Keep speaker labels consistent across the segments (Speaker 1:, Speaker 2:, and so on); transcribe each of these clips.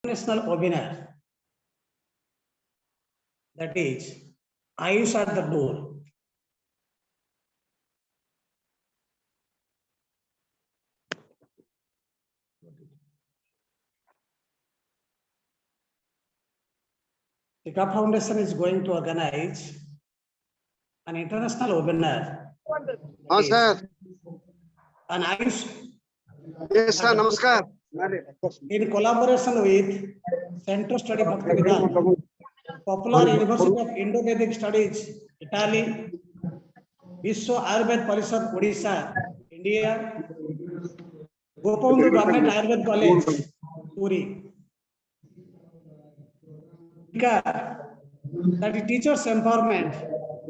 Speaker 1: international webinar, that is AYUSH at the door. The Tika Foundation is going to organize an international webinar.
Speaker 2: हाँ sir.
Speaker 1: An AYUSH.
Speaker 2: Yes sir. Namaskar.
Speaker 1: In collaboration with Center Study Bhakti Vedanta, Popular University of Indo-Vedic Studies, Italy, Vishwa Ayurveda Parishad, Odisha, India, Gopavandhu Government Ayurveda College, Puri. That is teachers' empowerment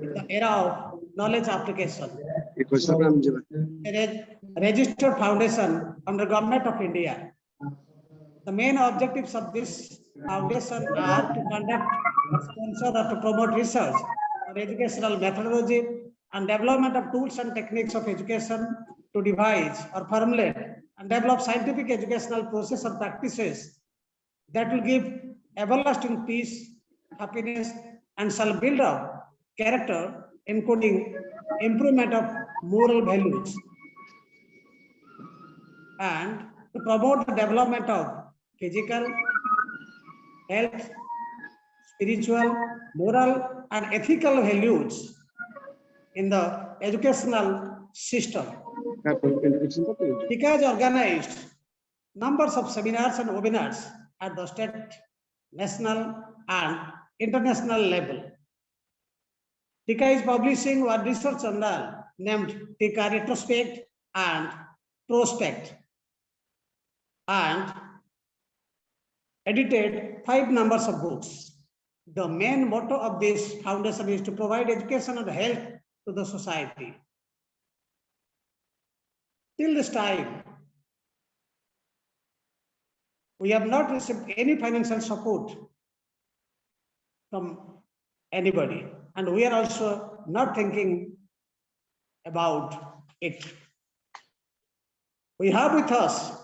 Speaker 1: in the era of knowledge application. A registered foundation under Government of India. The main objectives of this foundation are to conduct, sponsor, or to promote research on educational methodology and development of tools and techniques of education, to devise or formulate and develop scientific educational process or practices that will give everlasting peace, happiness, and shall build up character, including improvement of moral values, and to promote the development of physical, health, spiritual, moral, and ethical values in the educational system. Tika has organized numbers of seminars and webinars at the state, national, and international level. Tika is publishing one research journal named Tika Retrospect and Prospect, and edited 5 numbers of books. The main motto of this foundation is to provide education and health to the society. Till this time, we have not received any financial support from anybody, and we are also not thinking about it. We have with us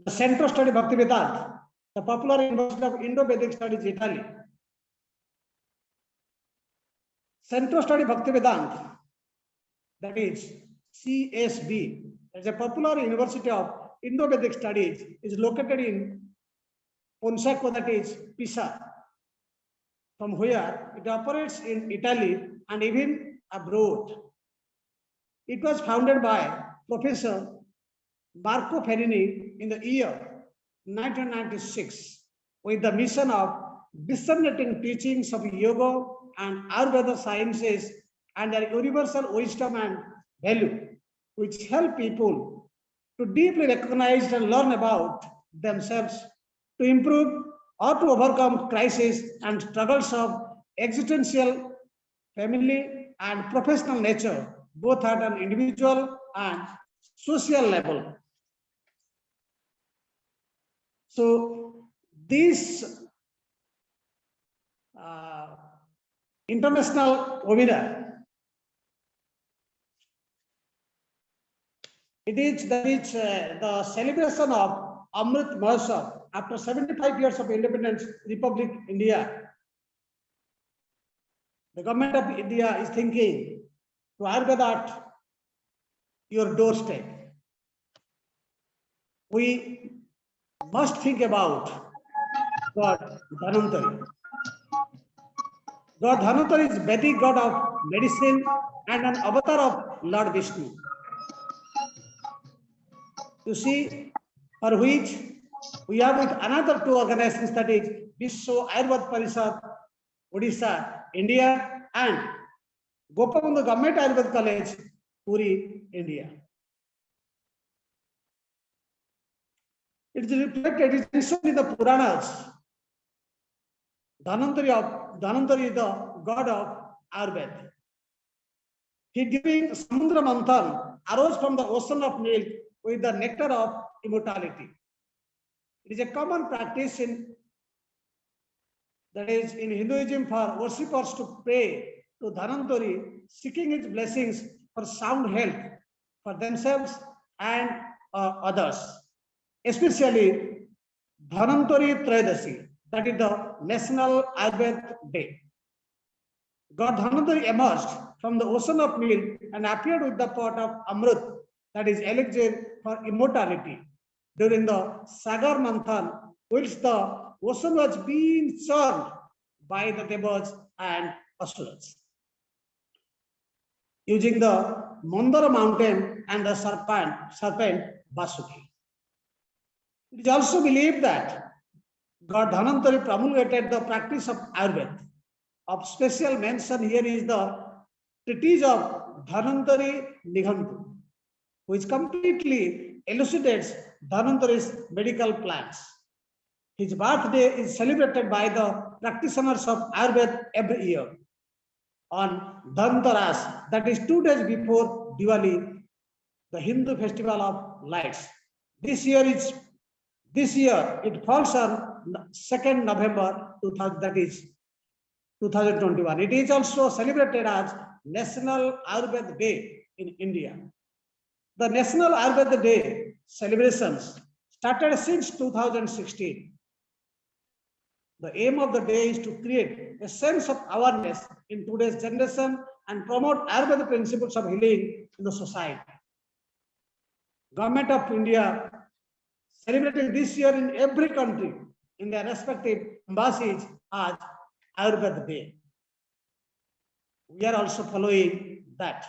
Speaker 1: the Center Study Bhakti Vedanta, the Popular University of Indo-Vedic Studies, Italy. Center Study Bhakti Vedanta, that is CSB, as a Popular University of Indo-Vedic Studies, is located in Ponsacco, that is Pisa, from where it operates in Italy and even abroad. It was founded by Professor Marco Ferini in the year 1996 with the mission of disseminating teachings of yoga and Ayurveda sciences and their universal wisdom and value, which help people to deeply recognize and learn about themselves, to improve or to overcome crises and struggles of existential, family, and professional nature, both at an individual and social level. So this international webinar, it is the celebration of Amrit Mahotsav after 75 years of independence, Republic India. The government of India is thinking to Ayurveda at your doorstep. We must think about God Dhanvantari. God Dhanvantari is Vedic god of medicine and an avatar of Lord Vishnu. You see, for which we have with another 2 organizations, that is Vishwa Ayurveda Parishad, Odisha, India, and Gopavandhu Government Ayurveda College, Puri, India. It is reflected, it is mentioned in the Puranas. Dhanvantari is the god of Ayurveda. He, during Samudra Manthan, arose from the ocean of milk with the nectar of immortality. It is a common practice in Hinduism for worshippers to pray to Dhanvantari, seeking his blessings for sound health for themselves and others, especially Dhanantari Trayodasi, that is the National Ayurveda Day. God Dhanantari emerged from the ocean of milk and appeared with the pot of Amrit, that is elixir for immortality, during the Sagar Manthan, whilst the ocean was being churned by the Devas and Asuras. Using the Mandara mountain and the serpent Vasuki. It is also believed that God Dhanantari promulgated the practice of Ayurveda. Of special mention here is the treatise of Dhanantari Nighantu, which completely elucidates Dhanantari's medical plans. His birthday is celebrated by the practitioners of Ayurveda every year on Dhanteras, that is 2 days before Diwali, the Hindu festival of lights. This year it falls on 2nd November 2000, that is 2021. It is also celebrated as National Ayurveda Day in India. The National Ayurveda Day celebrations started since 2016. The aim of the day is to create a sense of awareness in today's generation and promote Ayurveda principles of healing in the society. Government of India celebrating this year in every country in their respective embassies as Ayurveda Day. We are also following that.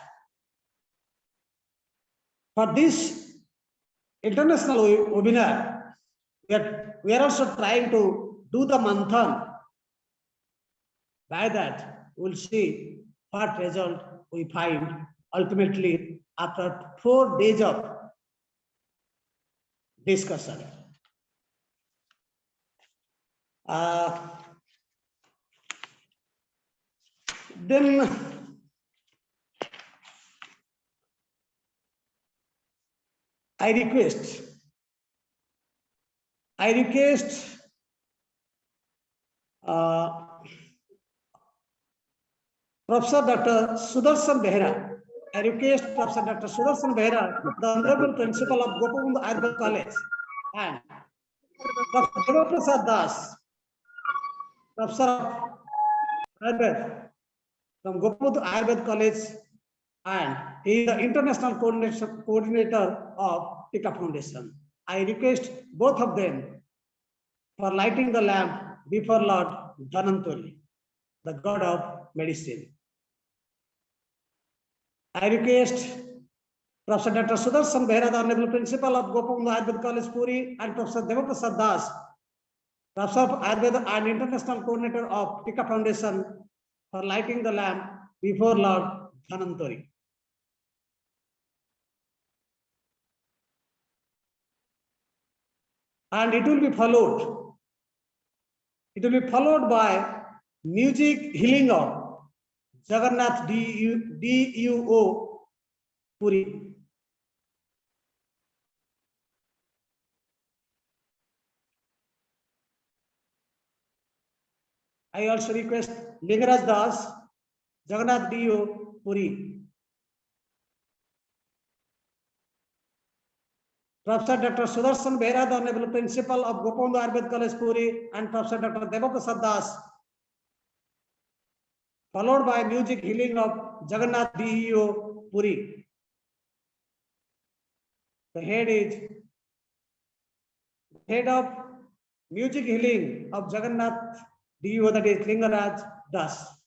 Speaker 1: For this international webinar, we are also trying to do the manthan. By that, we'll see what result we find ultimately after 4 days of discussion. Then I request Professor Dr. Sudarshan Behra. I request Professor Dr. Sudarshan Behra, the Honorable Principal of Gopalpur Ayurveda College, and Dr. Devaprasad Das, Professor of Ayurveda from Gopalpur Ayurveda College, and he is the International Coordinator of Tika Foundation. I request both of them for lighting the lamp before Lord Dhanantari, the god of medicine. I request Professor Dr. Sudarshan Behra, the Honorable Principal of Gopalpur Ayurveda College, Puri, and Professor Devaprasad Das, Professor of Ayurveda and International Coordinator of Tika Foundation, for lighting the lamp before Lord Dhanantari. And it will be followed by music healing of Jagannath DUO Puri. I also request Lingaraj Das, Jagannath DUO Puri. Professor Dr. Sudarshan Behra, the Honorable Principal of Gopalpur Ayurveda College, Puri, and Professor Dr. Devaprasad Das, followed by music healing of Jagannath DUO Puri. The head of music healing of Jagannath DUO, that is Lingaraj Das.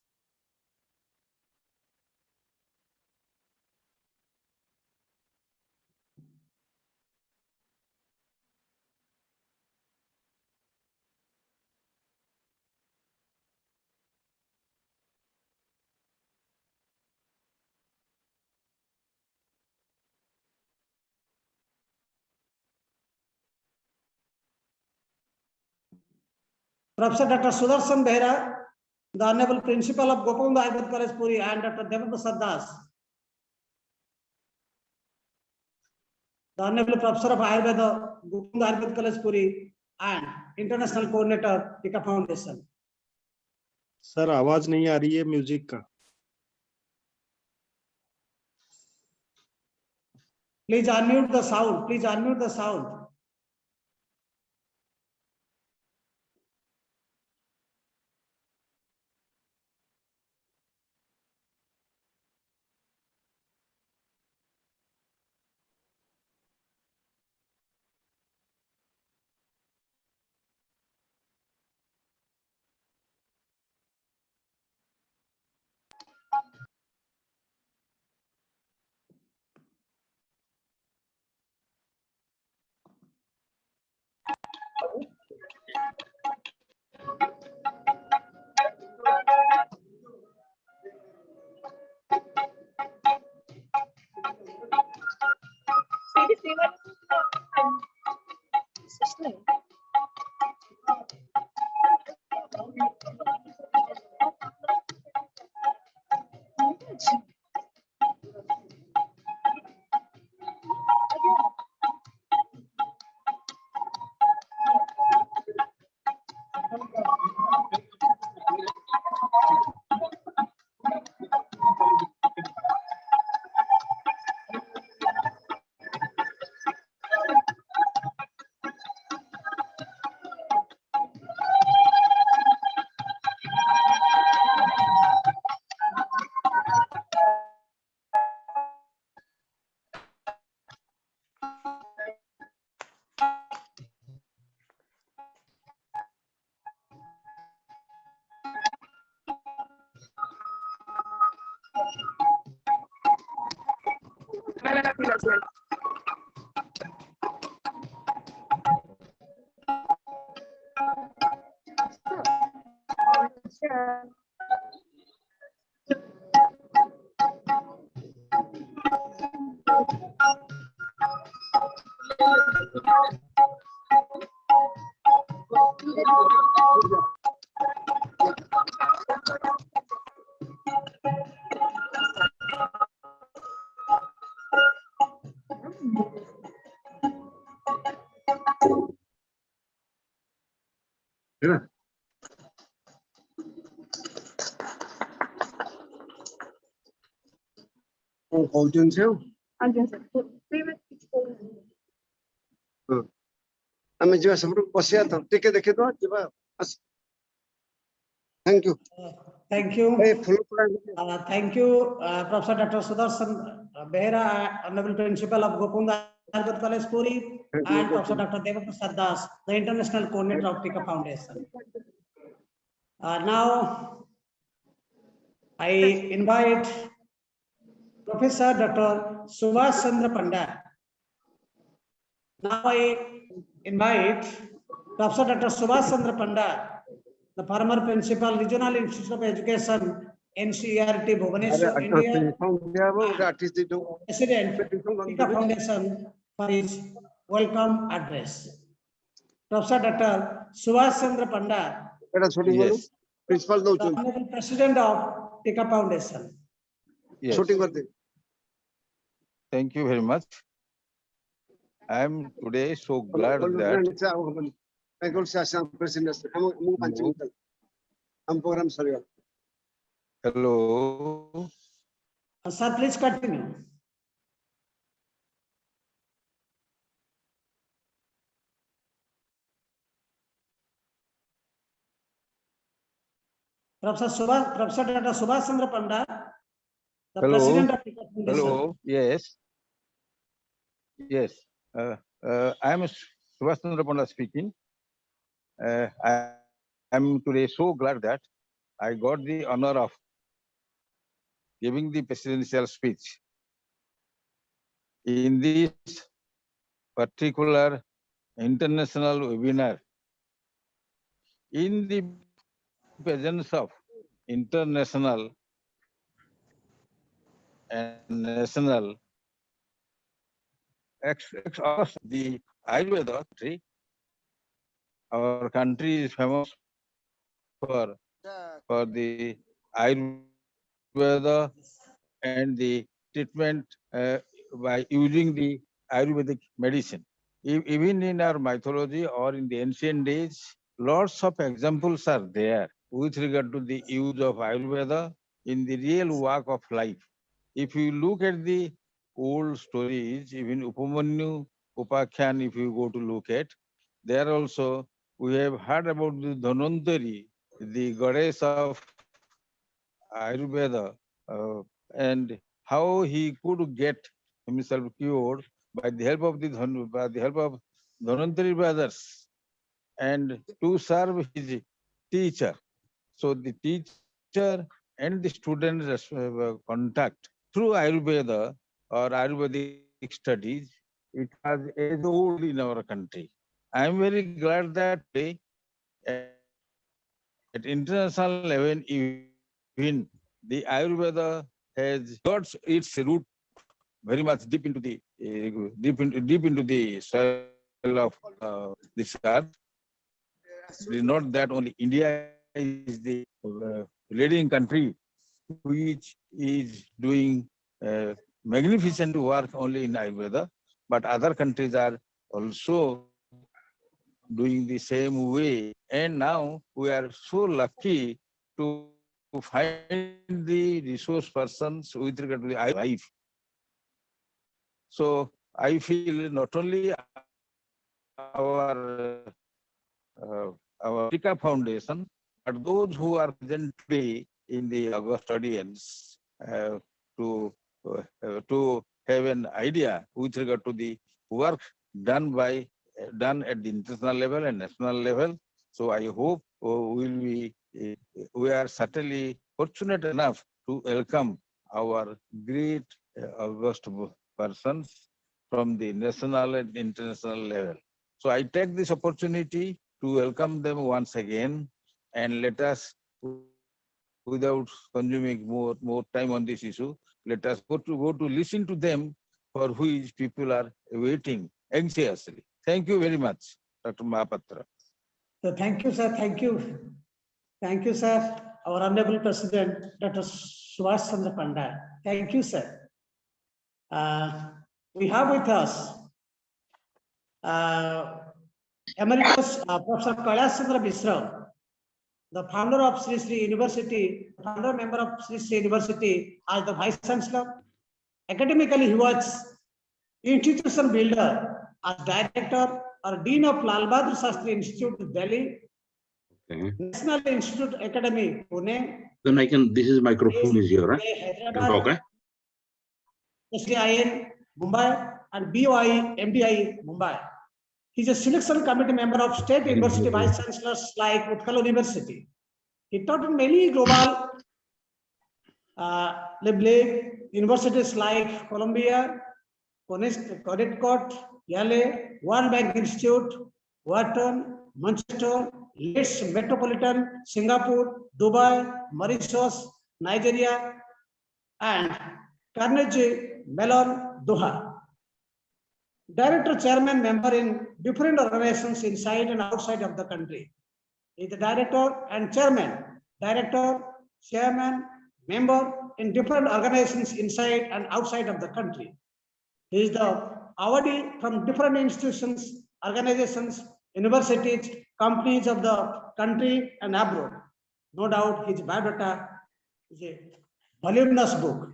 Speaker 1: Professor Dr. Sudarshan Behra, the Honorable Principal of Gopalpur Ayurveda College, Puri, and Dr. Devaprasad Das, the Honorable Professor of Ayurveda, Gopalpur Ayurveda College, Puri, and International Coordinator, Tika Foundation.
Speaker 3: Sir आवाज नहीं आ रही है music का.
Speaker 1: Please unmute the sound. Please unmute the sound.
Speaker 2: କହୁଛନ୍ତି ସେ ଆମେ ଯିବା ସେପଟୁ ବସିବା ତ ଟିକେ ଦେଖିଦବା ଯିବା ଥ୍ୟାଙ୍କ ୟୁ
Speaker 1: Thank you.
Speaker 2: ଏ ଫୁଲ
Speaker 1: Thank you, Professor Dr. Sudarshan Behera, Honorable Principal of Gokunda Ayurveda College, Puri, and Professor Dr. Devaprasad Das, the International Coordinator of Tika Foundation. Now, I invite Professor Dr. Subhash Chandra Panda. Now I invite Professor Dr. Subhash Chandra Panda, the former Principal, Regional Institute of Education, NCERT, Bhubaneswar, India, President, Tika Foundation, for his welcome address. Professor Dr. Subhash Chandra Panda,
Speaker 3: Yes.
Speaker 2: Principal
Speaker 1: the Honorable President of Tika Foundation.
Speaker 3: Yes.
Speaker 2: Shooting करते
Speaker 3: Thank you very much. I am today so glad that
Speaker 2: हम programme sir
Speaker 3: hello.
Speaker 1: Sir, please continue. Professor Dr. Subhash Chandra Panda, the
Speaker 3: Hello.
Speaker 1: President of Tika Foundation.
Speaker 3: Hello. Yes. Yes. I am Subhash Chandra Panda speaking. I am today so glad that I got the honor of giving the presidential speech in this particular international webinar in the presence of international and national experts. The Ayurveda country, our country is famous for the Ayurveda and the treatment by using the Ayurvedic medicine. Even in our mythology or in the ancient days, lots of examples are there with regard to the use of Ayurveda in the real work of life. If you look at the old stories, even Upamanyu, Upakyan, if you go to look at, there also we have heard about the Dhanvantari, the goddess of Ayurveda, and how he could get himself cured by the help of Dhanvantari brothers and to serve his teacher. So the teacher and the student contact through Ayurveda or Ayurvedic studies, it was age old in our country. I am very glad that today at international level, even the Ayurveda has got its root very much deep into the soil of this earth. It is not that only India is the leading country which is doing magnificent work only in Ayurveda, but other countries are also doing the same way. And now we are so lucky to find the resource persons with regard to the life. So I feel not only our Tika Foundation, but those who are present today in the August audience to have an idea with regard to the work done at the international level and national level. So I hope we are certainly fortunate enough to welcome our great August persons from the national and international level. So I take this opportunity to welcome them once again, and let us, without consuming more time on this issue, let us go to listen to them, for which people are waiting anxiously. Thank you very much, Dr. Mahapatra.
Speaker 1: So thank you, sir. Thank you. Thank you, sir. Our Honorable President, Dr. Subhash Chandra Panda. Thank you, sir. We have with us Emeritus Professor Kailash Chandra Mishra, the founder of Sri Sri University, founder member of Sri Sri University as the Vice Chancellor. Academically, he was institution builder as Director or Dean of Lal Bahadur Shastri Institute, Delhi,
Speaker 4: Okay.
Speaker 1: National Institute Academy, Pune.
Speaker 4: Then I can, this is microphone is here, right?
Speaker 1: Hyderabad, SDIN, Mumbai, and BOI, MDI, Mumbai. He's a selection committee member of State University Vice Chancellors like Utkal University. He taught in many global universities like Columbia, Connecticut, Yale, World Bank Institute, Wharton, Manchester, Leeds Metropolitan, Singapore, Dubai, Mauritius, Nigeria, and Carnegie Mellon, Doha. Director, chairman, member in different organizations inside and outside of the country. He is the director and chairman, director, chairman, member in different organizations inside and outside of the country. He is the awardee from different institutions, organizations, universities, companies of the country and abroad. No doubt his biodata is a voluminous book.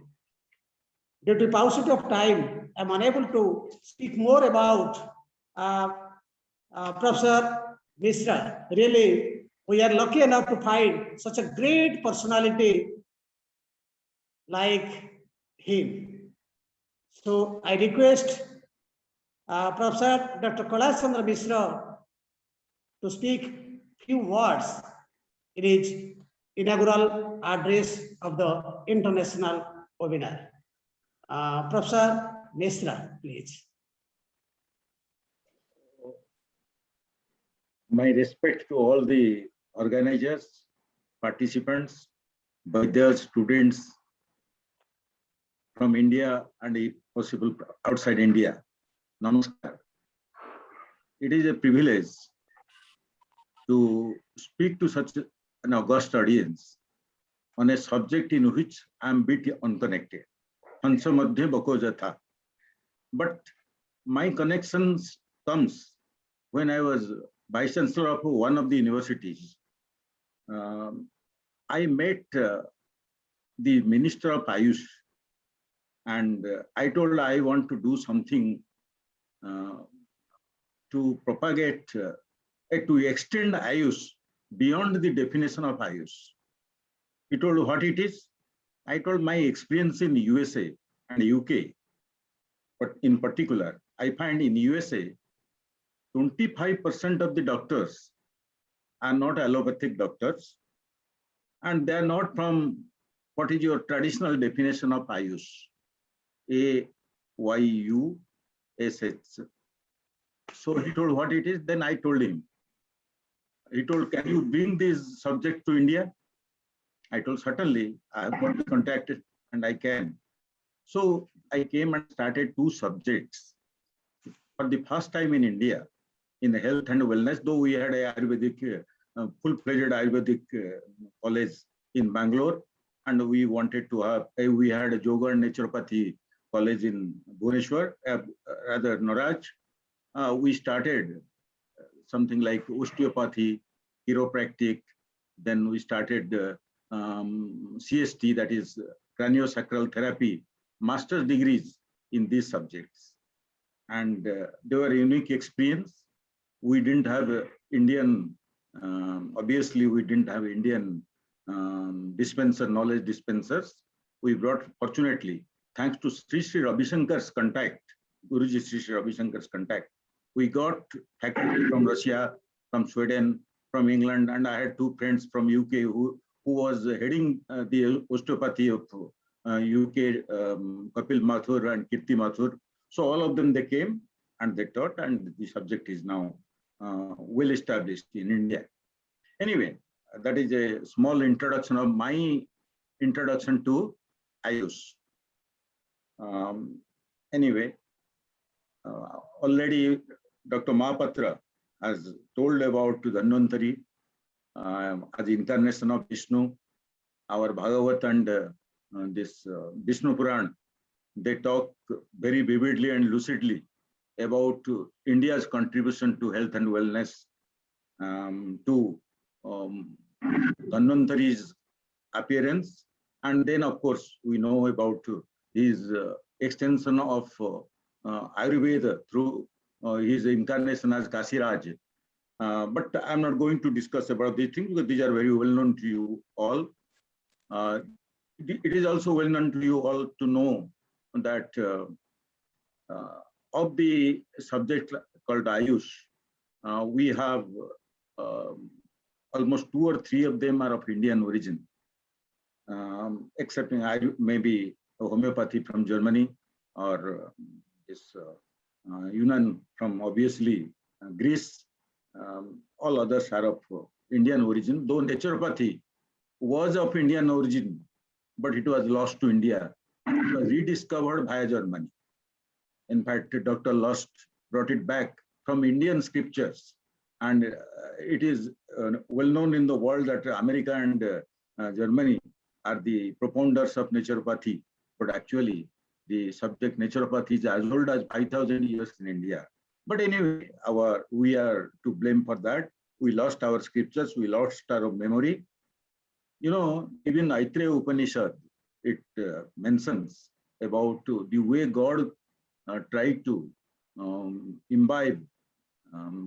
Speaker 1: Due to paucity of time, I am unable to speak more about Professor Mishra. Really, we are lucky enough to find such a great personality like him. So I request Professor Dr. Kailash Chandra Mishra to speak few words in his inaugural address of the international webinar. Professor Mishra, please.
Speaker 4: My respect to all the organizers, participants, Vaidya students from India and if possible outside India. Namaskar. It is a privilege to speak to such an august audience on a subject in which I am bit unconnected. But my connections comes when I was Vice Chancellor of one of the universities. I met the Minister of AYUSH, And I told I want to do something to propagate, to extend AYUSH beyond the definition of AYUSH. He told what it is. I told my experience in USA and UK, but in particular, I find in USA, 25% of the doctors are not allopathic doctors, and they are not from what is your traditional definition of AYUSH, AYUSH. So he told what it is, then I told him. He told, can you bring this subject to India? I told, certainly, I have got to contact it and I can. So I came and started 2 subjects. For the first time in India, in health and wellness, though we had a Ayurvedic, full-fledged Ayurvedic college in Bangalore, and we wanted to have, we had a yoga and naturopathy college in Bhubaneswar, rather Noraj. We started something like osteopathy, chiropractic, then we started CST, that is craniosacral therapy, master's degrees in these subjects. And they were a unique experience. We didn't have Indian, obviously we didn't have Indian knowledge dispensers. We brought, fortunately, thanks to Sri Sri Ravi Shankar's contact, Guruji Sri Sri Ravi Shankar's contact, we got faculty from Russia, from Sweden, from England, and I had 2 friends from UK who was heading the osteopathy of UK, Kapil Mathur and Kirti Mathur. So all of them, they came and they taught, and the subject is now well established in India. Anyway, that is a small introduction of my introduction to AYUSH. Anyway, already Dr. Mahapatra has told about Dhanvantari as the incarnation of Vishnu. Our Bhagavat and this Vishnu Puran, they talk very vividly and lucidly about India's contribution to health and wellness, to Dhanvantari's appearance. And then, of course, we know about his extension of Ayurveda through his incarnation as Kasiraj. But I'm not going to discuss about these things because these are very well known to you all. It is also well known to you all to know that of the subject called AYUSH, we have almost 2 or 3 of them are of Indian origin, excepting maybe homeopathy from Germany, or this Yunan from obviously Greece. All others are of Indian origin, though naturopathy was of Indian origin, but it was lost to India. It was rediscovered via Germany. In fact, Dr. Lust brought it back from Indian scriptures. And it is well known in the world that America and Germany are the propounders of naturopathy. But actually, the subject naturopathy is as old as 5,000 years in India. But anyway, we are to blame for that. We lost our scriptures, we lost our memory. You know, even Aitreya Upanishad, it mentions about the way God tried to imbibe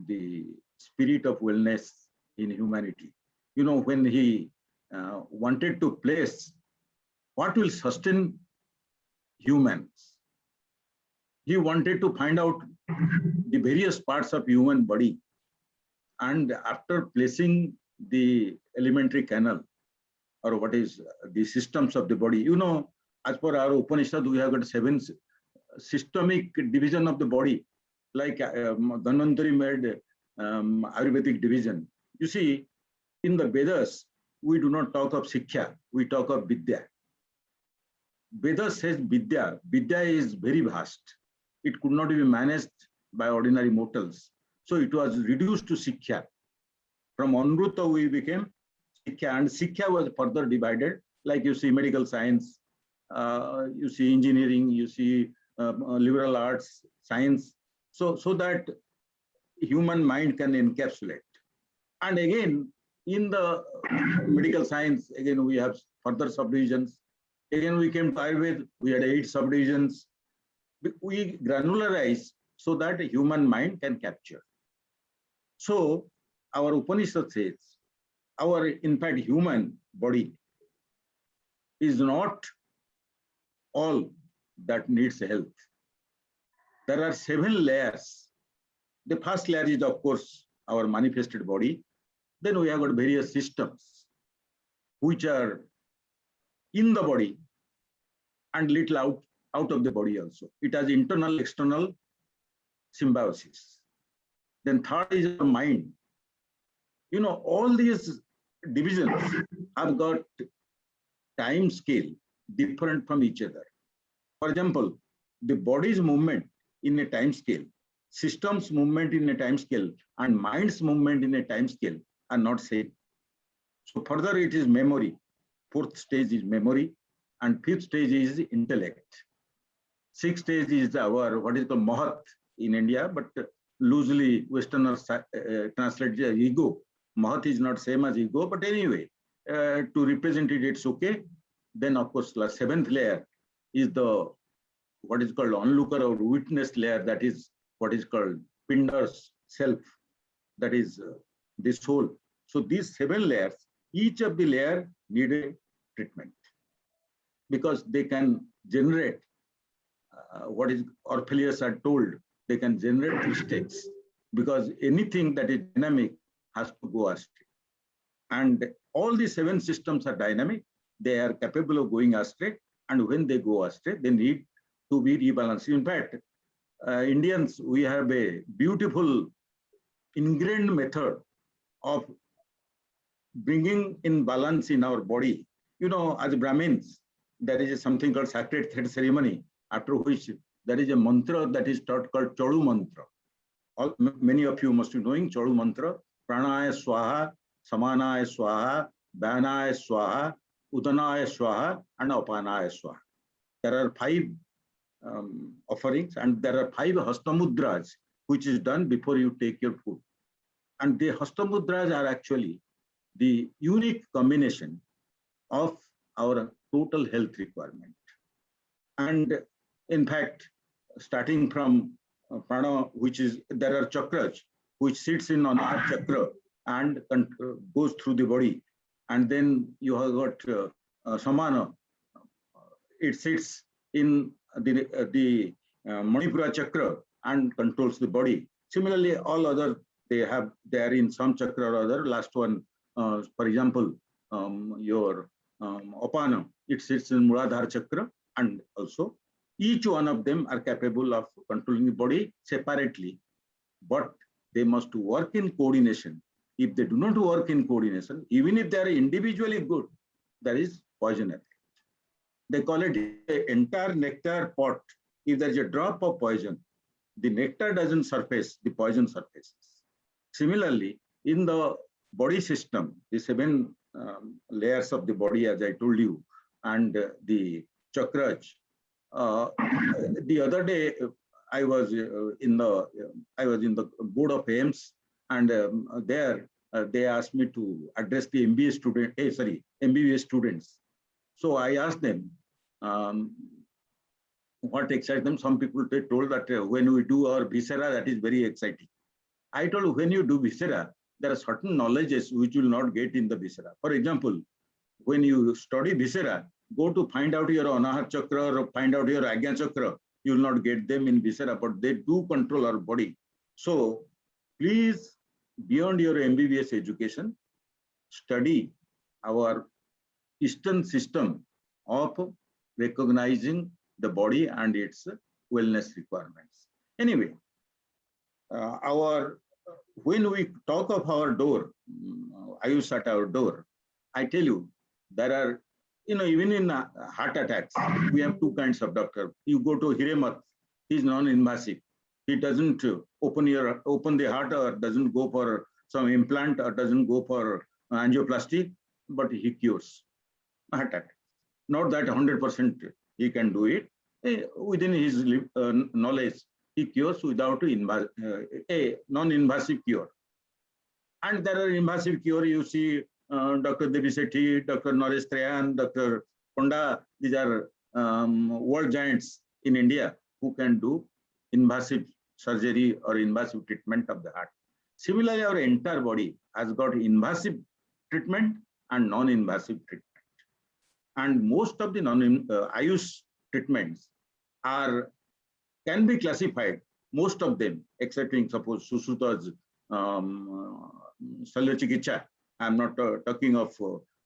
Speaker 4: the spirit of wellness in humanity. You know, when he wanted to place what will sustain humans, he wanted to find out the various parts of human body. And after placing the alimentary canal, or what is the systems of the body, you know, as per our Upanishad, we have got 7 systemic division of the body, like Dhanvantari made Ayurvedic division. You see, in the Vedas, we do not talk of Sikhya, we talk of Vidya. Vedas says Vidya. Vidya is very vast. It could not be managed by ordinary mortals. So it was reduced to Sikhya. From Anruta, we became Sikhya, and Sikhya was further divided, like you see medical science, you see engineering, you see liberal arts, science, so that human mind can encapsulate. And again, in the medical science, again, we have further subdivisions. Again, we came to Ayurveda, we had 8 subdivisions. We granularize so that a human mind can capture. So our Upanishad says, in fact, human body is not all that needs health. There are 7 layers. The first layer is, of course, our manifested body. Then we have got various systems which are in the body and little out of the body also. It has internal, external symbiosis. Then third is our mind. You know, all these divisions have got time scale different from each other. For example, the body's movement in a time scale, system's movement in a time scale, and mind's movement in a time scale are not same. So further it is memory. 4th stage is memory, and 5th stage is intellect. 6th stage is our what is called Mahat in India, but loosely Westerners translate as ego. Mahat is not same as ego, but anyway, to represent it, it's okay. Then of course, the 7th layer is the what is called onlooker or witness layer. That is what is called Pindar's self. That is the soul. So these 7 layers, each of the layer need a treatment because they can generate what is Orpheus are told, they can generate mistakes because anything that is dynamic has to go astray. And all the 7 systems are dynamic. They are capable of going astray. And when they go astray, they need to be rebalanced. In fact, Indians, we have a beautiful ingrained method of bringing in balance in our body. You know, as Brahmins, there is something called sacred thread ceremony, after which there is a mantra that is taught called Chalu mantra. Many of you must be knowing Chalu mantra. Pranaya swaha, samanaya swaha, bhanaya swaha, udanaya swaha, and apanaya swaha. There are 5 offerings, and there are 5 hastamudras, which is done before you take your food. And the hastamudras are actually the unique combination of our total health requirement. And in fact, starting from prana, which is, there are chakras, which sits in on our chakra and goes through the body. And then you have got samana. It sits in the Manipura chakra and controls the body. Similarly, all other, they are in some chakra or other. Last one, for example, your Apana, it sits in Muladhara chakra, and also each one of them are capable of controlling the body separately, but they must work in coordination. If they do not work in coordination, even if they are individually good, there is poison effect. They call it the entire nectar pot. If there is a drop of poison, the nectar doesn't surface, the poison surfaces. Similarly, in the body system, the 7 layers of the body, as I told you, and the chakras. The other day, I was in the board of AIMS, and there they asked me to address the MBA students. So I asked them what excites them. Some people told that when we do our viscera, that is very exciting. I told, when you do viscera, there are certain knowledges which you will not get in the viscera. For example, when you study viscera, go to find out your Anahata chakra or find out your Ajna chakra. You will not get them in viscera, but they do control our body. So please, beyond your MBBS education, study our Eastern system of recognizing the body and its wellness requirements. Anyway, when we talk of our door, AYUSH at our door, I tell you, there are, even in heart attacks, we have 2 kinds of doctor. You go to Hiremat, he's non-invasive. He doesn't open the heart, or doesn't go for some implant, or doesn't go for angioplasty, but he cures heart attack. Not that 100% he can do it. Within his knowledge, he cures without a non-invasive cure. And there are invasive cure. You see Dr. Devi Sethi, Dr. Naresh Trehan, Dr. Ponda, these are world giants in India who can do invasive surgery or invasive treatment of the heart. Similarly, our entire body has got invasive treatment and non-invasive treatment. And most of the AYUSH treatments can be classified, most of them, excepting suppose Susuta's Salyachikicha. I'm not talking of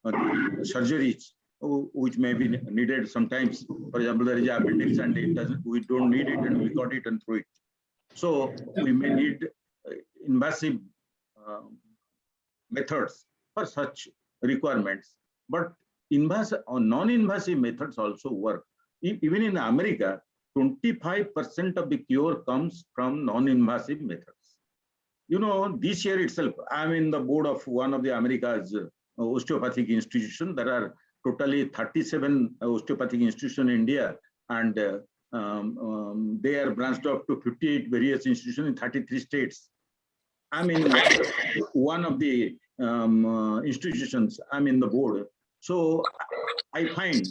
Speaker 4: surgeries which may be needed sometimes. For example, there is appendix and we don't need it and we got it and throw it. So we may need invasive methods for such requirements. But invasive or non-invasive methods also work. Even in America, 25% of the cure comes from non-invasive methods. You know, this year itself, I'm in the board of one of the America's osteopathic institution. There are totally 37 osteopathic institutions in India, and they are branched off to 58 various institutions in 33 states. I'm in one of the institutions. I'm in the board. So I find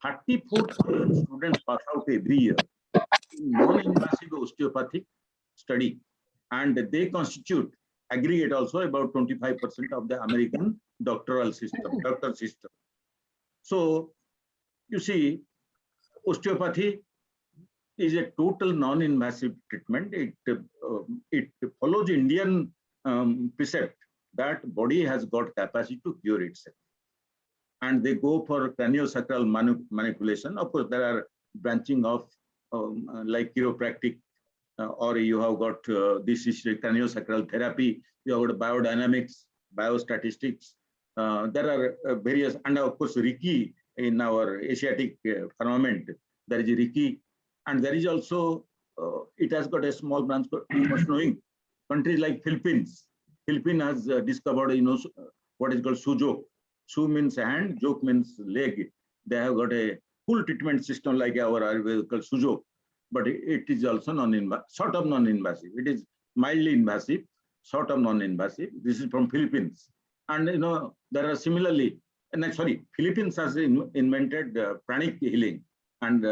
Speaker 4: 34,000 students pass out every year in non-invasive osteopathic study, and they constitute, aggregate also about 25% of the American doctor system. So you see, osteopathy is a total non-invasive treatment. It follows Indian precept that body has got capacity to cure itself. And they go for craniosacral manipulation. Of course, there are branching of like chiropractic, or you have got this is craniosacral therapy, you have got biodynamics, biostatistics. There are various, and of course, Reiki in our Asiatic firmament, there is Reiki, and there is also, it has got a small branch, you must knowing, countries like Philippines. Philippines has discovered, you know, what is called Sujok. Su means hand, Jok means leg. They have got a full treatment system like our Ayurveda called Sujok, but it is also sort of non-invasive. It is mildly invasive, sort of non-invasive. This is from Philippines. And you know, there are similarly, and sorry, Philippines has invented pranic healing, and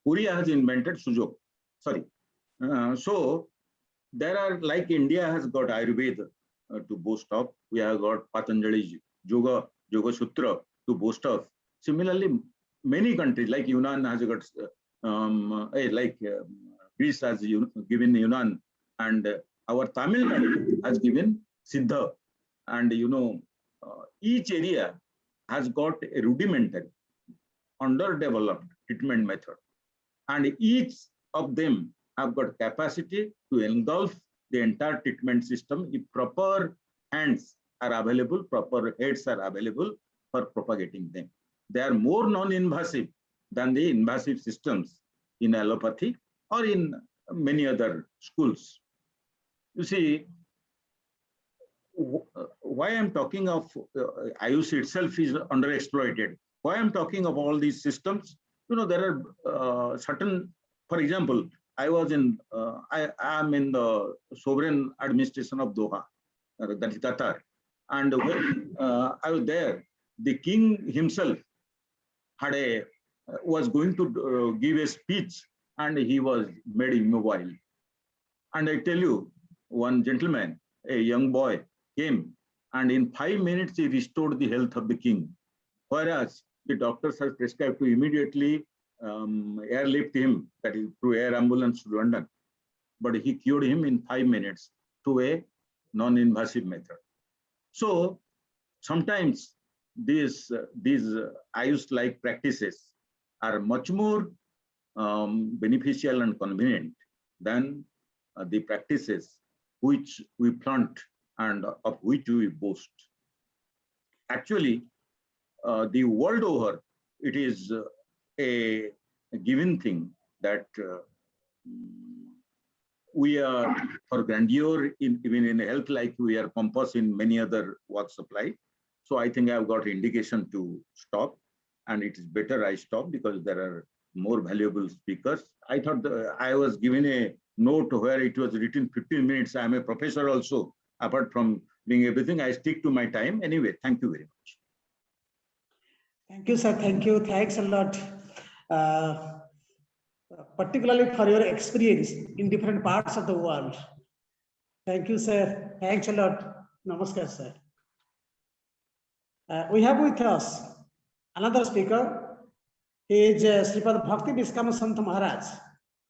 Speaker 4: Korea has invented Sujok. Sorry. So there are, like India has got Ayurveda to boast of. We have got Patanjali's Yoga Sutra to boast of. Similarly, many countries like Yunnan has got, Greece has given Yunnan, and our Tamil Nadu has given Siddha. And you know, each area has got a rudimentary, underdeveloped treatment method, and each of them have got capacity to engulf the entire treatment system if proper hands are available, proper heads are available for propagating them. They are more non-invasive than the invasive systems in allopathy or in many other schools. You see, why I'm talking of AYUSH itself is underexploited. Why I'm talking of all these systems, you know, there are certain, for example, I was in, I am in the sovereign administration of Doha, that is Qatar. And when I was there, the king himself had was going to give a speech, and he was made immobile. And I tell you, one gentleman, a young boy, came, and in 5 minutes he restored the health of the king. Whereas the doctors have prescribed to immediately airlift him, that is through air ambulance to London. But he cured him in 5 minutes through a non-invasive method. So sometimes these AYUSH-like practices are much more beneficial and convenient than the practices which we flaunt and of which we boast. Actually, the world over, it is a given thing that we are for grandeur even in health, like we are pompous in many other walks of life. So I think I've got indication to stop, and it is better I stop because there are more valuable speakers. I thought I was given a note where it was written 15 minutes. I'm a professor also. Apart from doing everything, I stick to my time. Anyway, thank you very much.
Speaker 1: Thank you, sir. Thank you. Thanks a lot. Uh, Particularly for your experience in different parts of the world. Thank you, sir. Thanks a lot. Namaskar, sir. We have with us another speaker. He is Sripad Bhakti Viskama Sant Maharaj.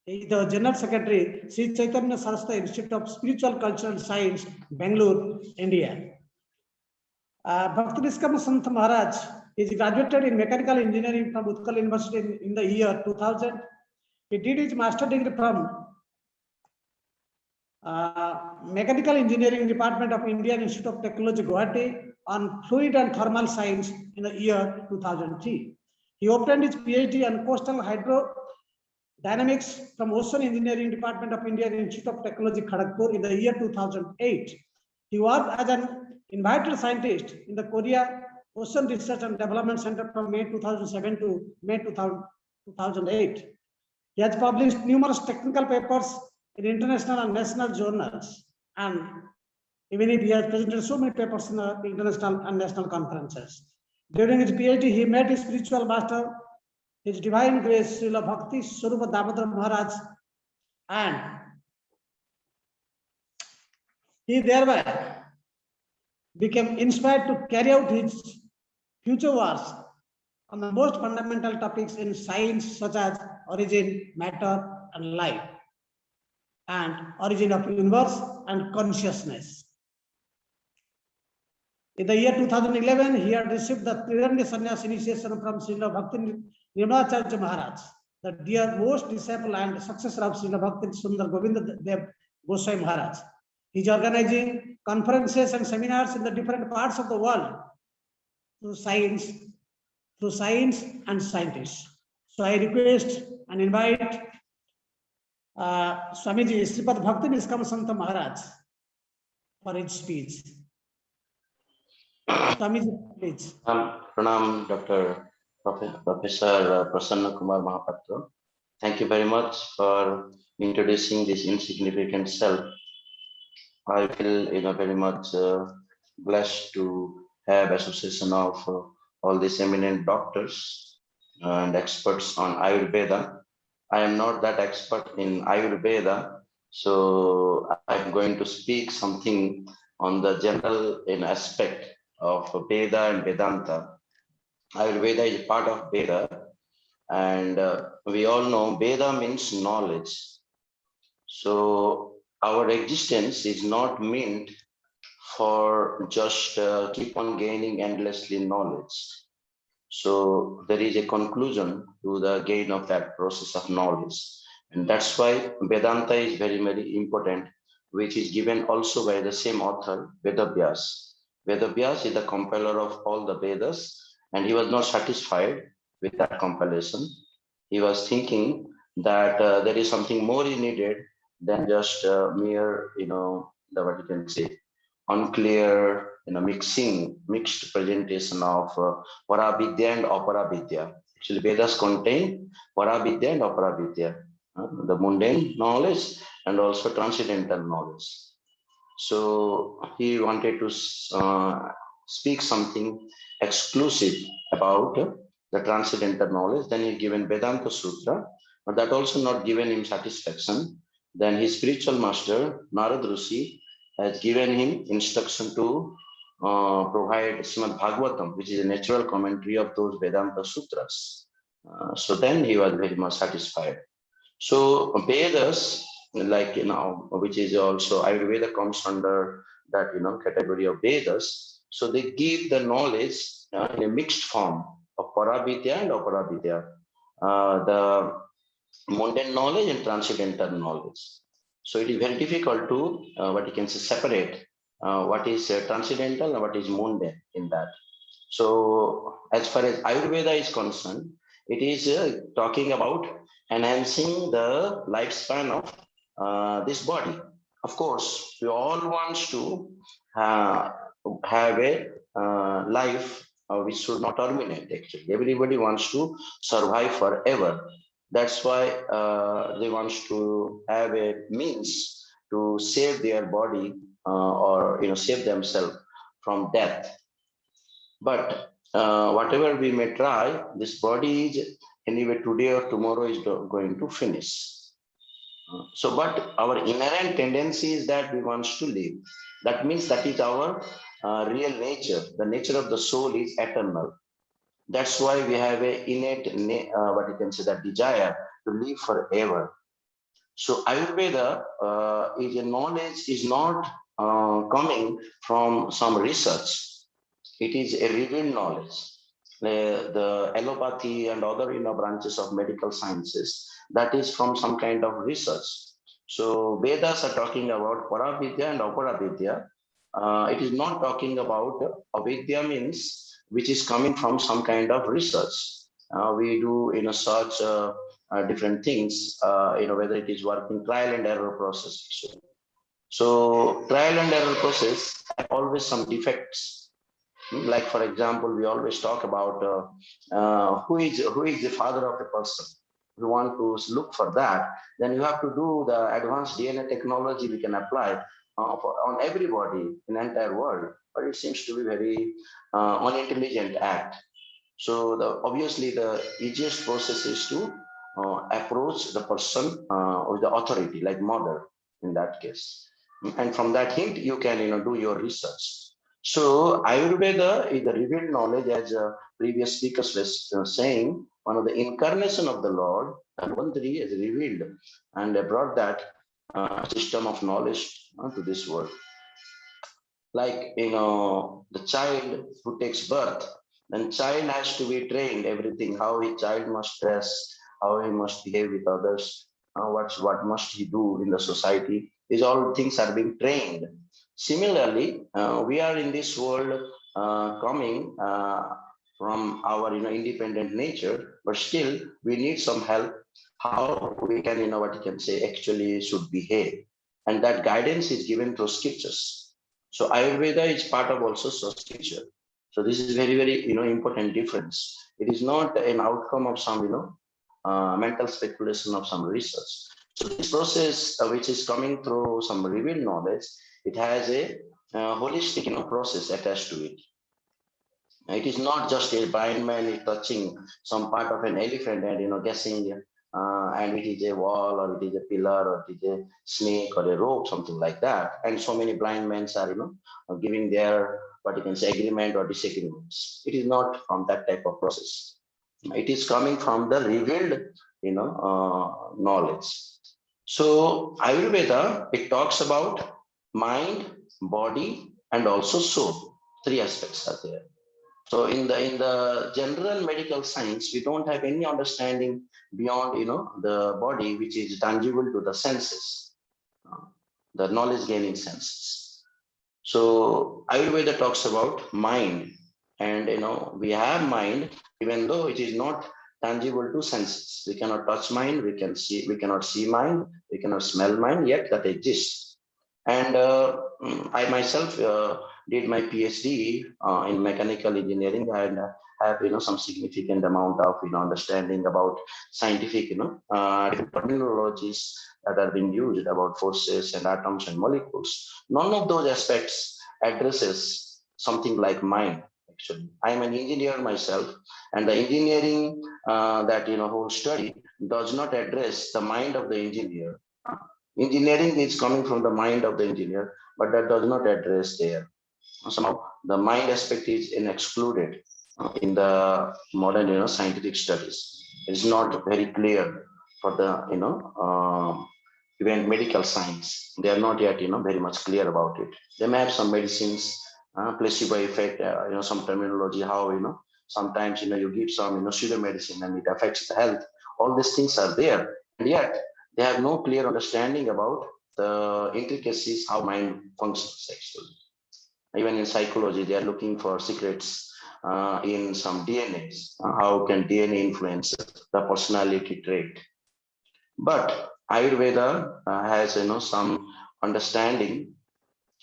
Speaker 1: He is the General Secretary, Sri Chaitanya Saraswati Institute of Spiritual Cultural Science, Bangalore, India. Bhakti Viskama Sant Maharaj is graduated in Mechanical Engineering from Utkal University in the year 2000. He did his master degree from Mechanical Engineering Department of Indian Institute of Technology, Guwahati, on Fluid and Thermal Science in the year 2003. He obtained his PhD on Coastal Hydrodynamics from Ocean Engineering Department of Indian Institute of Technology, Kharagpur in the year 2008. He worked as an invited scientist in the Korea Ocean Research and Development Center from May 2007 to May 2008. He has published numerous technical papers in international and national journals, and even if he has presented so many papers in the international and national conferences. During his PhD, he met his spiritual master, His Divine Grace, Srila Bhakti Swarupa Damodar Maharaj, and he thereby became inspired to carry out his future works on the most fundamental topics in science, such as origin, matter, and life, and origin of universe and consciousness. In the year 2011, he had received the Trirandi Sannyas initiation from Srila Bhakti Nirmalacharya Maharaj, the dear most disciple and successor of Srila Bhakti Sundar Govinda Dev Goswami Maharaj. He is organizing conferences and seminars in the different parts of the world through science and scientists. So I request and invite Swamiji Sripad Bhakti Viskama Sant Maharaj for his speech. Swamiji, please.
Speaker 5: Pranam, Dr. Professor Prasanna Kumar Mahapatra. Thank you very much for introducing this insignificant self. I feel very much blessed to have association of all these eminent doctors and experts on Ayurveda. I am not that expert in Ayurveda, so I'm going to speak something on the general aspect of Veda and Vedanta. Ayurveda is part of Veda, and we all know Veda means knowledge. So our existence is not meant for just keep on gaining endlessly knowledge. So there is a conclusion to the gain of that process of knowledge. And that's why Vedanta is very, very important, which is given also by the same author, Vedavyas. Vedavyas is the compiler of all the Vedas, and he was not satisfied with that compilation. He was thinking that there is something more needed than just mere, what you can say, unclear, mixed presentation of Paravidya and Aparavidya. Actually, Vedas contain Paravidya and Aparavidya, the mundane knowledge and also transcendental knowledge. So he wanted to speak something exclusive about the transcendental knowledge. Then he given Vedanta Sutra, but that also not given him satisfaction. Then his spiritual master, Narad Rishi, has given him instruction to provide Srimad Bhagavatam, which is a natural commentary of those Vedanta Sutras. So then he was very much satisfied. So Vedas, which is also Ayurveda comes under that category of Vedas. So they give the knowledge in a mixed form of Paravidya and Aparavidya, the mundane knowledge and transcendental knowledge. So it is very difficult to separate what is transcendental and what is mundane in that. So as far as Ayurveda is concerned, it is talking about enhancing the lifespan of this body. Of course, we all want to have a life which should not terminate. Actually, everybody wants to survive forever. That's why they want to have a means to save their body or save themselves from death. But whatever we may try, this body is anyway today or tomorrow is going to finish. So, but our inherent tendency is that we want to live. That means that is our real nature. The nature of the soul is eternal. That's why we have a innate, what you can say, that desire to live forever. So Ayurveda is a knowledge is not coming from some research. It is a revealed knowledge. The allopathy and other branches of medical sciences, that is from some kind of research. So Vedas are talking about Paravidya and Aparavidya. It is not talking about avidya means which is coming from some kind of research. We do search different things, whether it is working trial and error process. So trial and error process have always some defects. Like for example, we always talk about who is the father of a person. If you want to look for that, then you have to do the advanced DNA technology we can apply on everybody in the entire world. But it seems to be very unintelligent act. So obviously the easiest process is to approach the person with the authority, like mother in that case. And from that hint, you can do your research. So Ayurveda is the revealed knowledge, as previous speakers were saying, one of the incarnation of the Lord, Dhanvantari is revealed and brought that system of knowledge to this world. Like, the child who takes birth, then child has to be trained everything, how a child must dress, how he must behave with others, what must he do in the society. These all things are being trained. Similarly, we are in this world coming from our independent nature, but still we need some help how we can, what you can say, actually should behave. And that guidance is given through scriptures. So Ayurveda is part of also scripture. So this is very, very important difference. It is not an outcome of some mental speculation of some research. So this process, which is coming through some revealed knowledge, it has a holistic process attached to it. It is not just a blind man touching some part of an elephant and guessing and it is a wall or it is a pillar or it is a snake or a rope, something like that. And so many blind men are giving their, what you can say, agreement or disagreements. It is not from that type of process. It is coming from the revealed knowledge. So Ayurveda, it talks about mind, body, and also soul. Three aspects are there. So in the general medical science, we don't have any understanding beyond the body, which is tangible to the senses, the knowledge gaining senses. So Ayurveda talks about mind, and we have mind, even though it is not tangible to senses. We cannot touch mind, we cannot see mind, we cannot smell mind, yet that exists. And I myself did my PhD in mechanical engineering, and have some significant amount of understanding about scientific different terminologies that are being used about forces and atoms and molecules. None of those aspects addresses something like mind. Actually, I am an engineer myself, and the engineering that whole study does not address the mind of the engineer. Engineering is coming from the mind of the engineer, but that does not address there. Somehow the mind aspect is excluded in the modern scientific studies. It's not very clear for the even medical science. They are not yet very much clear about it. They may have some medicines, placebo effect, some terminology, how sometimes you give some pseudo medicine and it affects the health. All these things are there, and yet they have no clear understanding about the intricacies how mind functions actually. Even in psychology, they are looking for secrets in some DNAs. How can DNA influence the personality trait? But Ayurveda has some understanding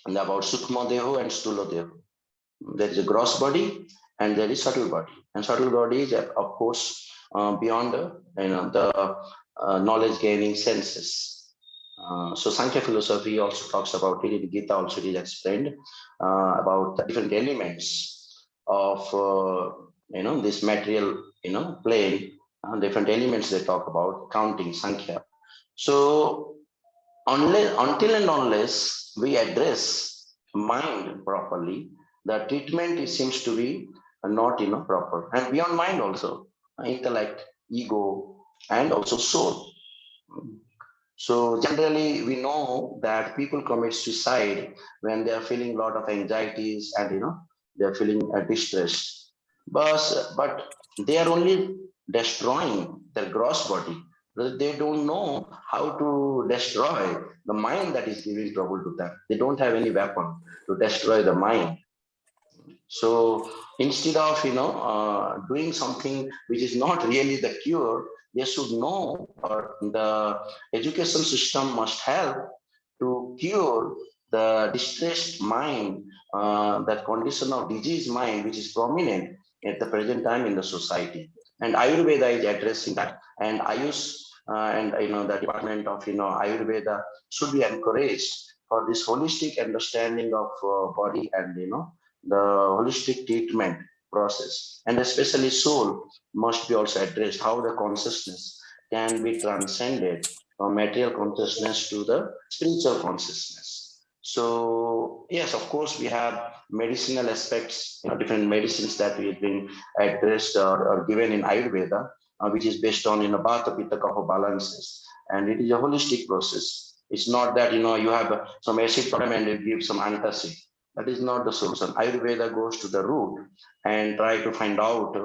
Speaker 5: about Sukma Deho and Stula Deho. There is a gross body and there is subtle body. And subtle body is, of course, beyond the knowledge gaining senses. So Sankhya philosophy also talks about it. In Gita also it is explained about the different elements. of this material plane, different elements they talk about, counting, sankhya. So until and unless we address mind properly, the treatment seems to be not proper. And beyond mind also, intellect, ego, and also soul. So generally, we know that people commit suicide when they are feeling a lot of anxieties and they are feeling distressed. But they are only destroying their gross body. They don't know how to destroy the mind that is giving trouble to them. They don't have any weapon to destroy the mind. So instead of doing something which is not really the cure, they should know, or the education system must help to cure the distressed mind, that condition of diseased mind which is prominent at the present time in the society. And Ayurveda is addressing that. And AYUSH and the department of Ayurveda should be encouraged for this holistic understanding of body and the holistic treatment process. And especially soul must be also addressed, how the consciousness can be transcended from material consciousness to the spiritual consciousness. So yes, of course, we have medicinal aspects, different medicines that we have been addressed or given in Ayurveda, which is based on Vata, Pitta, Kapha balances, and it is a holistic process. It's not that you have some acid problem and you give some antacid. That is not the solution. Ayurveda goes to the root and try to find out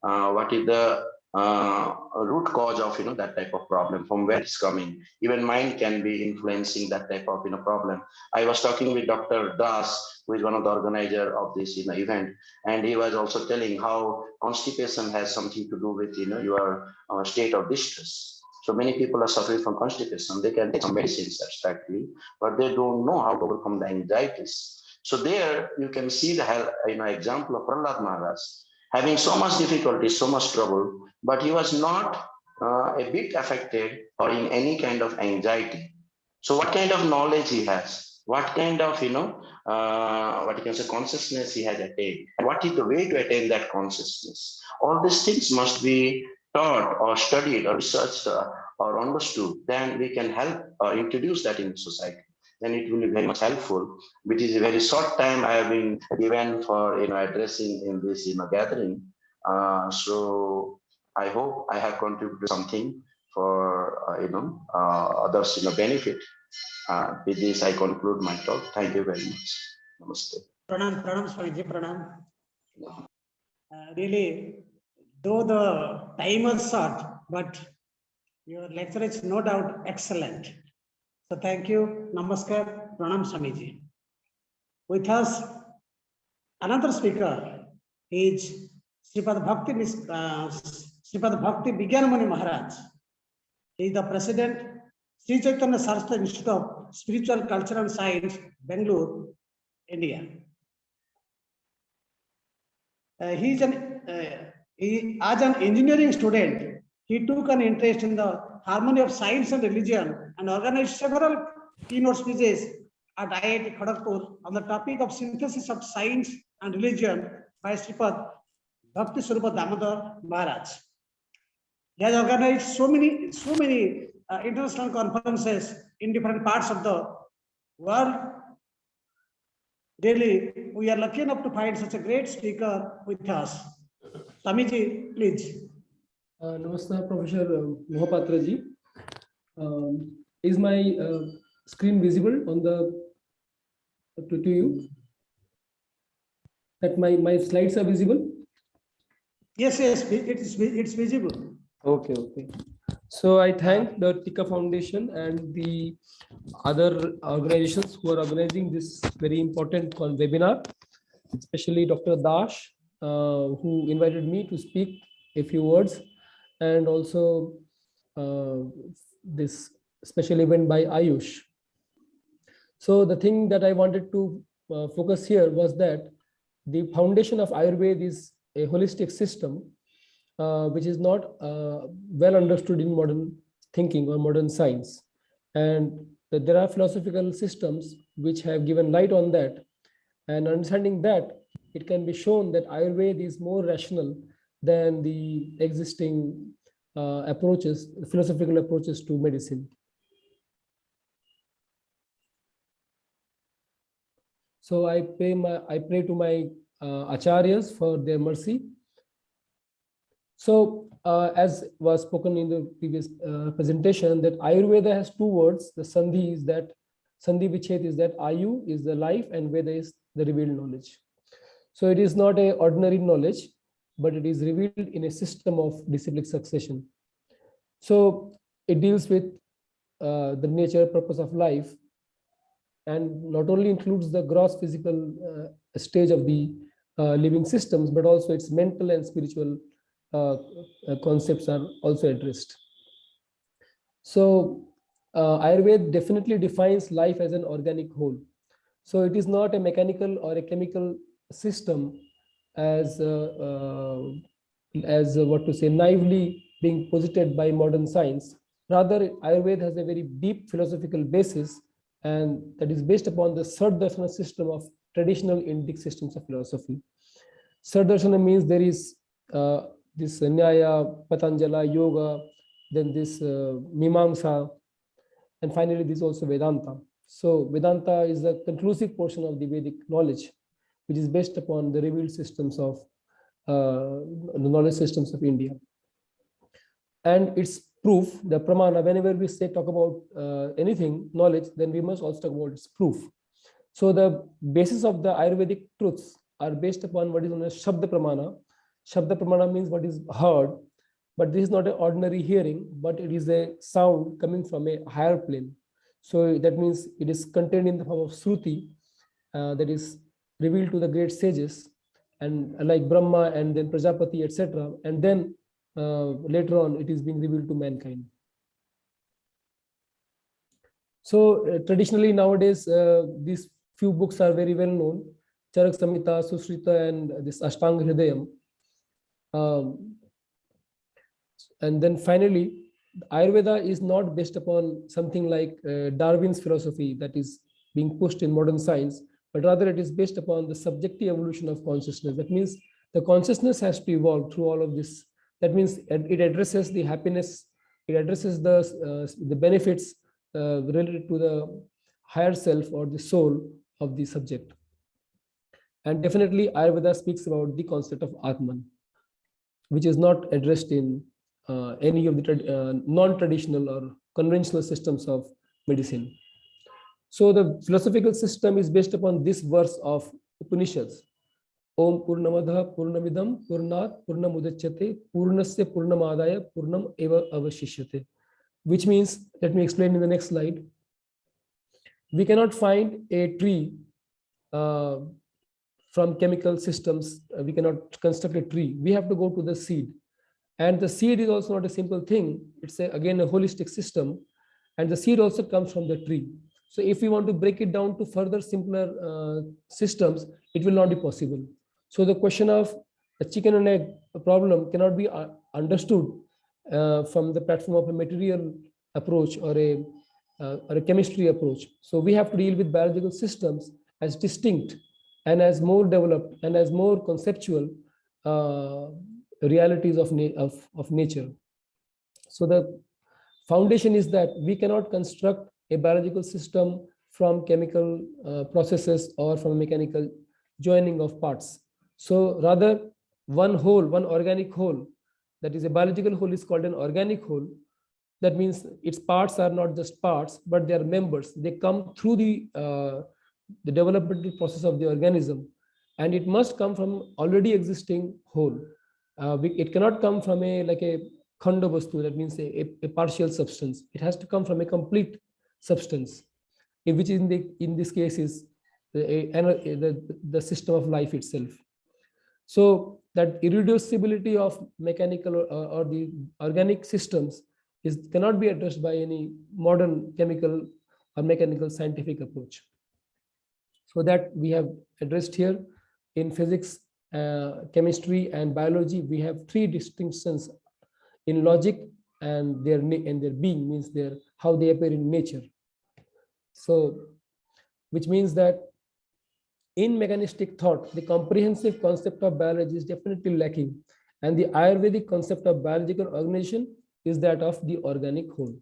Speaker 5: what is the root cause of that type of problem, from where it's coming. Even mind can be influencing that type of problem. I was talking with Dr. Das, who is one of the organizer of this event, and he was also telling how constipation has something to do with your state of distress. So many people are suffering from constipation. They can take some medicines abstractly, but they don't know how to overcome the anxieties. So there you can see the example of Prahlad Maharaj having so much difficulty, so much trouble, but he was not a bit affected or in any kind of anxiety. So what kind of knowledge he has? What kind of what you can say consciousness he has attained? And what is the way to attain that consciousness? All these things must be taught or studied or researched or understood. Then we can help introduce that in society. Then it will be very much helpful, which is a very short time I have been given for addressing in this gathering. So I hope I have contributed something for others benefit. With this, I conclude my talk. Thank you very much. Namaste.
Speaker 1: Pranam, Swamiji, Pranam. Really, though the time was short, but your lecture is no doubt excellent. So thank you. Namaskar. Pranam, Swamiji. With us, another speaker is Sripad Bhakti Vigyanamani Maharaj. He is the president, Sri Chaitanya Saraswati Institute of Spiritual Culture and Science, Bangalore, India. As an engineering student, he took an interest in the harmony of science and religion and organized several keynote speeches at IIT Kharagpur on the topic of synthesis of science and religion by Sripad Bhakti Swarupa Damodar Maharaj. He has organized so many international conferences in different parts of the world. Really, we are lucky enough to find such a great speaker with us. Swamiji, please.
Speaker 6: Namaskar, Professor Mohapatra ji. Is my screen visible on the to you? That my slides are visible?
Speaker 1: Yes, it's visible.
Speaker 6: Okay. So I thank the Tika Foundation and the other organizations who are organizing this very important webinar, especially Dr. Dash, who invited me to speak a few words, and also this special event by AYUSH. So the thing that I wanted to focus here was that the foundation of Ayurveda is a holistic system, which is not well understood in modern thinking or modern science. And that there are philosophical systems which have given light on that. And understanding that it can be shown that Ayurveda is more rational than the existing approaches, philosophical approaches to medicine. So I pray to my acharyas for their mercy. So as was spoken in the previous presentation, that Ayurveda has two words. The sandhi is that, sandhi vichet is that Ayu is the life and Veda is the revealed knowledge. So it is not a ordinary knowledge, but it is revealed in a system of disciplic succession. So it deals with the nature, purpose of life, and not only includes the gross physical stage of the living systems, but also its mental and spiritual concepts are also addressed. So Ayurveda definitely defines life as an organic whole. So it is not a mechanical or a chemical system as naively being posited by modern science. Rather, Ayurveda has a very deep philosophical basis, and that is based upon the Sardarshana system of traditional Indic systems of philosophy. Sardarshana means there is this Nyaya, Patanjala, Yoga, then this Mimamsa, and finally this also Vedanta. So Vedanta is the conclusive portion of the Vedic knowledge, which is based upon the revealed systems of the knowledge systems of India. And its proof, the pramana, whenever we talk about anything, knowledge, then we must also talk about its proof. So the basis of the Ayurvedic truths are based upon what is known as Shabda Pramana. Shabda Pramana means what is heard, but this is not an ordinary hearing, but it is a sound coming from a higher plane. So that means it is contained in the form of Shruti, that is revealed to the great sages, and like Brahma and then Prajapati, etc. And then later on, it is being revealed to mankind. So traditionally nowadays, these few books are very well known: Charak Samhita, Sushrita, and this Ashtanga Hridayam. And then finally, Ayurveda is not based upon something like Darwin's philosophy that is being pushed in modern science, but rather it is based upon the subjective evolution of consciousness. That means the consciousness has to evolve through all of this. That means it addresses the happiness, it addresses the benefits related to the higher self or the soul of the subject. And definitely Ayurveda speaks about the concept of Atman, which is not addressed in any of the non-traditional or conventional systems of medicine. So the philosophical system is based upon this verse of Upanishads: Om Purnamadha Purnamidam Purnat Purnamudachyate Purnasya Purnamadaya Purnam Eva Avashishyate. Which means, let me explain in the next slide. We cannot find a tree from chemical systems. We cannot construct a tree. We have to go to the seed. And the seed is also not a simple thing. It's again a holistic system. And the seed also comes from the tree. So if we want to break it down to further simpler systems, it will not be possible. So the question of a chicken and egg problem cannot be understood from the platform of a material approach or a chemistry approach. So we have to deal with biological systems as distinct and as more developed and as more conceptual realities of nature. So the foundation is that we cannot construct a biological system from chemical processes or from mechanical joining of parts. So rather, one whole, one organic whole, that is a biological whole, is called an organic whole. That means its parts are not just parts, but they are members. They come through the developmental process of the organism, and it must come from already existing whole. It cannot come from a khanda vastu, that means a partial substance. It has to come from a complete substance, which in this case is the system of life itself. So that irreducibility of mechanical or the organic systems cannot be addressed by any modern chemical or mechanical scientific approach. So that we have addressed here in physics, chemistry, and biology. We have three distinctions in logic and their being, means how they appear in nature. So which means that in mechanistic thought, the comprehensive concept of biology is definitely lacking. And the Ayurvedic concept of biological organization is that of the organic whole.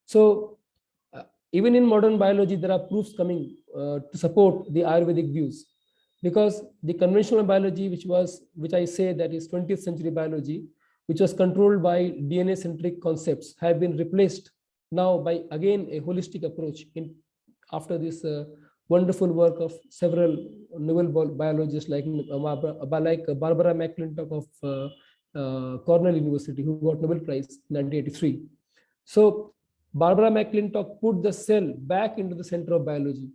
Speaker 6: So even in modern biology, there are proofs coming to support the Ayurvedic views, because the conventional biology, which I say that is 20th century biology, which was controlled by DNA-centric concepts, have been replaced now by again a holistic approach after this wonderful work of several Nobel biologists like Barbara McClintock of Cornell University, who got Nobel Prize in 1983. So Barbara McClintock put the cell back into the center of biology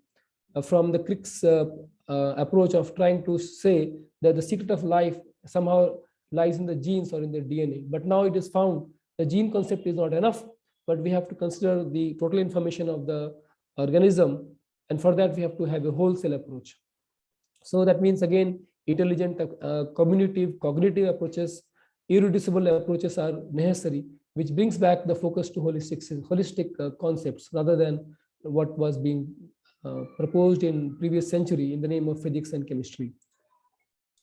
Speaker 6: from the Crick's approach of trying to say that the secret of life somehow lies in the genes or in the DNA. But now it is found the gene concept is not enough, but we have to consider the total information of the organism. And for that, we have to have a whole cell approach. So that means, again, intelligent, cognitive approaches, irreducible approaches are necessary, which brings back the focus to holistic concepts rather than what was being proposed in previous century in the name of physics and chemistry.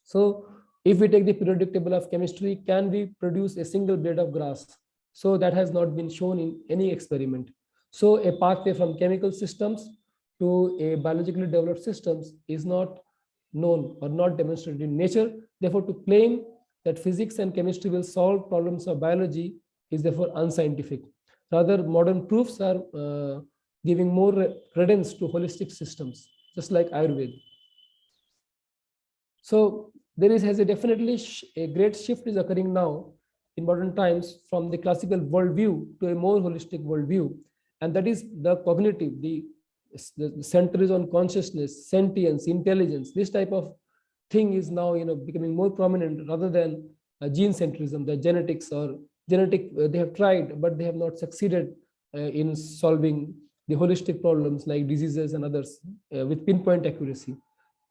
Speaker 6: So if we take the periodic table of chemistry, can we produce a single blade of grass? So that has not been shown in any experiment. So a pathway from chemical systems to a biologically developed systems is not known or not demonstrated in nature. Therefore, to claim that physics and chemistry will solve problems of biology is therefore unscientific. Rather, modern proofs are giving more credence to holistic systems, just like Ayurveda. So there has definitely a great shift is occurring now in modern times from the classical worldview to a more holistic worldview, and that is the cognitive. The center is on consciousness, sentience, intelligence. This type of thing is now becoming more prominent rather than gene centrism, the genetics or genetic. They have tried, but they have not succeeded in solving the holistic problems like diseases and others with pinpoint accuracy.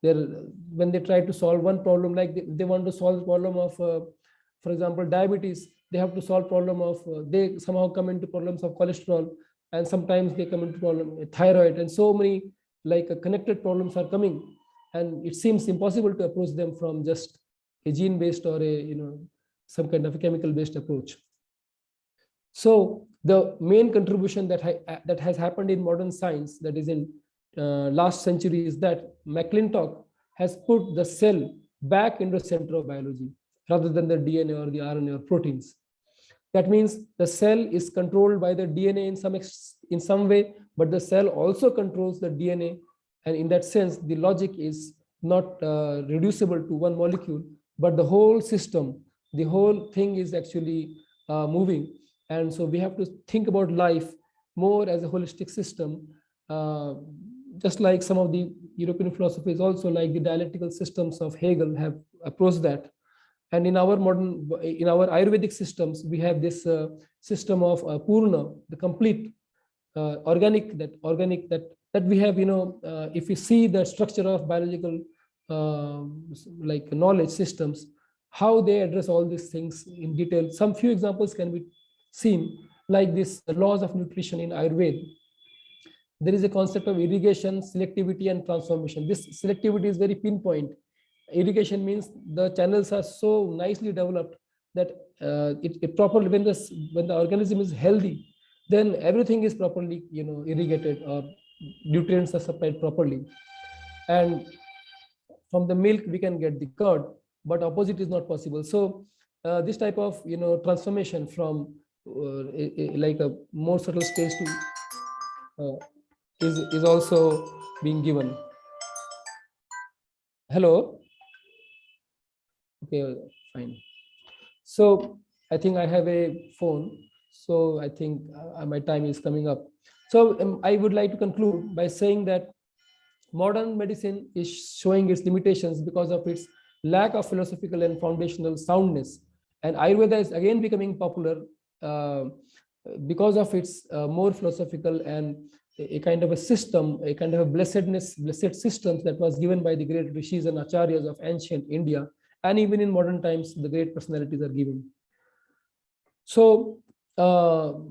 Speaker 6: When they try to solve one problem, like they want to solve the problem of, for example, diabetes, they have to solve problem of, they somehow come into problems of cholesterol, and sometimes they come into problem with thyroid, and so many connected problems are coming, and it seems impossible to approach them from just a gene-based or a some kind of a chemical-based approach. So the main contribution that has happened in modern science, that is in last century, is that McClintock has put the cell back into the center of biology rather than the DNA or the RNA or proteins. That means the cell is controlled by the DNA in some way, but the cell also controls the DNA, and in that sense, the logic is not reducible to one molecule, but the whole system, the whole thing is actually moving. And so we have to think about life more as a holistic system, just like some of the European philosophies also, like the dialectical systems of Hegel, have approached that. And in our Ayurvedic systems, we have this system of Purna, the complete organic that we have. If we see the structure of biological knowledge systems, how they address all these things in detail. Some few examples can be seen, like this laws of nutrition in Ayurveda. There is a concept of irrigation, selectivity, and transformation. This selectivity is very pinpoint. Irrigation means the channels are so nicely developed that it properly, when the organism is healthy, then everything is properly irrigated, or nutrients are supplied properly. And from the milk we can get the curd, but opposite is not possible. So this type of transformation from like a more subtle stage to is also being given. Hello. Okay, fine. So I think I have a phone. So I think my time is coming up. So I would like to conclude by saying that modern medicine is showing its limitations because of its lack of philosophical and foundational soundness. And Ayurveda is again becoming popular because of its more philosophical and a kind of a system, a kind of a blessed systems that was given by the great rishis and acharyas of ancient India. And even in modern times, the great personalities are given. So, so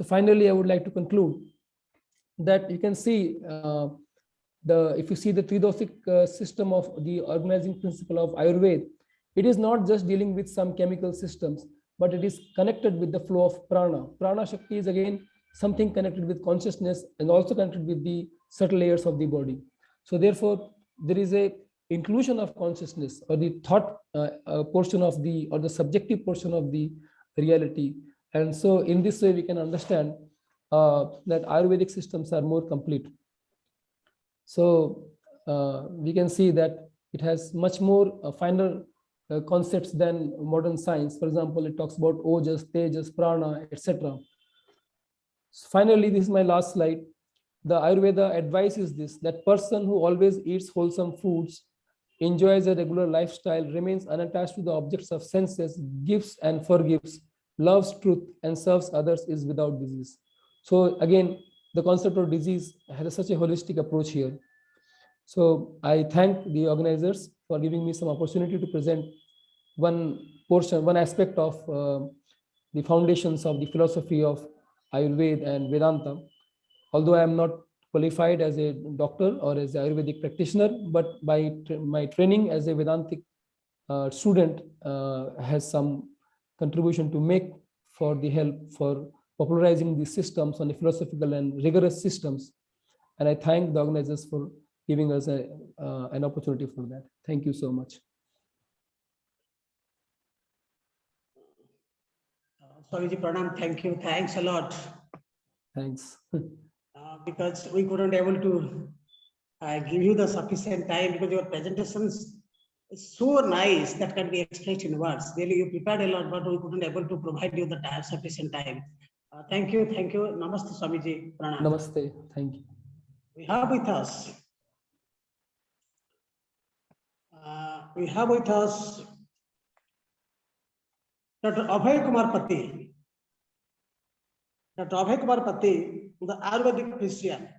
Speaker 6: finally, I would like to conclude that you can see if you see the tridosic system of the organizing principle of Ayurveda, it is not just dealing with some chemical systems, but it is connected with the flow of prana. Prana Shakti is again something connected with consciousness and also connected with the subtle layers of the body. So therefore, there is a inclusion of consciousness or the thought portion of the, or the subjective portion of the reality. And so in this way, we can understand that Ayurvedic systems are more complete. So we can see that it has much more finer concepts than modern science. For example, it talks about ojas, tejas, prana, etc. So finally, this is my last slide. The Ayurveda advice is this: that person who always eats wholesome foods, enjoys a regular lifestyle, remains unattached to the objects of senses, gives and forgives, loves truth, and serves others is without disease. So again, the concept of disease has such a holistic approach here. So I thank the organizers for giving me some opportunity to present one portion, one aspect of the foundations of the philosophy of Ayurveda and Vedanta. Although I am not qualified as a doctor or as an Ayurvedic practitioner, but by my training as a Vedantic student has some contribution to make for the help for popularizing these systems on the philosophical and rigorous systems. And I thank the organizers for giving us an opportunity for that. Thank you so much.
Speaker 1: Swamiji Pranam, thank you. Thanks a lot.
Speaker 6: Thanks.
Speaker 1: Because we couldn't able to give you the sufficient time because your presentations is so nice that can be expressed in words. Really, you prepared a lot, but we couldn't able to provide you the time, sufficient time. Thank you. Thank you. Namaste, Swamiji. Pranam.
Speaker 6: Namaste. Thank you.
Speaker 1: We have with us Dr. Abhay Kumar Pati. Dr. Abhay Kumar Pati, the Ayurvedic physician.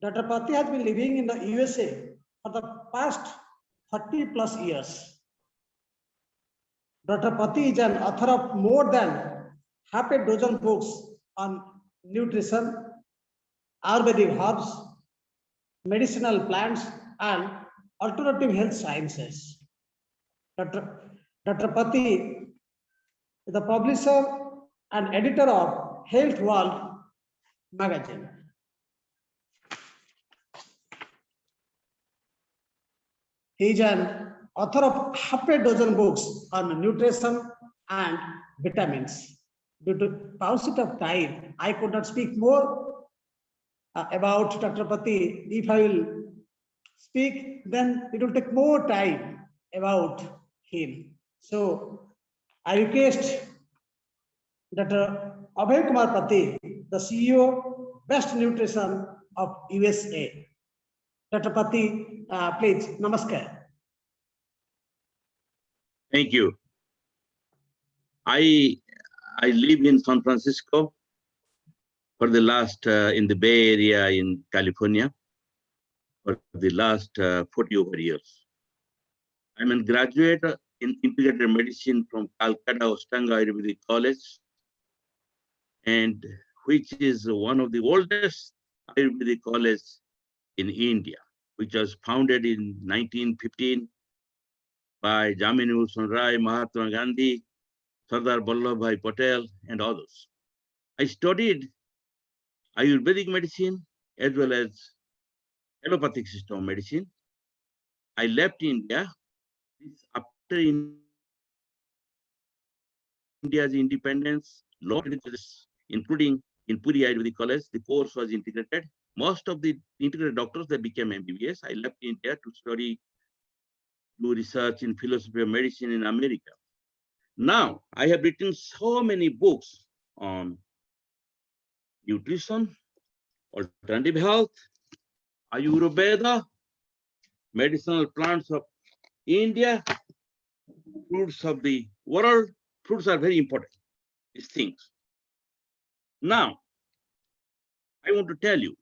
Speaker 1: Dr. Pati has been living in the USA for the past 30 plus years. Dr. Pati is an author of more than half a dozen books on nutrition, Ayurvedic herbs, medicinal plants, and alternative health sciences. Dr. Pati is the publisher and editor of Health World magazine. He is an author of half a dozen books on nutrition and vitamins. Due to paucity of time, I could not speak more about Dr. Pati. If I will speak, then it will take more time about him. So I request Dr. Abhay Kumar Pati, the CEO, Best Nutrition of USA. Dr. Pati, please, namaskar.
Speaker 7: Thank you. I live in San Francisco for the last, in the Bay Area in California, for the last 40 over years. I'm a graduate in integrated medicine from Calcutta Ostanga Ayurvedic College, and which is one of the oldest Ayurvedic colleges in India, which was founded in 1915 by Jaminu Rai, Mahatma Gandhi, Sardar Vallabhbhai Patel, and others. I studied Ayurvedic medicine as well as allopathic system of medicine. I left India after India's independence, including in Puri Ayurvedic College, the course was integrated. Most of the integrated doctors, they became MBBS. I left India to study, do research in philosophy of medicine in America. Now, I have written so many books on nutrition, alternative health, Ayurveda, medicinal plants of India, fruits of the world. Fruits are very important, these things. Now, I want to tell you,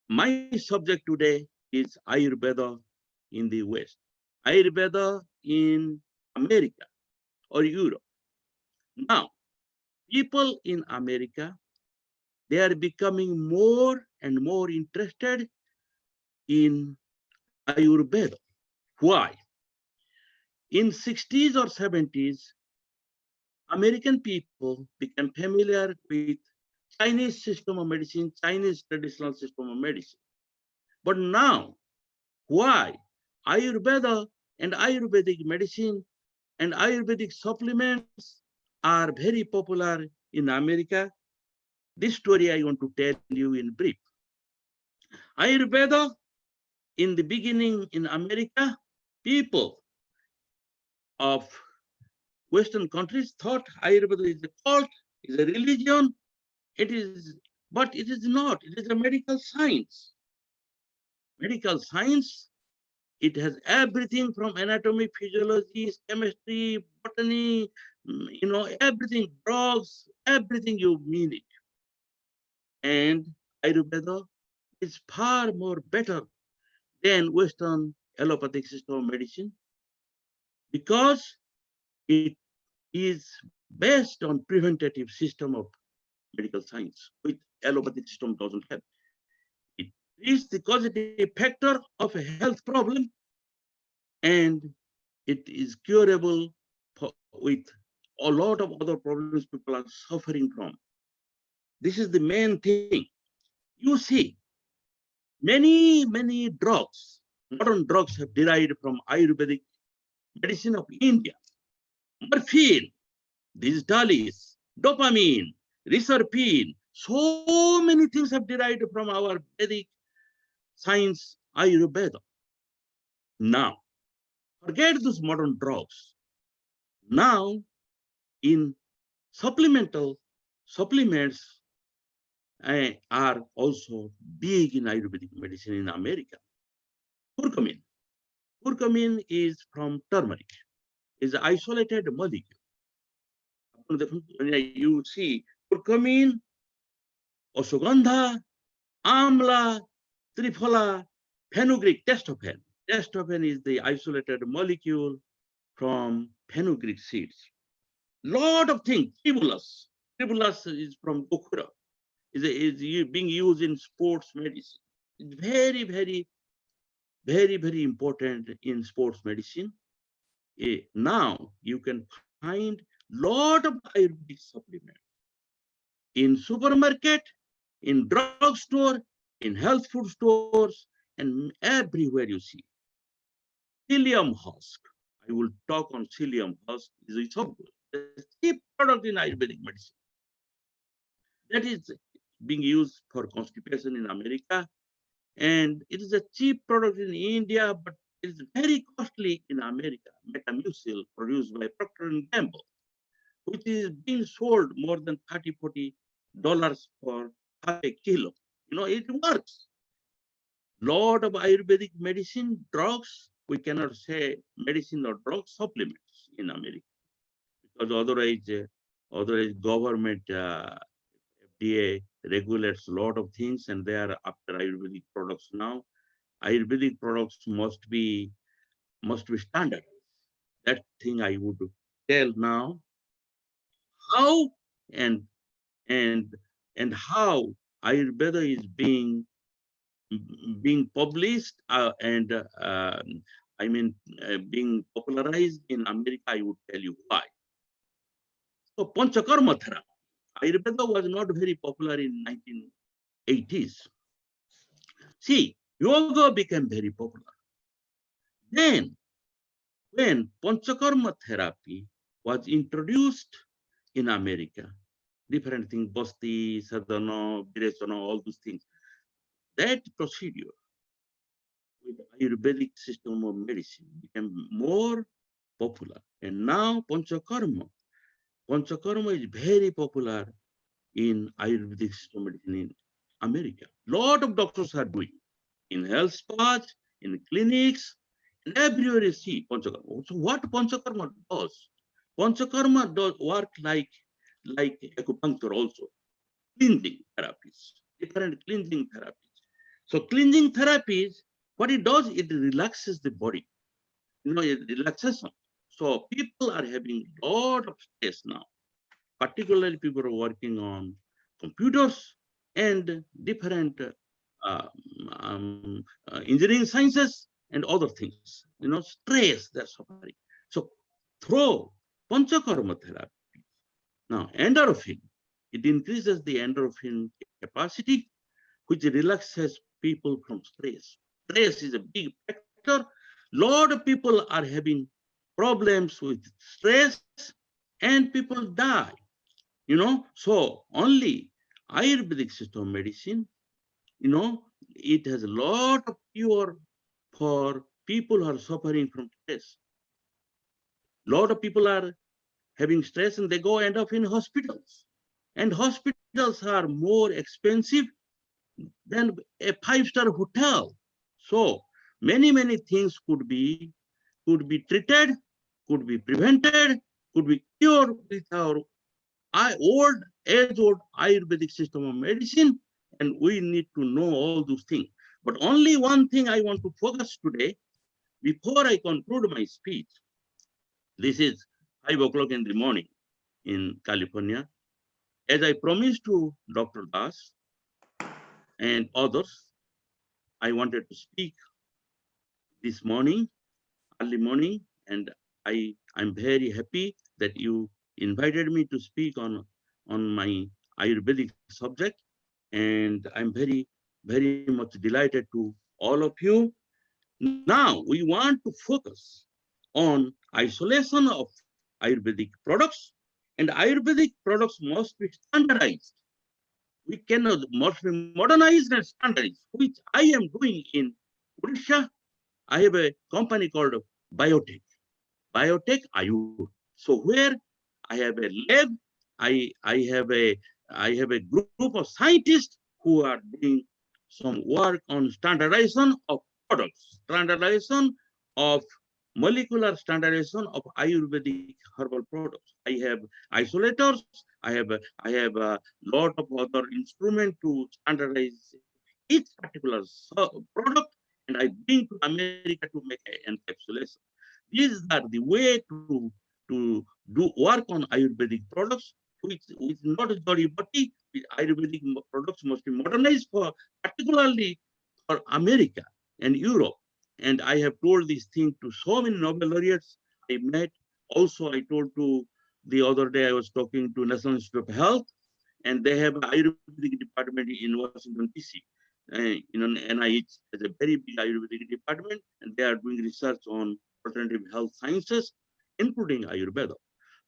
Speaker 7: my subject today is Ayurveda in the West, Ayurveda in America or Europe. Now, people in America, they are becoming more and more interested in Ayurveda. Why? In 60s or 70s, American people became familiar with Chinese system of medicine, Chinese traditional system of medicine. But now, why Ayurveda and Ayurvedic medicine and Ayurvedic supplements are very popular in America? This story I want to tell you in brief. Ayurveda, in the beginning in America, people of Western countries thought Ayurveda is a cult, is a religion. It is, but it is not. It is a medical science. Medical science, it has everything from anatomy, physiology, chemistry, botany, everything, drugs, everything you mean it. And Ayurveda is far more better than Western allopathic system of medicine because it is based on preventative system of medical science, which allopathic system doesn't have. It is the causative factor of a health problem, and it is curable with a lot of other problems people are suffering from. This is the main thing. You see, many drugs, modern drugs have derived from Ayurvedic medicine of India. Morphine, digitalis, dopamine, reserpine, so many things have derived from our Vedic science, Ayurveda. Now, forget those modern drugs. Now, in supplements are also big in Ayurvedic medicine in America. Curcumin. Curcumin is from turmeric. Is an isolated molecule. When you see curcumin, ashwagandha, amla, triphala, fenugreek, testofen. Testofen is the isolated molecule from fenugreek seeds. Lot of things. Tribulus. Tribulus is from okra. Is being used in sports medicine. It's very important in sports medicine. Now you can find lot of Ayurvedic supplements in supermarket, in drugstore, in health food stores, and everywhere you see. Psyllium husk. I will talk on psyllium husk. Is a cheap product in Ayurvedic medicine. That is being used for constipation in America, and it is a cheap product in India, but it is very costly in America. Metamucil, produced by Procter & Gamble, which is being sold more than $30–40 for half a kilo. It works. Lot of Ayurvedic medicine, drugs, we cannot say medicine or drug supplements in America, because otherwise government FDA regulates a lot of things, and they are after Ayurvedic products now. Ayurvedic products must be standard. That thing I would tell now. How and how Ayurveda is being published being popularized in America, I would tell you why. So Panchakarma therapy. Ayurveda was not very popular in 1980s. See, yoga became very popular. Then, when Panchakarma therapy was introduced in America, different things, Basti, Sadhana, Viresana, all those things, that procedure with Ayurvedic system of medicine became more popular. And now Panchakarma is very popular in Ayurvedic system of medicine in America. Lot of doctors are doing in health spas, in clinics, and everywhere you see Panchakarma. So what Panchakarma does? Panchakarma does work like acupuncture also. Cleansing therapies, different cleansing therapies. So cleansing therapies, what it does, it relaxes the body. It relaxation. So people are having a lot of stress now. Particularly people are working on computers and different engineering sciences and other things. Stress, they're suffering. So through panchakarma therapy, now endorphin, it increases the endorphin capacity, which relaxes people from stress. Stress is a big factor. Lot of people are having problems with stress and people die. So only Ayurvedic system of medicine, it has a lot of cure for people who are suffering from stress. Lot of people are having stress and they end up in hospitals. And hospitals are more expensive than a 5-star hotel. So many things could be treated, could be prevented, could be cured with our age-old Ayurvedic system of medicine, and we need to know all those things. But only one thing I want to focus today, before I conclude my speech. This is 5 o'clock in the morning in California. As I promised to Dr. Das and others, I wanted to speak this morning, early morning, and I'm very happy that you invited me to speak on my Ayurvedic subject, and I'm very much delighted to all of you. Now we want to focus on isolation of Ayurvedic products, and Ayurvedic products must be standardized. We must be modernized and standardized, which I am doing in Odisha. I have a company called Biotech AYUSH. So where I have a lab, I have a group of scientists who are doing some work on standardization of products, standardization of molecular standardization of Ayurvedic herbal products. I have isolators. I have a lot of other instruments to standardize each particular product, and I bring to America to make an encapsulation. These are the way to do work on Ayurvedic products, which is not a body. Ayurvedic products must be modernized particularly for America and Europe. And I have told this thing to so many Nobel laureates I met. Also, I told to the other day I was talking to National Institute of Health, and they have an Ayurvedic department in Washington, D.C. NIH has a very big Ayurvedic department, and they are doing research on alternative health sciences, including Ayurveda.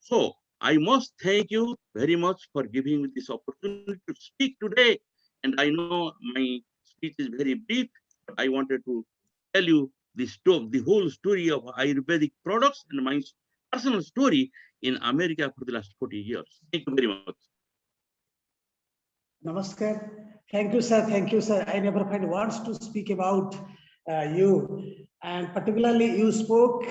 Speaker 7: So I must thank you very much for giving me this opportunity to speak today. And I know my speech is very brief, but I wanted to tell you the whole story of Ayurvedic products and my personal story in America for the last 40 years. Thank you very much.
Speaker 1: Namaskar. Thank you, sir. Thank you, sir. I never find words to speak about you. And particularly, you spoke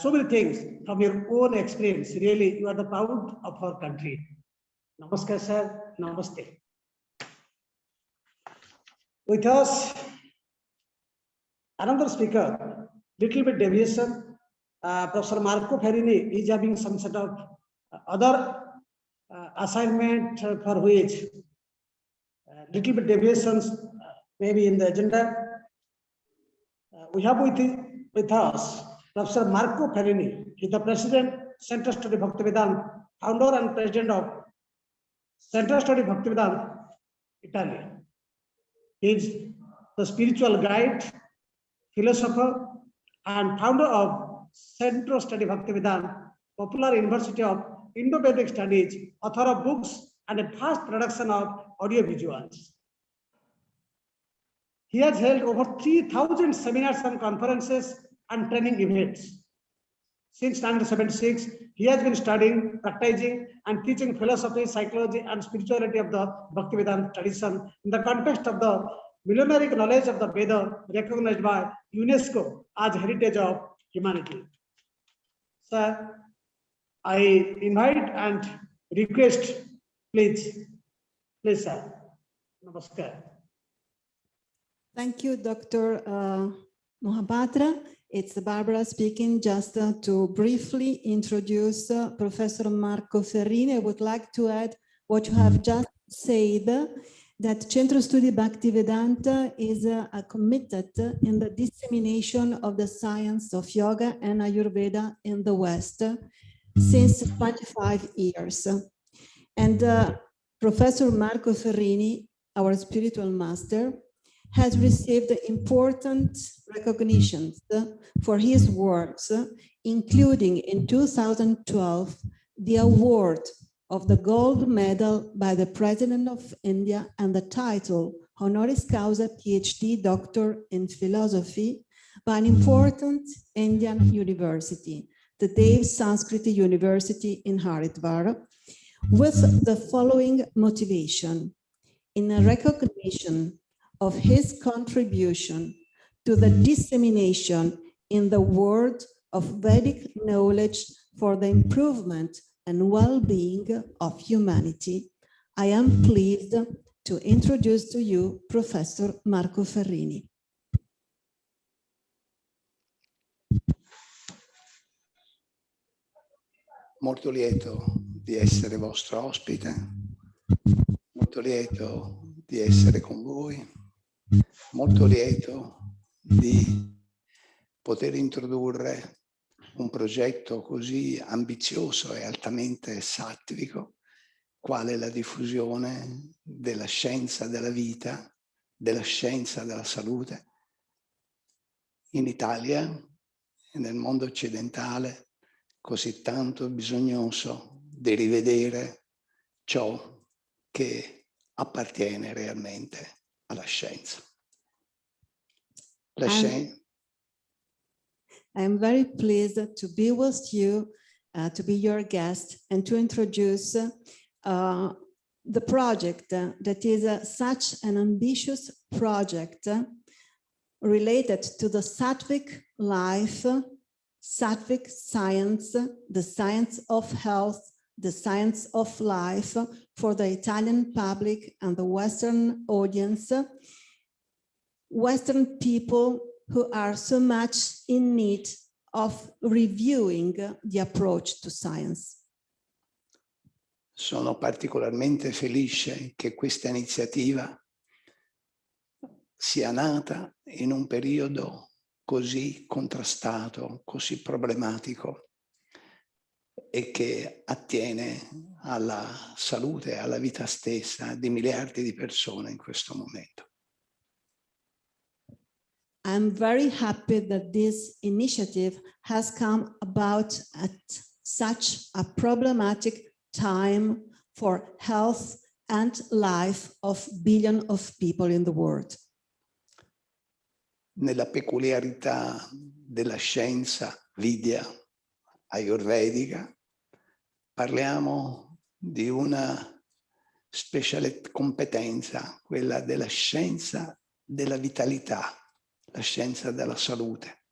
Speaker 1: so many things from your own experience. Really, you are the proud of our country. Namaskar, sir. Namaste. With us, another speaker, little bit deviation. Professor Marco Ferrini is having some sort of other assignment for which little bit deviations maybe in the agenda. We have with us Professor Marco Ferrini. He is the President, Center Study Bhaktivedanta, founder and President of Center Study Bhaktivedanta, Italy. He is the spiritual guide, philosopher, and founder of Center Study Bhaktivedanta, popular University of Indo-Vedic Studies, author of books, and a vast production of audio visuals. He has held over 3,000 seminars and conferences and training events. Since 1976, he has been studying, practicing, and teaching philosophy, psychology, and spirituality of the Bhaktivedanta tradition in the context of the millenaric knowledge of the Veda, recognized by UNESCO as heritage of humanity. Sir, I invite and request, please, sir. Namaskar.
Speaker 8: Thank you, Dr. Mohapatra. It's Barbara speaking. Just to briefly introduce Professor Marco Ferrini, I would like to add what you have just said, that Centro Studi Bhaktivedanta is committed in the dissemination of the science of yoga and Ayurveda in the West since 25 years. And Professor Marco Ferrini, our spiritual master, has received important recognitions for his works, including in 2012, the award of the gold medal by the President of India and the title honoris causa PhD Doctor in Philosophy by an important Indian university, the Dev Sanskriti University in Haridwar, with the following motivation: in a recognition of his contribution to the dissemination in the world of Vedic knowledge for the improvement and well-being of humanity, I am pleased to introduce to you Professor Marco Ferrini.
Speaker 9: Molto lieto di essere vostro ospite, molto lieto di essere con voi, molto lieto di poter introdurre un progetto così ambizioso e altamente sattvico, quale la diffusione della scienza della vita, della scienza della salute in Italia e nel mondo occidentale, così tanto bisognoso di rivedere ciò che appartiene realmente alla scienza. La scienza.
Speaker 8: I'm very pleased to be with you, to be your guest, and to introduce the project that is such an ambitious project related to the Sattvic life, Sattvic science, the science of health, the science of life for the Italian public and the Western audience, Western people who are so much in need of reviewing the approach to science.
Speaker 9: Sono particolarmente felice che questa iniziativa sia nata in un periodo così contrastato, così problematico e che attiene alla salute e alla vita stessa di miliardi di persone in questo momento.
Speaker 8: I'm very happy that this initiative has come about at such a problematic time for health and life of billions of people in the world.
Speaker 9: Nella peculiarità della scienza Vidya ayurvedica parliamo di una speciale competenza, quella della scienza della vitalità, la scienza della salute,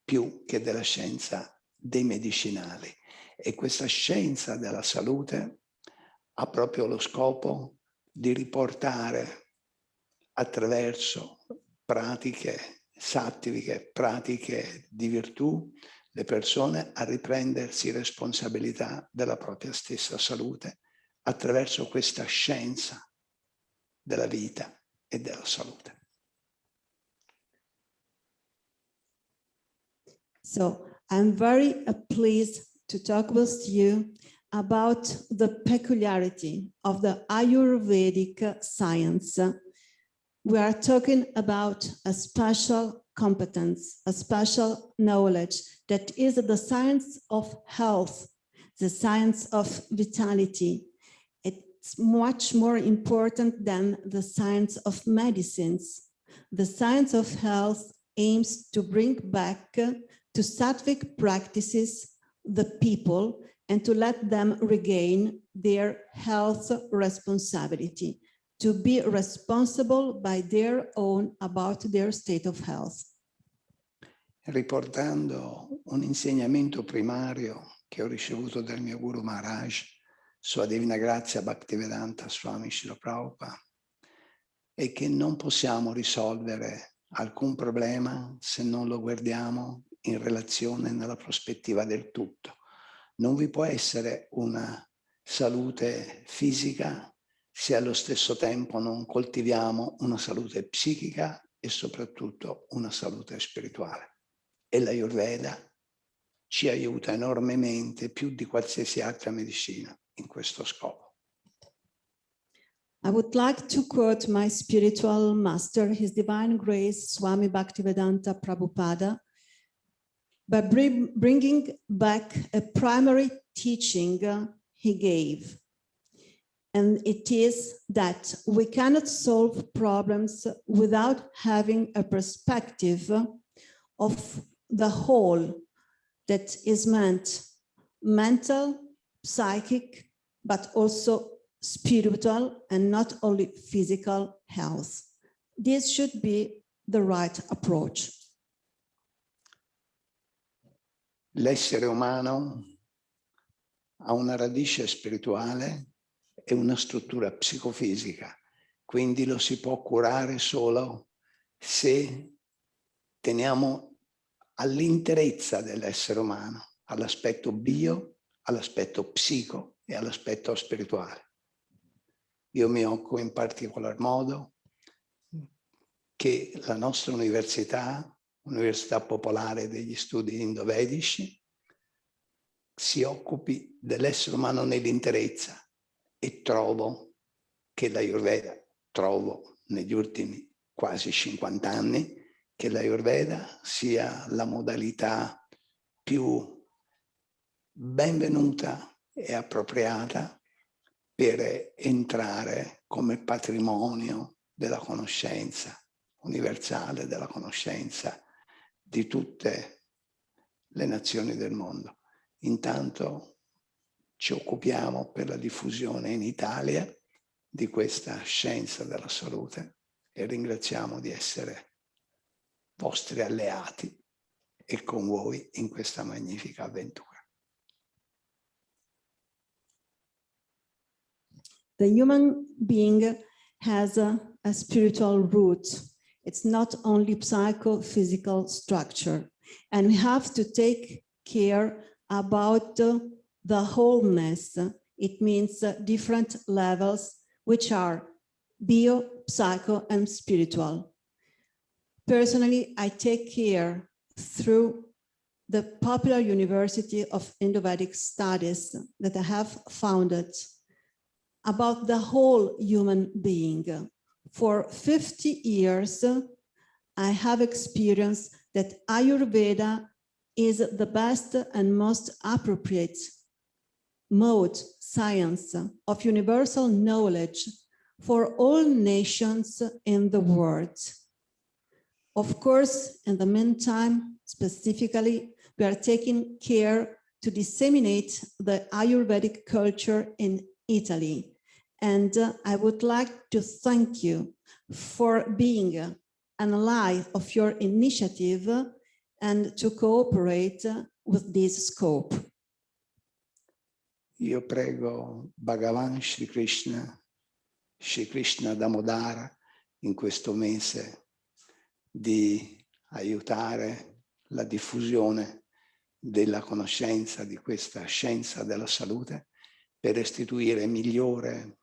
Speaker 9: più che della scienza dei medicinali. E questa scienza della salute ha proprio lo scopo di riportare attraverso pratiche sattviche, pratiche di virtù, le persone a riprendersi responsabilità della propria stessa salute attraverso questa scienza della vita e della salute.
Speaker 8: So I'm very pleased to talk with you about the peculiarity of the Ayurvedic science. We are talking about a special competence, a special knowledge that is the science of health, the science of vitality. It's much more important than the science of medicines. The science of health aims to bring back to sattvic practices the people and to let them regain their health responsibility, to be responsible by their own about their state of health.
Speaker 9: Riportando un insegnamento primario che ho ricevuto dal mio Guru Maharaj, Sua Divina Grazia Bhaktivedanta Swami Srila Prabhupada, è che non possiamo risolvere alcun problema se non lo guardiamo in relazione nella prospettiva del tutto. Non vi può essere una salute fisica se allo stesso tempo non coltiviamo una salute psichica e soprattutto una salute spirituale. E l'Ayurveda ci aiuta enormemente, più di qualsiasi altra medicina, in questo scopo.
Speaker 8: I would like to quote my spiritual master, His Divine Grace, Swami Bhaktivedanta Prabhupada, by bringing back a primary teaching he gave. And it is that we cannot solve problems without having a perspective of the whole that is meant mental, psychic, but also spiritual and not only physical health. This should be the right approach.
Speaker 9: L'essere umano ha una radice spirituale e una struttura psicofisica, quindi lo si può curare solo se teniamo all'interezza dell'essere umano, all'aspetto bio, all'aspetto psico e all'aspetto spirituale. Io mi occupo in particolar modo che la nostra università Popolare degli Studi Indo-Vedici, si occupi dell'essere umano nell'interezza, e trovo che l'Ayurveda, negli ultimi quasi 50 anni, che l'Ayurveda sia la modalità più benvenuta e appropriata per entrare come patrimonio della conoscenza universale, della conoscenza di tutte le nazioni del mondo. Intanto ci occupiamo per la diffusione in Italia di questa scienza della salute e ringraziamo di essere vostri alleati e con voi in questa magnifica avventura.
Speaker 8: The human being has a spiritual root. It's not only psychophysical structure, and we have to take care about the wholeness. It means different levels, which are bio, psycho, and spiritual. Personally, I take care through the Popular University of Indo-Vedic Studies that I have founded about the whole human being. For 50 years, I have experienced that Ayurveda is the best and most appropriate mode, science of universal knowledge for all nations in the world. Of course, in the meantime, specifically, we are taking care to disseminate the Ayurvedic culture in Italy. And I would like to thank you for being an ally of your initiative and to cooperate with this scope.
Speaker 9: Io prego Bhagavan Shri Krishna Damodara, in questo mese di aiutare la diffusione della conoscenza di questa scienza della salute per restituire migliore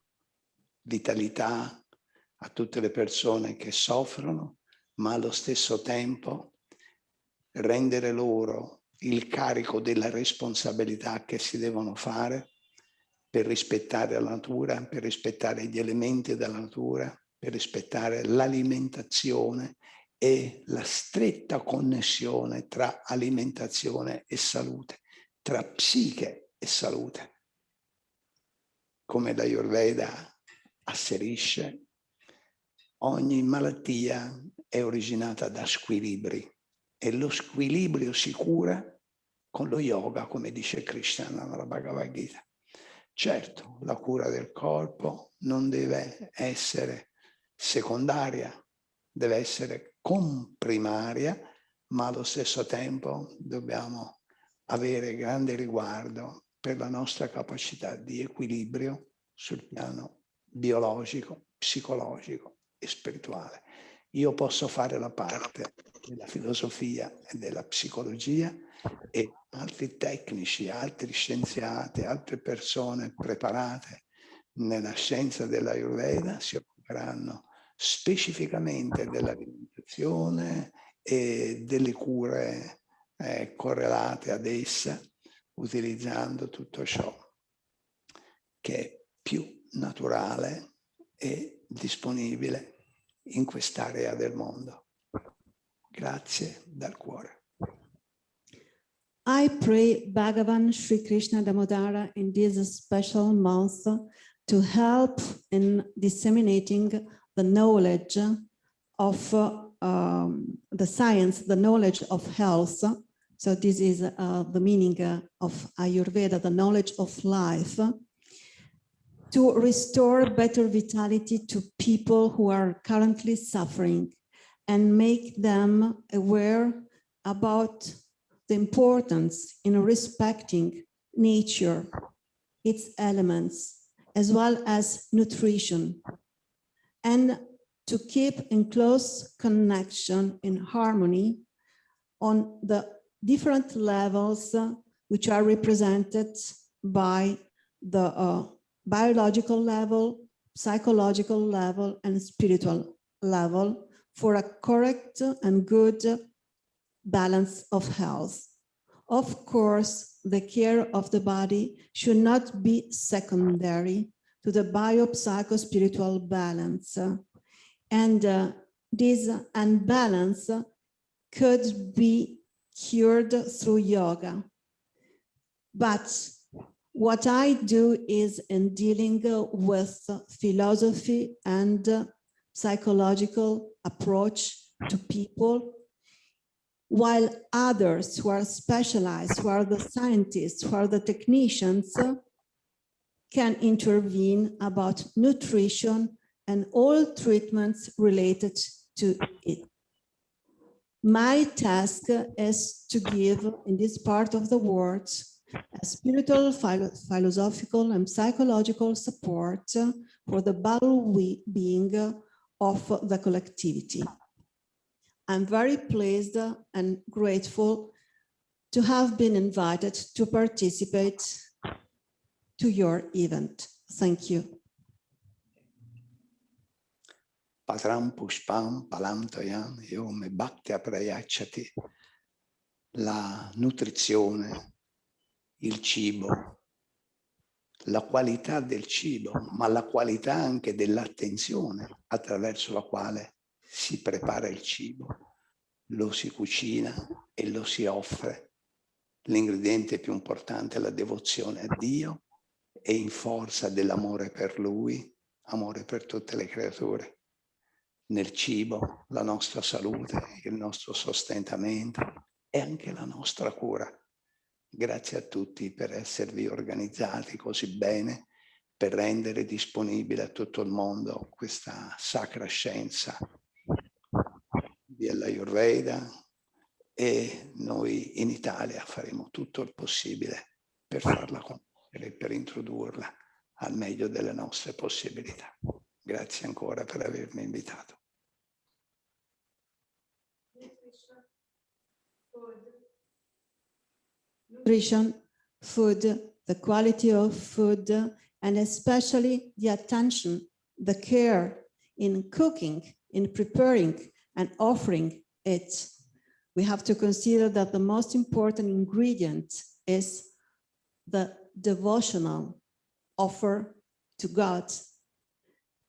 Speaker 9: vitalità a tutte le persone che soffrono, ma allo stesso tempo rendere loro il carico della responsabilità che si devono fare per rispettare la natura, per rispettare gli elementi della natura, per rispettare l'alimentazione e la stretta connessione tra alimentazione e salute, tra psiche e salute. Come l'Ayurveda asserisce, ogni malattia è originata da squilibri e lo squilibrio si cura con lo yoga, come dice Krishna nella Bhagavad Gita. Certo, la cura del corpo non deve essere secondaria, deve essere comprimaria, ma allo stesso tempo dobbiamo avere grande riguardo per la nostra capacità di equilibrio sul piano biologico, psicologico e spirituale. Io posso fare la parte della filosofia e della psicologia e altri tecnici, altri scienziati, altre persone preparate nella scienza dell'Ayurveda si occuperanno specificamente dell'alimentazione e delle cure correlate ad essa, utilizzando tutto ciò che è più naturale e disponibile in quest'area del mondo. Grazie dal cuore.
Speaker 8: I pray Bhagavan Sri Krishna Damodara in this special month to help in disseminating the knowledge of the science, the knowledge of health. So this is the meaning of Ayurveda, the knowledge of life, to restore better vitality to people who are currently suffering and make them aware about the importance in respecting nature, its elements, as well as nutrition, and to keep in close connection, in harmony on the different levels which are represented by the biological level, psychological level, and spiritual level for a correct and good balance of health. Of course, the care of the body should not be secondary to the bio-psycho-spiritual balance. And this unbalance could be cured through yoga. But what I do is in dealing with philosophy and psychological approach to people, while others who are specialized, who are the scientists, who are the technicians, can intervene about nutrition and all treatments related to it. My task is to give in this part of the world a spiritual, philosophical, and psychological support for the well-being of the collectivity. I'm very pleased and grateful to have been invited to participate to your event. Thank you.
Speaker 9: Patram pushpam palam toyam yome bhaktya prayachati. La nutrizione, il cibo, la qualità del cibo, ma la qualità anche dell'attenzione attraverso la quale si prepara il cibo, lo si cucina e lo si offre. L'ingrediente più importante è la devozione a Dio e in forza dell'amore per Lui, amore per tutte le creature. Nel cibo la nostra salute, il nostro sostentamento e anche la nostra cura. Grazie a tutti per esservi organizzati così bene, per rendere disponibile a tutto il mondo questa sacra scienza dell'Ayurveda, e noi in Italia faremo tutto il possibile per farla conoscere e per introdurla al meglio delle nostre possibilità. Grazie ancora per avermi invitato.
Speaker 8: Nutrition, food, the quality of food, and especially the attention, the care in cooking, in preparing and offering it. We have to consider that the most important ingredient is the devotional offer to God,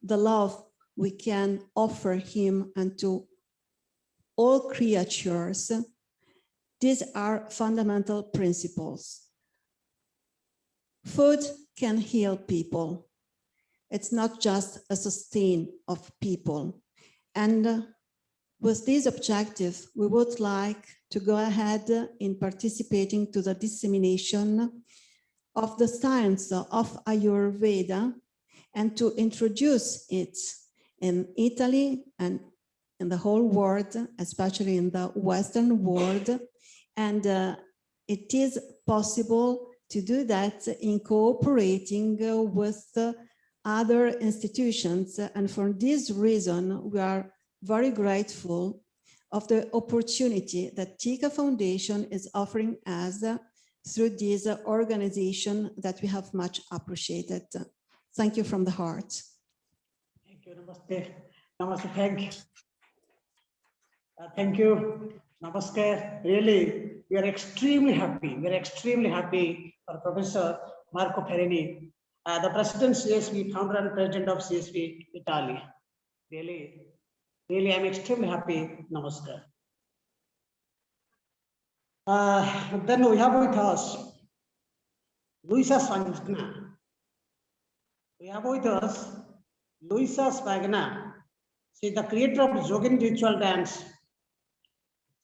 Speaker 8: the love we can offer Him and to all creatures. These are fundamental principles. Food can heal people. It's not just a sustain of people. And with this objective, we would like to go ahead in participating to the dissemination of the science of Ayurveda and to introduce it in Italy and in the whole world, especially in the Western world. And it is possible to do that in cooperating with other institutions. And for this reason, we are very grateful of the opportunity that Tika Foundation is offering us through this organization that we have much appreciated. Thank you from the heart.
Speaker 1: Thank you. Namaste. Namaste. Thank you. Thank you. Namaskar. Really, we are extremely happy. We are extremely happy for Professor Marco Perini, the President CSV, founder and President of CSV Italy. Really, really, I'm extremely happy. Namaskar. Then we have with us Luisa Spagna. We have with us Luisa Spagna. She is the creator of Yogin ritual dance.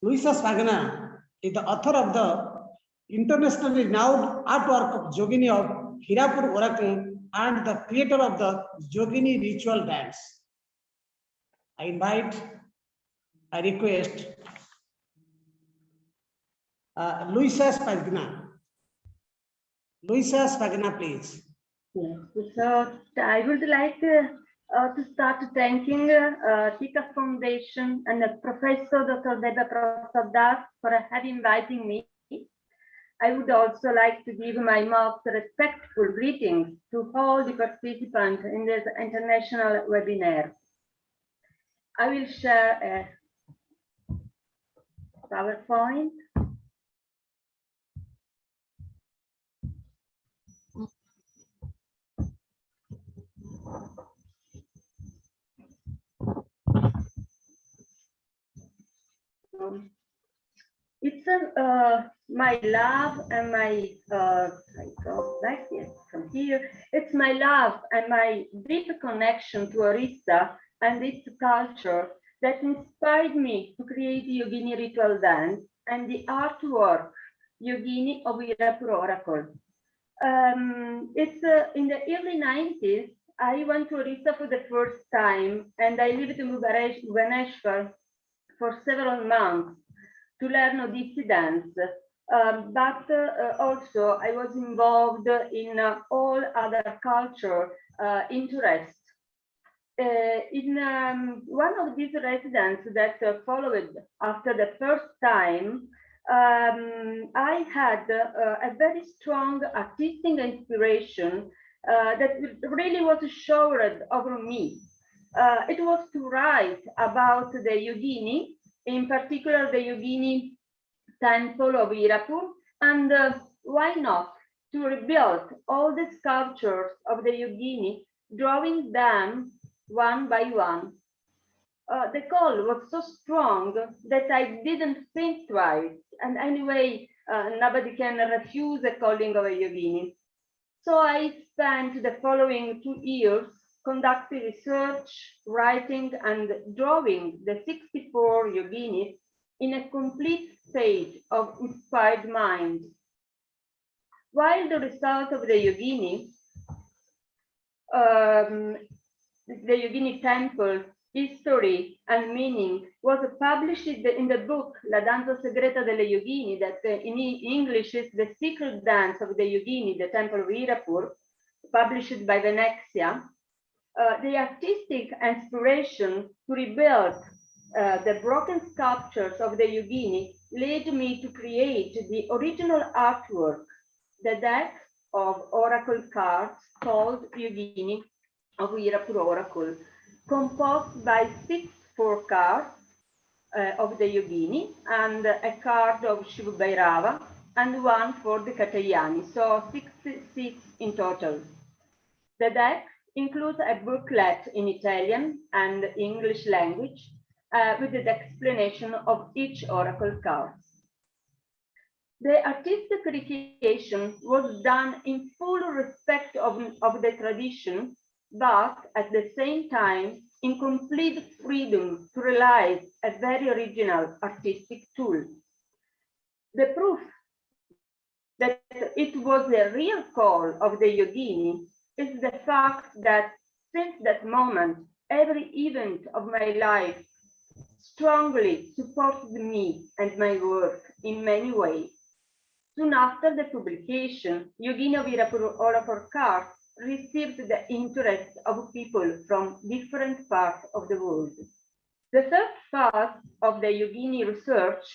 Speaker 1: Luisa Spagna is the author of the internationally renowned artwork of Yogini of Hirapur Oracle and the creator of the Yogini ritual dance. I request Luisa Spagna. Luisa Spagna, please.
Speaker 10: Yes. So I would like to start thanking Tika Foundation and Professor Dr. Veda Prasad for having invited me. I would also like to give my most respectful greetings to all the participants in this international webinar. I will share a PowerPoint. It's my love and my I go back here from here. It's my love and my deep connection to Orissa and its culture that inspired me to create the Yogini ritual dance and the artwork Yogini of Hirapur Oracle. It's in the early 90s. I went to Orissa for the first time, and I lived in Bhubaneswar for several months to learn Odissi dance. But also I was involved in all other culture interests. In one of these residents that followed after the first time, I had a very strong artistic inspiration that really was showered over me. It was to write about the Yogini, in particular the Yogini temple of Hirapur, and why not to rebuild all the sculptures of the Yogini, drawing them one by one. The call was so strong that I didn't think twice, and anyway, nobody can refuse the calling of a Yogini. So I spent the following 2 years conducting research, writing, and drawing the 64 Yoginis in a complete state of inspired mind. While the result of the Yogini temple history and meaning was published in the book La Danza Segreta delle Yogini, that in English is The Secret Dance of the Yogini, the Temple of Hirapur, published by Venezia. The artistic inspiration to rebuild the broken sculptures of the Yogini led me to create the original artwork, the deck of oracle cards called Yogini of Hirapur Oracle, composed by 64 cards of the Yogini and a card of Shiva Bhairava and one for the Katayani, so 66 in total. The deck includes a booklet in Italian and English language with the explanation of each oracle card. The artistic recreation was done in full respect of the tradition, but at the same time in complete freedom to realize a very original artistic tool. The proof that it was the real call of the Yogini is the fact that since that moment, every event of my life strongly supported me and my work in many ways. Soon after the publication, Yogini of Hirapur Oracle cards received the interest of people from different parts of the world. The third part of the Yogini research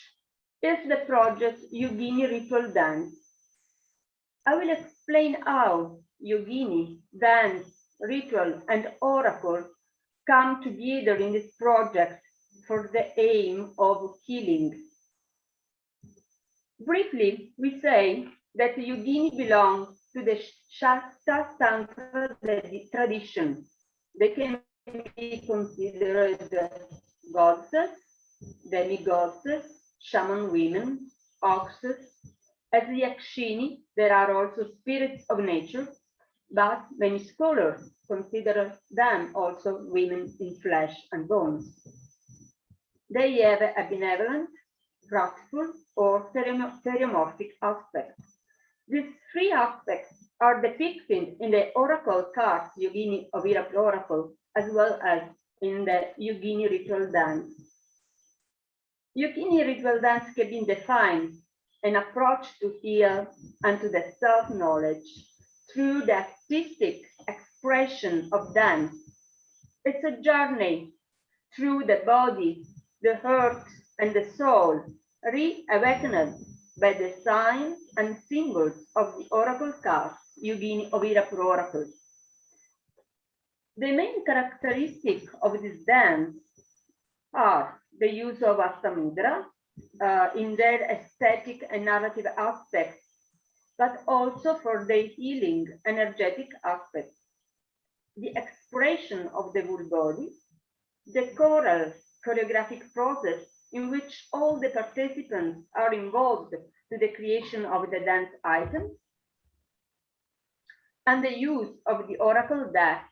Speaker 10: is the project Yogini Ritual Dance. I will explain how Yogini dance ritual, and oracle come together in this project for the aim of healing. Briefly, we say that the yogini belong to the Shakta Tantra tradition. They can be considered goddesses, demigoddesses, shaman women, oxes. As the Yakshini, there are also spirits of nature, but many scholars consider them also women in flesh and bones. They have a benevolent, wrathful, or theriomorphic aspect. These three aspects are depicted in the oracle cards Yogini of Irap oracle, as well as in the Yogini ritual dance. Yogini ritual dance can be defined an approach to heal and to the self-knowledge through the artistic expression of dance. It's a journey through the body, the heart, and the soul, reawakened by the signs and symbols of the oracle cards, Yogini of Irap oracle. The main characteristic of this dance are the use of Astamudra in their aesthetic and narrative aspects, but also for their healing energetic aspects. The expression of the whole body, the choral choreographic process in which all the participants are involved to the creation of the dance items, and the use of the oracle deck,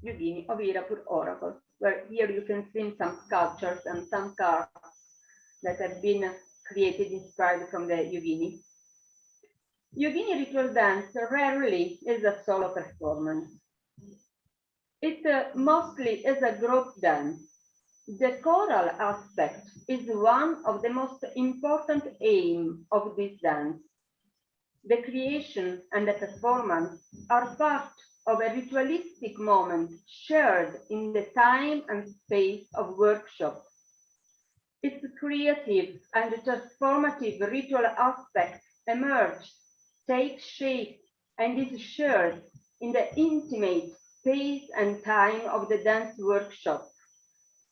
Speaker 10: Yogini of Irapur oracle, where here you can see some sculptures and some cards that have been created inspired from the Yogini. Yogini ritual dance rarely is a solo performance. It mostly is a group dance. The choral aspect is one of the most important aims of this dance. The creation and the performance are part of a ritualistic moment shared in the time and space of workshop. Its creative and transformative ritual aspect emerge, take shape, and is shared in the intimate space and time of the dance workshop.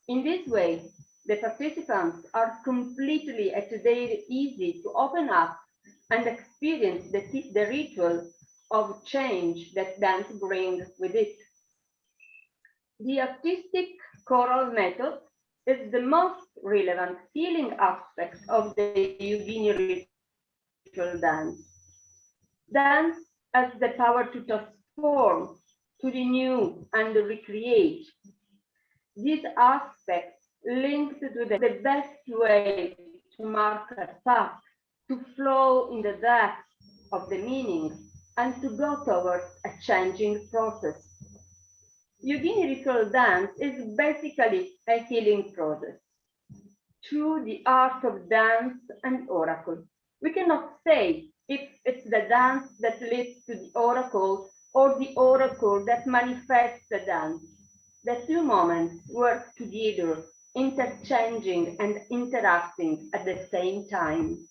Speaker 10: In this way, the participants are completely at their ease to open up and experience the ritual of change that dance brings with it. The artistic choral method is the most relevant healing aspect of the Yogini ritual dance. Dance has the power to transform, to renew, and recreate. These aspects linked to the best way to mark a path, to flow in the depths of the meaning, and to go towards a changing process. Yogini ritual dance is basically a healing process. Through the art of dance and oracle, we cannot say if it's the dance that leads to the oracle or the oracle that manifests the dance. The two moments work together, interchanging and interacting at the same time.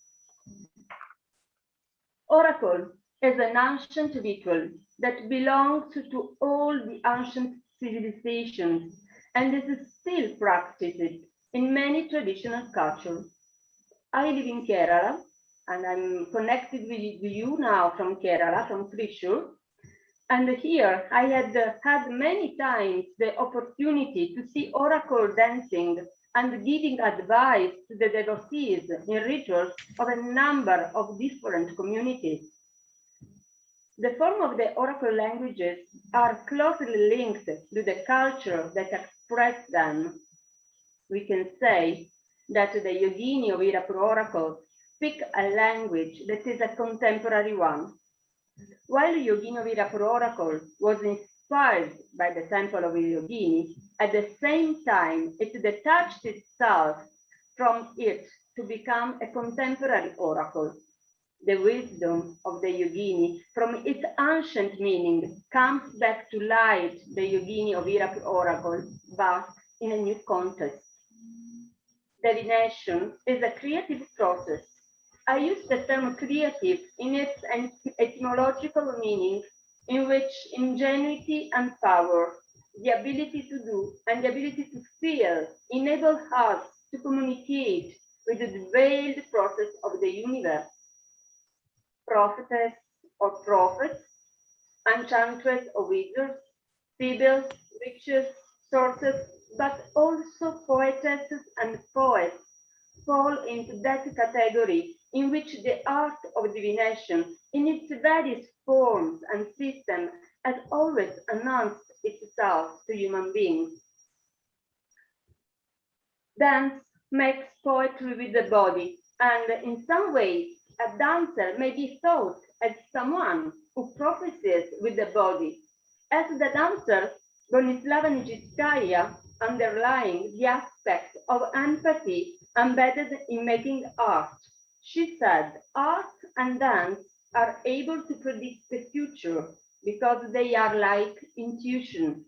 Speaker 10: Oracle is an ancient ritual that belongs to all the ancient civilizations and is still practiced in many traditional cultures. I live in Kerala and I'm connected with you now from Kerala, from Thrissur. And here I had many times the opportunity to see oracle dancing and giving advice to the devotees in rituals of a number of different communities. The form of the oracle languages are closely linked to the culture that express them. We can say that the Yogini of Irapur oracle speak a language that is a contemporary one. While the Yogini of Irapur oracle was inspired by the temple of Yogini, at the same time it detached itself from it to become a contemporary oracle. The wisdom of the Yogini from its ancient meaning comes back to light the Yogini of Irapur oracle, but in a new context. Divination is a creative process. I use the term creative in its etymological meaning in which ingenuity and power, the ability to do and the ability to feel enable us to communicate with the veiled process of the universe. Prophetess or prophets, enchantress or wizards, sibyls, witches, sorcerers, but also poetesses and poets fall into that category in which the art of divination in its various forms and systems has always announced itself to human beings. Dance makes poetry with the body, and in some ways, a dancer may be thought as someone who prophesies with the body. As the dancer, Bronislava Nijiskaya underlying the aspect of empathy embedded in making art. She said, art and dance are able to predict the future because they are like intuition.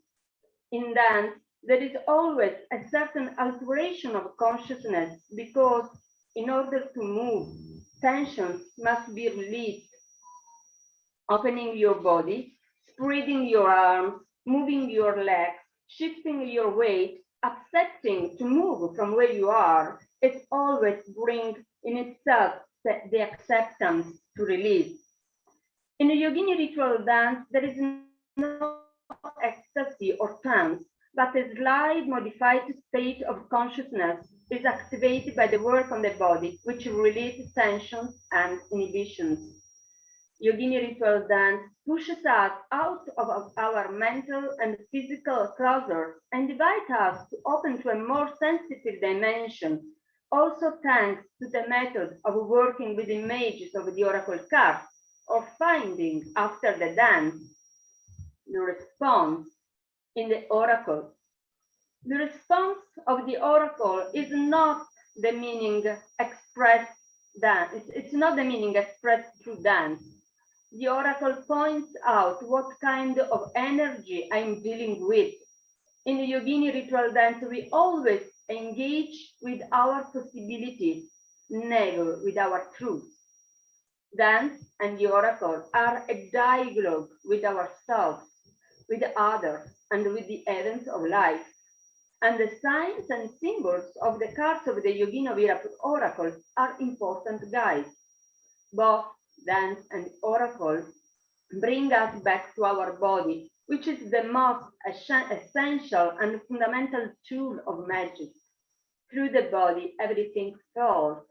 Speaker 10: In dance, there is always a certain alteration of consciousness because in order to move, tensions must be released. Opening your body, spreading your arms, moving your legs, shifting your weight, accepting to move from where you are, it always brings in itself the acceptance to release. In a yogini ritual dance, there is no ecstasy or trance, but a slight modified state of consciousness is activated by the work on the body, which releases tensions and inhibitions. Yogini ritual dance pushes us out of our mental and physical closet and invites us to open to a more sensitive dimension, also thanks to the method of working with images of the oracle cards or finding after the dance the response in the oracle. The response of the oracle is not the meaning expressed dance. It's not the meaning expressed through dance. The oracle points out what kind of energy I'm dealing with. In the yogini ritual dance, we always engage with our possibilities, never with our truth. Dance and the oracle are a dialogue with ourselves, with others, and with the events of life. And the signs and symbols of the cards of the Yogini oracle are important guides. Both dance and oracle bring us back to our body, which is the most essential and fundamental tool of magic. Through the body, everything felt,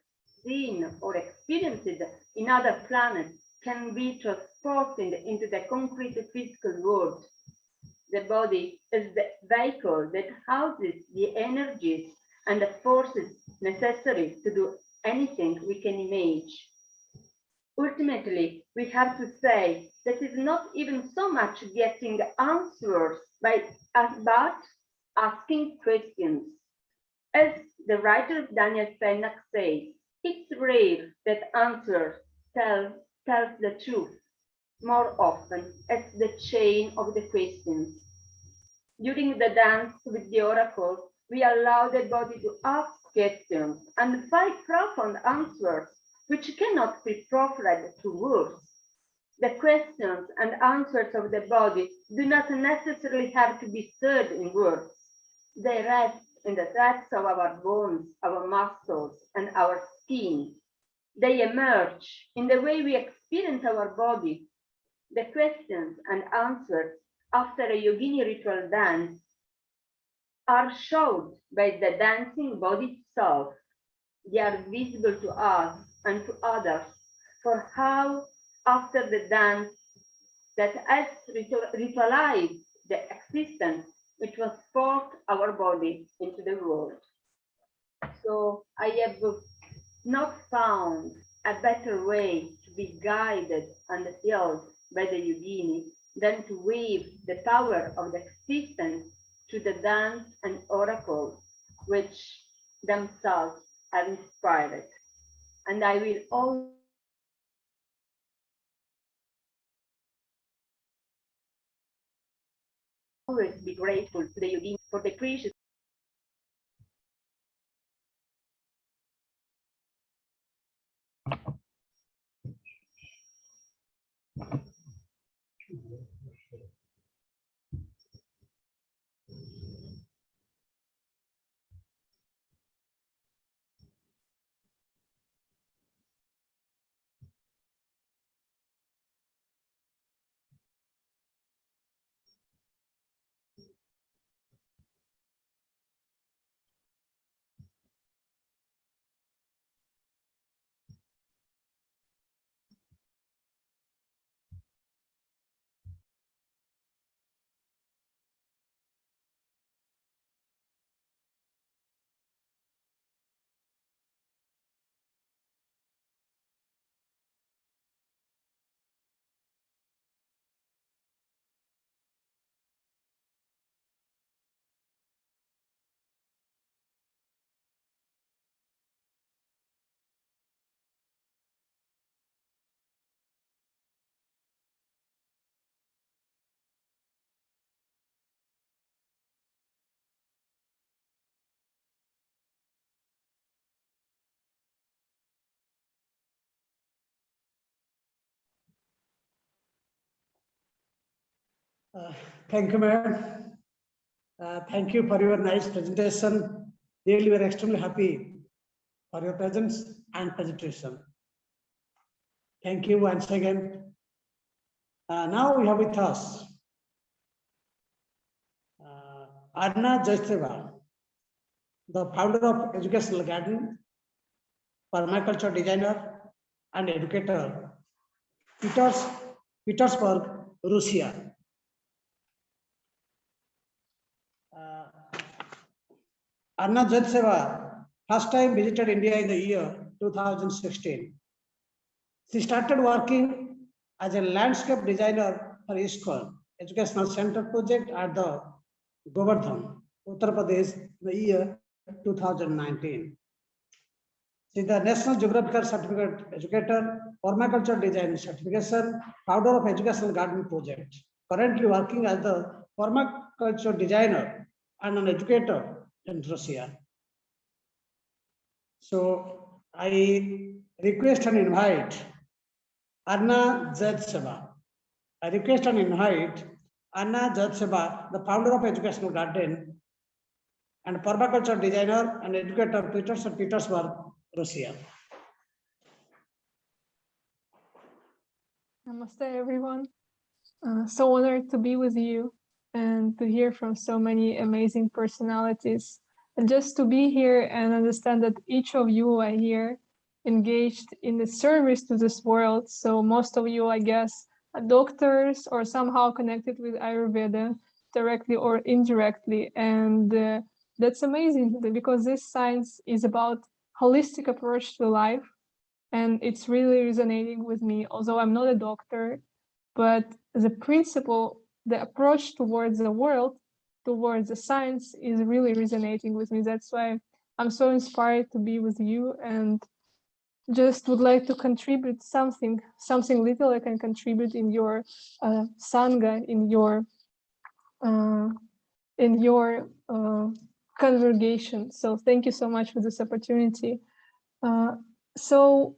Speaker 10: seen, or experienced in other planets can be transported into the concrete physical world. The body is the vehicle that houses the energies and the forces necessary to do anything we can imagine. Ultimately, we have to say that it's not even so much getting answers but asking questions. As the writer Daniel Pennock says, it's rare that answers tells the truth. More often, it's the chain of the questions. During the dance with the oracle, we allow the body to ask questions and find profound answers, which cannot be proffered through words. The questions and answers of the body do not necessarily have to be said in words. They rest in the depths of our bones, our muscles, and our skin. They emerge in the way we experience our body. The questions and answers after a yogini ritual dance are shown by the dancing body itself. They are visible to us and to others for how after the dance that has ritualized the existence which was brought our body into the world. So I have not found a better way to be guided and healed by the yogini than to weave the power of the existence to the dance and oracle, which themselves have inspired. And I will always be grateful to the yogini for the precious
Speaker 1: Thank you, ma'am. Thank you for your nice presentation. Really, we are extremely happy for your presence and presentation. Thank you once again. Now we have with us Arna Jaisteva, the founder of Educational Garden, permaculture designer and educator, Petersburg, Russia. Arna Jaisteva first time visited India in the year 2016. She started working as a landscape designer for ISKCON Educational Center project at the Govardhan, Uttar Pradesh, in the year 2019. She is the National Geographical Certificate Educator, Permaculture Design Certification, founder of Educational Garden Project, currently working as the permaculture designer and an educator in Russia. So I request and invite Arna Jaisteva. I request and invite Arna Jaisteva, the founder of Educational Garden and permaculture designer and educator, Petersburg, Russia.
Speaker 11: Namaste, everyone. So honored to be with you and to hear from so many amazing personalities. And just to be here and understand that each of you are here engaged in the service to this world. So most of you, I guess, are doctors or somehow connected with Ayurveda directly or indirectly. And that's amazing because this science is about holistic approach to life. And it's really resonating with me, although I'm not a doctor, but the principle, the approach towards the world, towards the science is really resonating with me. That's why I'm so inspired to be with you and just would like to contribute something little I can contribute in your Sangha, in your congregation. So thank you so much for this opportunity. Dr.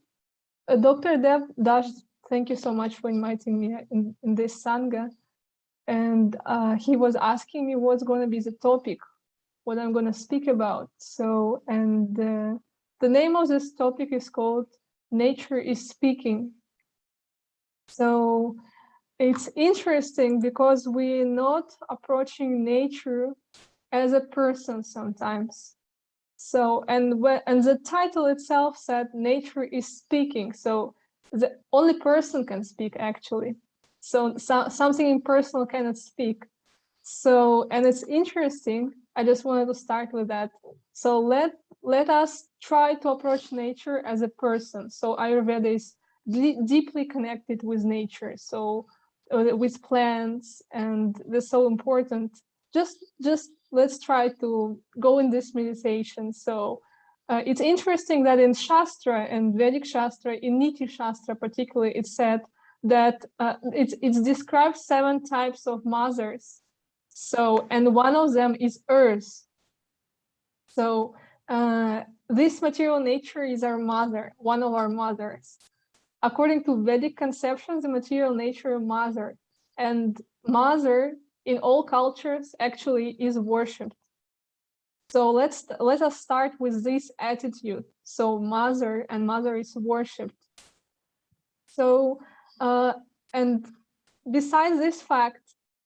Speaker 11: Dev Dash, thank you so much for inviting me in this Sangha. And he was asking me what's going to be the topic, what I'm going to speak about. So, and the name of this topic is called Nature is Speaking. So it's interesting because we're not approaching nature as a person sometimes. So, and the title itself said nature is speaking. So the only person can speak actually. So something impersonal cannot speak. So, and it's interesting. I just wanted to start with that. So let us try to approach nature as a person. So Ayurveda is deeply connected with nature. So with plants, and that's so important. Just let's try to go in this meditation. So it's interesting that in Shastra and Vedic Shastra, in Niti Shastra particularly, it said that it's described 7 types of mothers. So, and one of them is earth. So this material nature is our mother, one of our mothers. According to Vedic conceptions, the material nature mother, and mother in all cultures actually is worshipped. So let us start with this attitude. So mother is worshipped. So and besides this fact,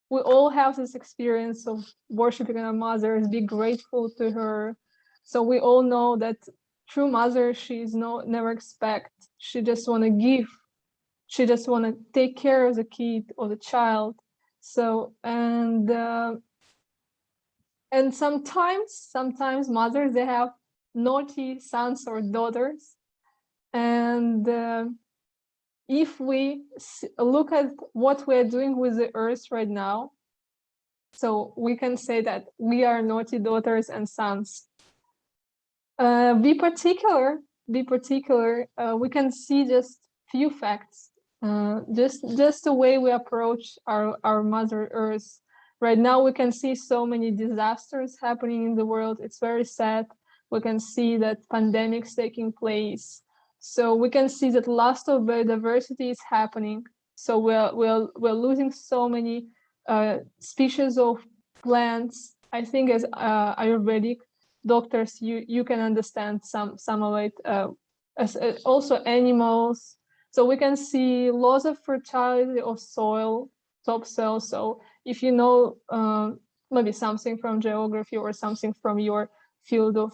Speaker 11: we all have this experience of worshiping our mothers, be grateful to her. So we all know that true mother, she is never expect. She just want to give. She just want to take care of the kid or the child. So and sometimes mothers, they have naughty sons or daughters, and if we look at what we're doing with the earth right now, so we can say that we are naughty daughters and sons. Be particular. We can see just few facts. Just the way we approach our Mother Earth. Right now, we can see so many disasters happening in the world. It's very sad. We can see that pandemics taking place. So we can see that loss of biodiversity is happening. So we're losing so many species of plants. I think as Ayurvedic doctors, you can understand some of it. As also animals. So we can see laws of fertility of soil, topsoil. So if you know maybe something from geography or something from your field of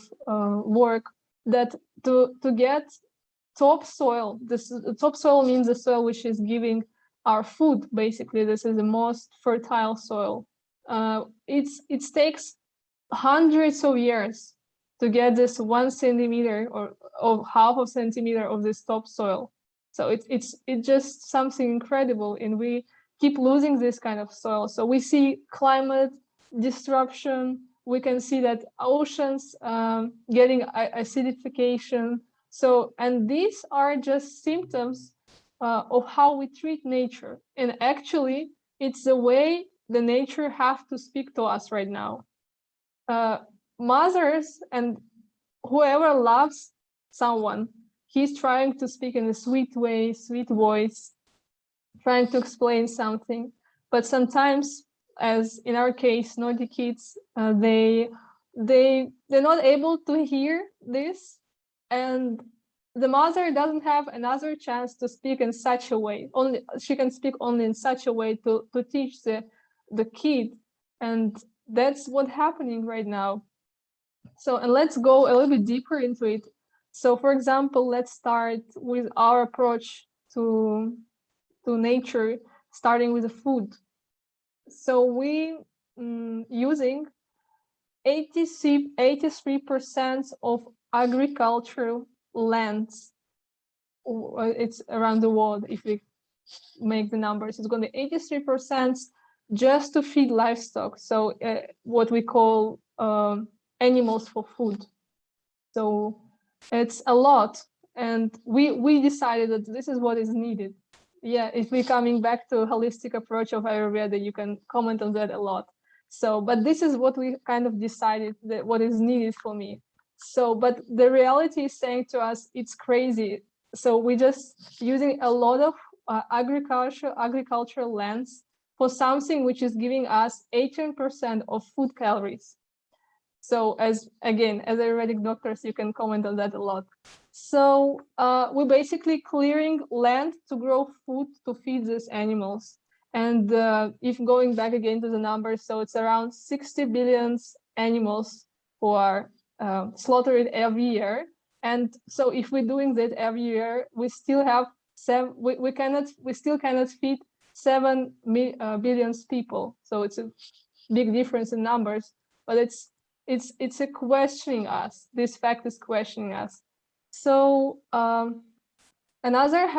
Speaker 11: work, that to get topsoil, topsoil means the soil which is giving our food. Basically, this is the most fertile soil. It takes hundreds of years to get this 1 centimeter or half of centimeter of this topsoil. So it's just something incredible, and we keep losing this kind of soil. So we see climate disruption. We can see that oceans getting acidification. So, and these are just symptoms of how we treat nature. And actually, it's the way the nature have to speak to us right now. Mothers and whoever loves someone, he's trying to speak in a sweet way, sweet voice, trying to explain something. But sometimes, as in our case, naughty kids, they're not able to hear this, and the mother doesn't have another chance to speak in such a way. Only she can speak only in such a way to teach the kid, and that's what's happening right now. So, and let's go a little bit deeper into it. So, for example, let's start with our approach to nature, starting with the food. So we using 83% of agricultural lands. It's around the world. If we make the numbers, it's going to be 83% just to feed livestock. So what we call animals for food. So it's a lot, and we decided that this is what is needed. Yeah, if we're coming back to a holistic approach of Ayurveda, you can comment on that a lot. So, but this is what we kind of decided that what is needed for me. So, but the reality is saying to us, it's crazy. So we're just using a lot of agricultural lands for something which is giving us 18% of food calories. So as Ayurvedic doctors, you can comment on that a lot. So we're basically clearing land to grow food to feed these animals. And if going back again to the numbers, so it's around 60 billion animals who are slaughtered every year. And so if we're doing that every year, we still have we still cannot feed 7 billion people. So it's a big difference in numbers, but it's a questioning us. This fact is questioning us. So another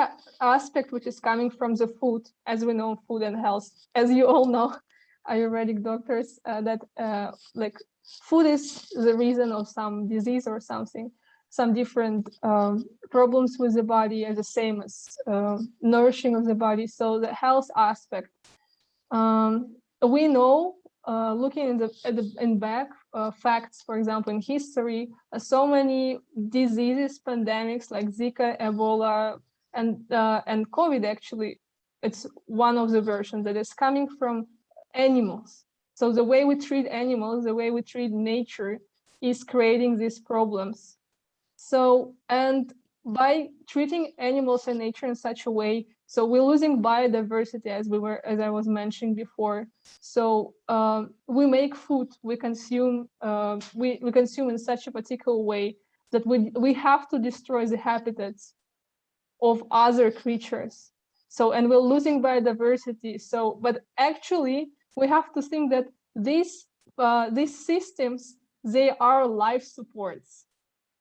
Speaker 11: aspect which is coming from the food, as we know, food and health, as you all know, Ayurvedic doctors, that like food is the reason of some disease or something, some different problems with the body, as the same as nourishing of the body. So the health aspect, we know, looking in back facts, for example, in history, so many diseases, pandemics like Zika, Ebola, and COVID. Actually, it's one of the versions that is coming from animals. So the way we treat animals, the way we treat nature, is creating these problems. So, and by treating animals and nature in such a way, so we're losing biodiversity, as I was mentioning before. So we make food, we consume, we consume in such a particular way that we have to destroy the habitats of other creatures. So, and we're losing biodiversity. So, but actually, we have to think that these systems, they are life supports.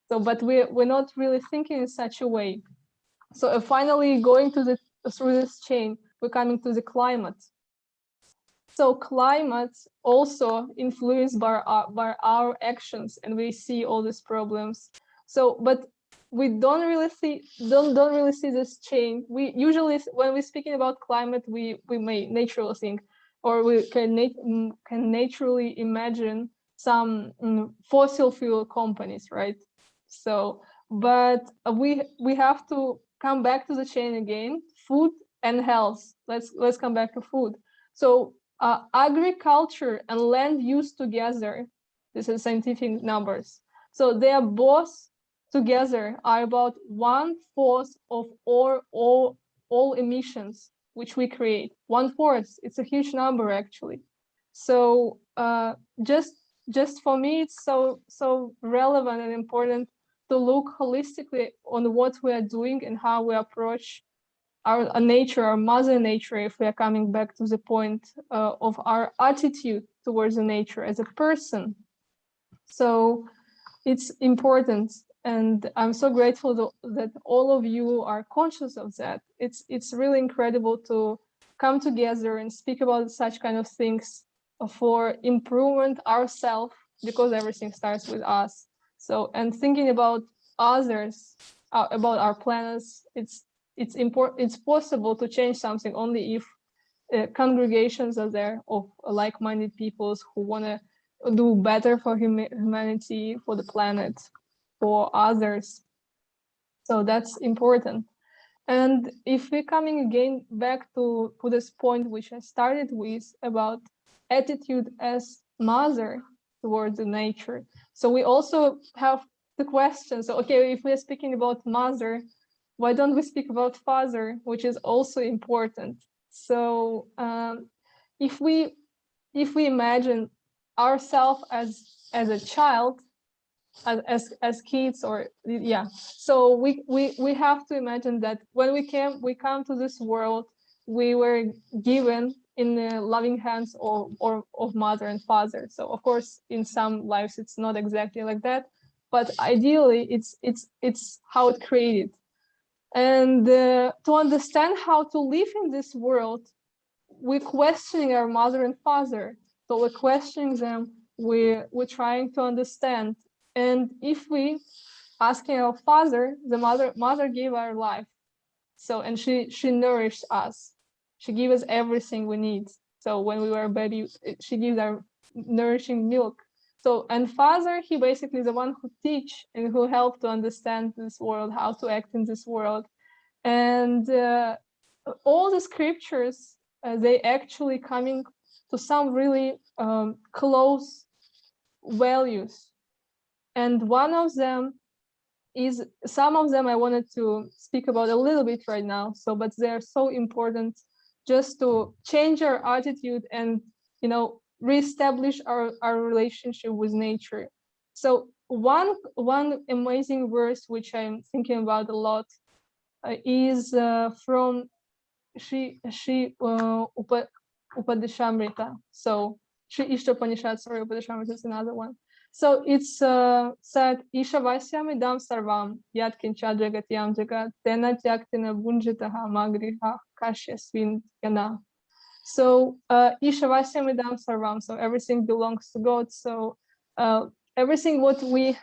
Speaker 11: So, but we're not really thinking in such a way. So finally, going through this chain, we're coming to the climate. So climate also influenced by our actions, and we see all these problems. So, but we don't really see this chain. We usually, when we're speaking about climate, we may naturally think, or we can naturally imagine some fossil fuel companies, right? So, but we have to come back to the chain again, food and health. Let's come back to food. So agriculture and land use together, this is scientific numbers, so they are both together are about 1/4 of all emissions which we create. 1/4, it's a huge number actually. So just for me, it's so relevant and important to look holistically on what we are doing and how we approach our nature, our mother nature, if we are coming back to the point of our attitude towards the nature as a person. So it's important, and I'm so grateful that all of you are conscious of that. It's really incredible to come together and speak about such kind of things for improvement ourselves, because everything starts with us. So, and thinking about others, about our planets, it's important. It's possible to change something only if congregations are there of like-minded peoples who want to do better for humanity, for the planet, for others. So that's important. And if we're coming again back to this point which I started with about attitude as mother towards the nature, so we also have the question, so okay, if we're speaking about mother, why don't we speak about father, which is also important? So if we imagine ourselves as a child, as kids, or yeah, so we have to imagine that when we come to this world, we were given in the loving hands of mother and father. So of course in some lives it's not exactly like that, but ideally it's how it created. And to understand how to live in this world, we're questioning our mother and father. So we're questioning them, we're trying to understand. And if we asking our father, the mother gave our life. So, and she nourished us. She gave us everything we need. So when we were a baby, she gives our nourishing milk. So, and father, he basically is the one who teach and who help to understand this world, how to act in this world. And all the scriptures, they actually coming to some really close values. And one of them is, some of them I wanted to speak about a little bit right now. So, but they're so important just to change our attitude and, you know, reestablish our relationship with nature. So one amazing verse which I'm thinking about a lot is from Upadeshamrita. So Sri Ishtopanishad, sorry, Upadeshamrita is another one. So it's said, Ishavasyam idam sarvam yat kincha jagatyam jagat tena jaktina bunjitaha magriha kashyasvin yana. So Ishavasyam idam sarvam, so everything belongs to God. So everything what we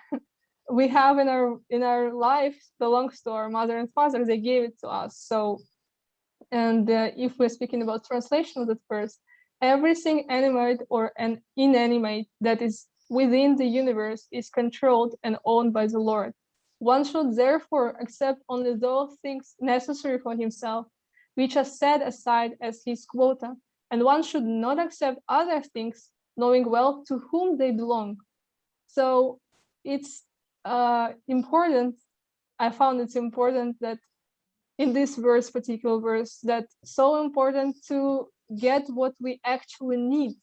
Speaker 11: have in our life belongs to our mother and father. They gave it to us. So, and if we're speaking about translation of that verse, everything animate or an inanimate that is within the universe is controlled and owned by the Lord. One should therefore accept only those things necessary for himself, which are set aside as his quota, and one should not accept other things, knowing well to whom they belong. So it's important, I found it's important that in this verse, particular verse, that so important to get what we actually need,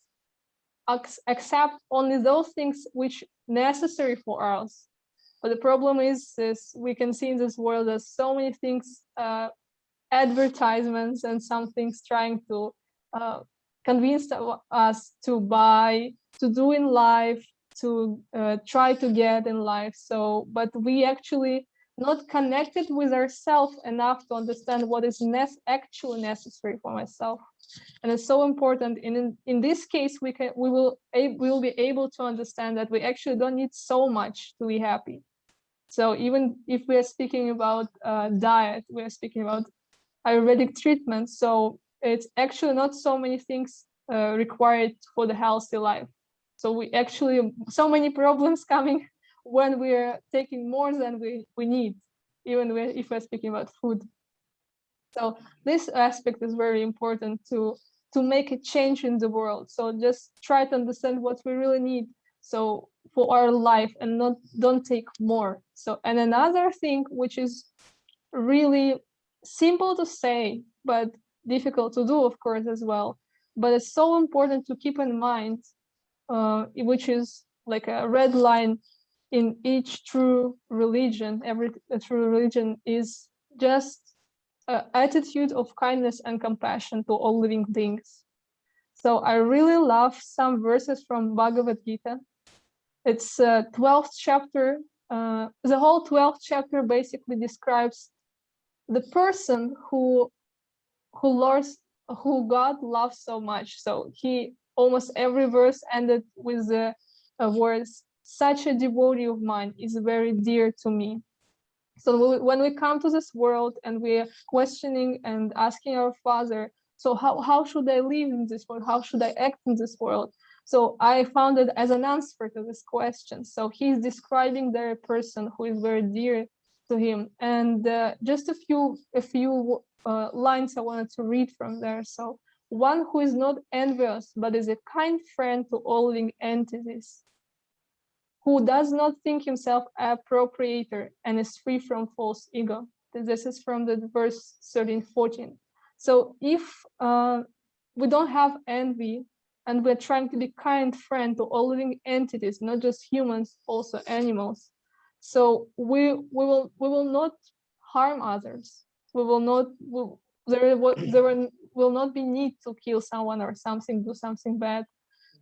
Speaker 11: accept only those things which necessary for us. But the problem is we can see in this world there's so many things, advertisements and some things trying to convince us to buy, to do in life, to try to get in life. So, but we actually not connected with ourselves enough to understand what is actually necessary for myself. And it's so important. In this case, we will be able to understand that we actually don't need so much to be happy. So even if we are speaking about diet, we are speaking about Ayurvedic treatment. So it's actually not so many things required for the healthy life. So we actually, so many problems coming when we're taking more than we need, even if we're speaking about food. So this aspect is very important to to make a change in the world. So just try to understand what we really need. So for our life, and don't take more. So, and another thing, which is really simple to say, but difficult to do, of course, as well. But it's so important to keep in mind, which is like a red line in each true religion. Every true religion is just an attitude of kindness and compassion to all living beings. So I really love some verses from Bhagavad Gita. It's 12th chapter. The whole 12th chapter basically describes the person who God loves so much. So he almost every verse ended with the words, "Such a devotee of mine is very dear to me." So when we come to this world and we're questioning and asking our Father, so how should I live in this world? How should I act in this world? So I found it as an answer to this question. So he's describing the person who is very dear to him. And just a few lines I wanted to read from there. So one who is not envious, but is a kind friend to all living entities, who does not think himself a procreator and is free from false ego. This is from the verse 13-14. So if we don't have envy and we're trying to be kind friend to all living entities, not just humans, also animals, so we will not harm others. We will not. There will not be need to kill someone or something, do something bad.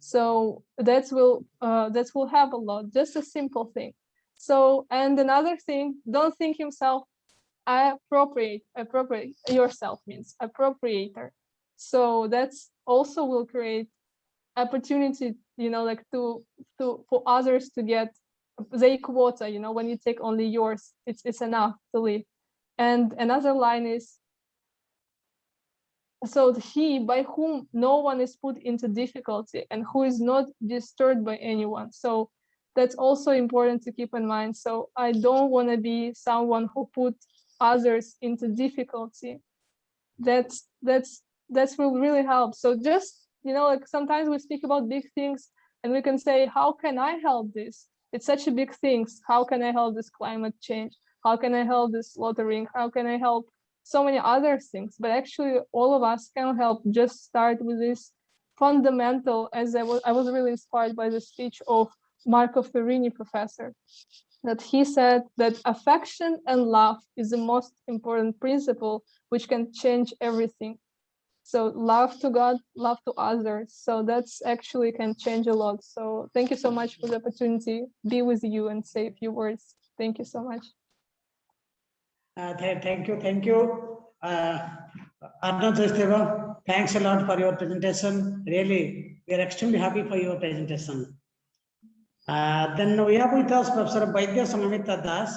Speaker 11: So that will help a lot. Just a simple thing. So, and another thing, don't think himself appropriate yourself means appropriator. So that's also will create opportunity, like for others to get their quota. When you take only yours, it's enough to live. And another line is, so he by whom no one is put into difficulty and who is not disturbed by anyone. So that's also important to keep in mind. So I don't want to be someone who put others into difficulty. That will really help. So just, like sometimes we speak about big things and we can say, how can I help this? It's such a big thing. How can I help this climate change? How can I help this slaughtering? How can I help so many other things? But actually all of us can help. Just start with this fundamental, as I was really inspired by the speech of Marco Ferrini professor, that he said that affection and love is the most important principle which can change everything. So love to God, love to others. So that's actually can change a lot. So thank you so much for the opportunity to be with you and say a few words. Thank you so much.
Speaker 1: Thank you. Arnav Jasteva, thanks a lot for your presentation. Really, we are extremely happy for your presentation. Then we have with us Professor Vaidya Sangamitra Das.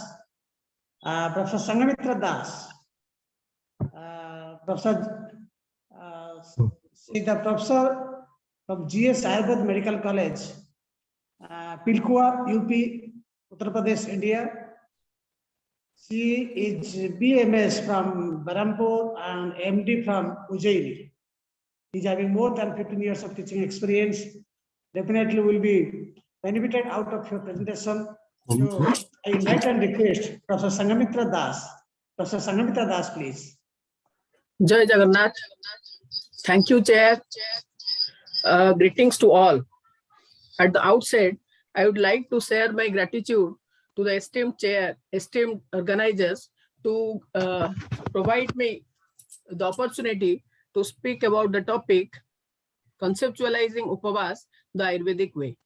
Speaker 1: Professor Sangamitra Das. She's the professor from GS Ayurveda Medical College, Pilkua, UP, Uttar Pradesh, India. She is BMS from Barampur and MD from Ujjaini. He's having more than 15 years of teaching experience. Definitely will be benefited out of your presentation. So I invite and request Professor Sangamitra Das. Professor Sangamitra Das, please.
Speaker 12: Jai Jagannath. Thank you, Chair. Greetings to all. At the outset, I would like to share my gratitude to the esteemed Chair, esteemed organizers to provide me the opportunity to speak about the topic conceptualizing Upavas the Ayurvedic way.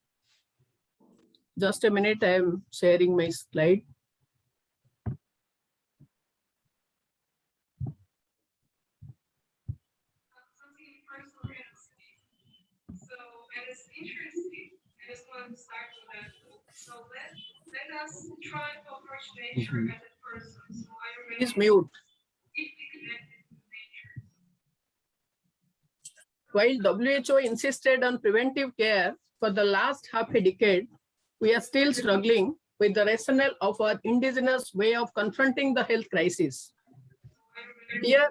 Speaker 12: Just a minute, I am sharing my slide.
Speaker 11: I just wanted to start with that. So let us try to approach nature as a person. So Ayurveda
Speaker 12: Please mute.
Speaker 11: deeply connected to nature.
Speaker 12: While WHO insisted on preventive care for the last half a decade, we are still struggling with the rationale of our indigenous way of confronting the health crisis. Here,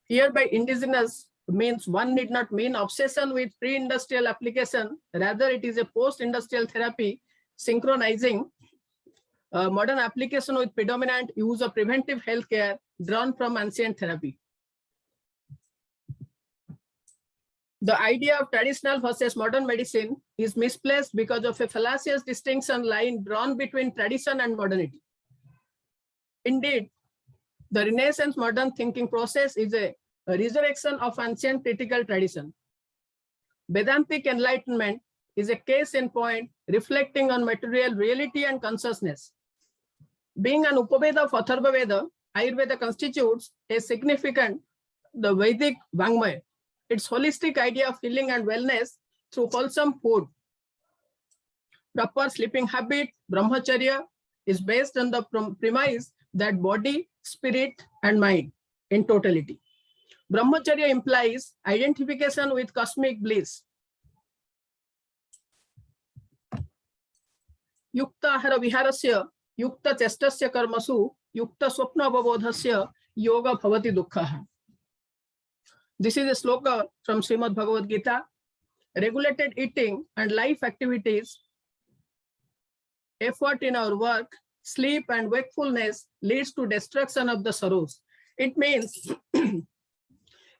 Speaker 12: Here by indigenous means one need not mean obsession with pre-industrial application. Rather, it is a post-industrial therapy synchronizing modern application with predominant use of preventive healthcare drawn from ancient therapy. The idea of traditional versus modern medicine is misplaced because of a fallacious distinction line drawn between tradition and modernity. Indeed, the Renaissance modern thinking process is a resurrection of ancient critical tradition. Vedantic enlightenment is a case in point reflecting on material reality and consciousness. Being an Upaveda of Atharva Veda, Ayurveda constitutes a significant, the Vedic Vangmaya. Its holistic idea of healing and wellness through wholesome food. Proper sleeping habit, brahmacharya, is based on the premise that body, spirit, and mind in totality. Brahmacharya implies identification with cosmic bliss. Yukta ahara viharasya, yukta chestasya karmasu, yukta swapna avabodhasya, yoga bhavati dukkha. This is a sloka from Srimad Bhagavad Gita. Regulated eating and life activities, effort in our work, sleep and wakefulness leads to destruction of the sorrows. It means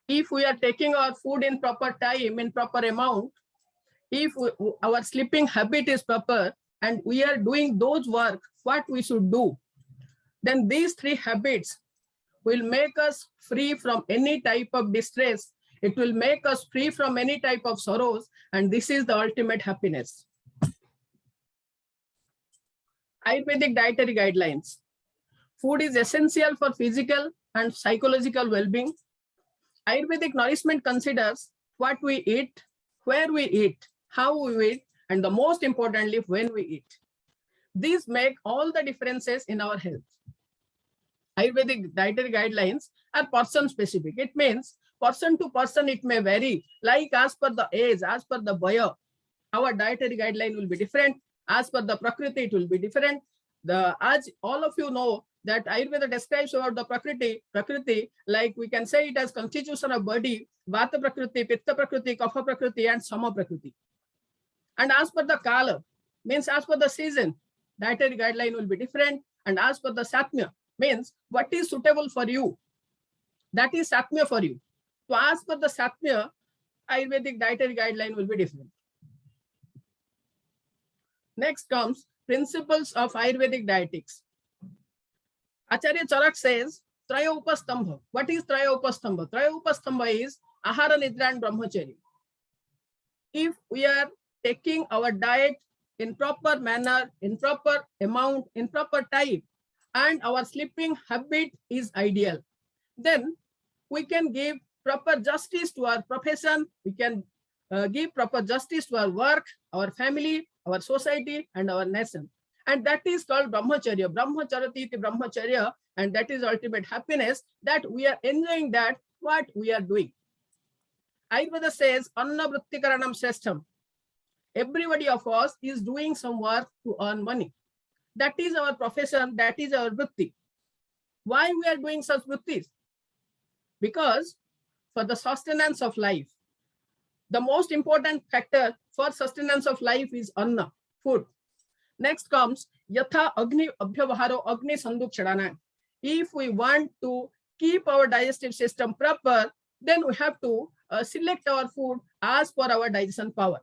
Speaker 12: if we are taking our food in proper time, in proper amount, if our sleeping habit is proper and we are doing those work, what we should do, then these three habits will make us free from any type of distress. It will make us free from any type of sorrows, and this is the ultimate happiness. Ayurvedic dietary guidelines. Food is essential for physical and psychological well-being. Ayurvedic nourishment considers what we eat, where we eat, how we eat, and the most importantly, when we eat. These make all the differences in our health. Ayurvedic dietary guidelines are person specific. It means person to person it may vary, like as per the age, as per the boy, our dietary guideline will be different. As per the Prakriti, it will be different. As all of you know that Ayurveda describes about the Prakriti, like we can say it as constitution of body, Vata Prakriti, Pitta Prakriti, Kapha Prakriti, and Sama Prakriti. And as per the Kala, means as per the season, dietary guideline will be different. And as per the Satmya, means what is suitable for you, that is Satmya for you. So as per the Satmya, Ayurvedic dietary guideline will be different. Next comes principles of Ayurvedic dietics. Acharya Charak says, Traya Upastambha. What is Traya Upastambha? Traya Upastambha is Ahara, Nidra, and Brahmacharya. If we are taking our diet in proper manner, in proper amount, in proper time, and our sleeping habit is ideal, then we can give proper justice to our profession, we can give proper justice to our work, our family, our society, and our nation. And that is called Brahmacharya. Brahmacharati iti Brahmacharya, and that is ultimate happiness, that we are enjoying that what we are doing. Ayurveda says, Anna Vrittikaranam Sreshtham. Everybody of us is doing some work to earn money. That is our profession, that is our vritti. Why we are doing such vrittis? Because for the sustenance of life, the most important factor for sustenance of life is anna, food. Next comes Yatha Agni Abhyavaharo Agni Sandukshadana. If we want to keep our digestive system proper, then we have to select our food as per our digestion power.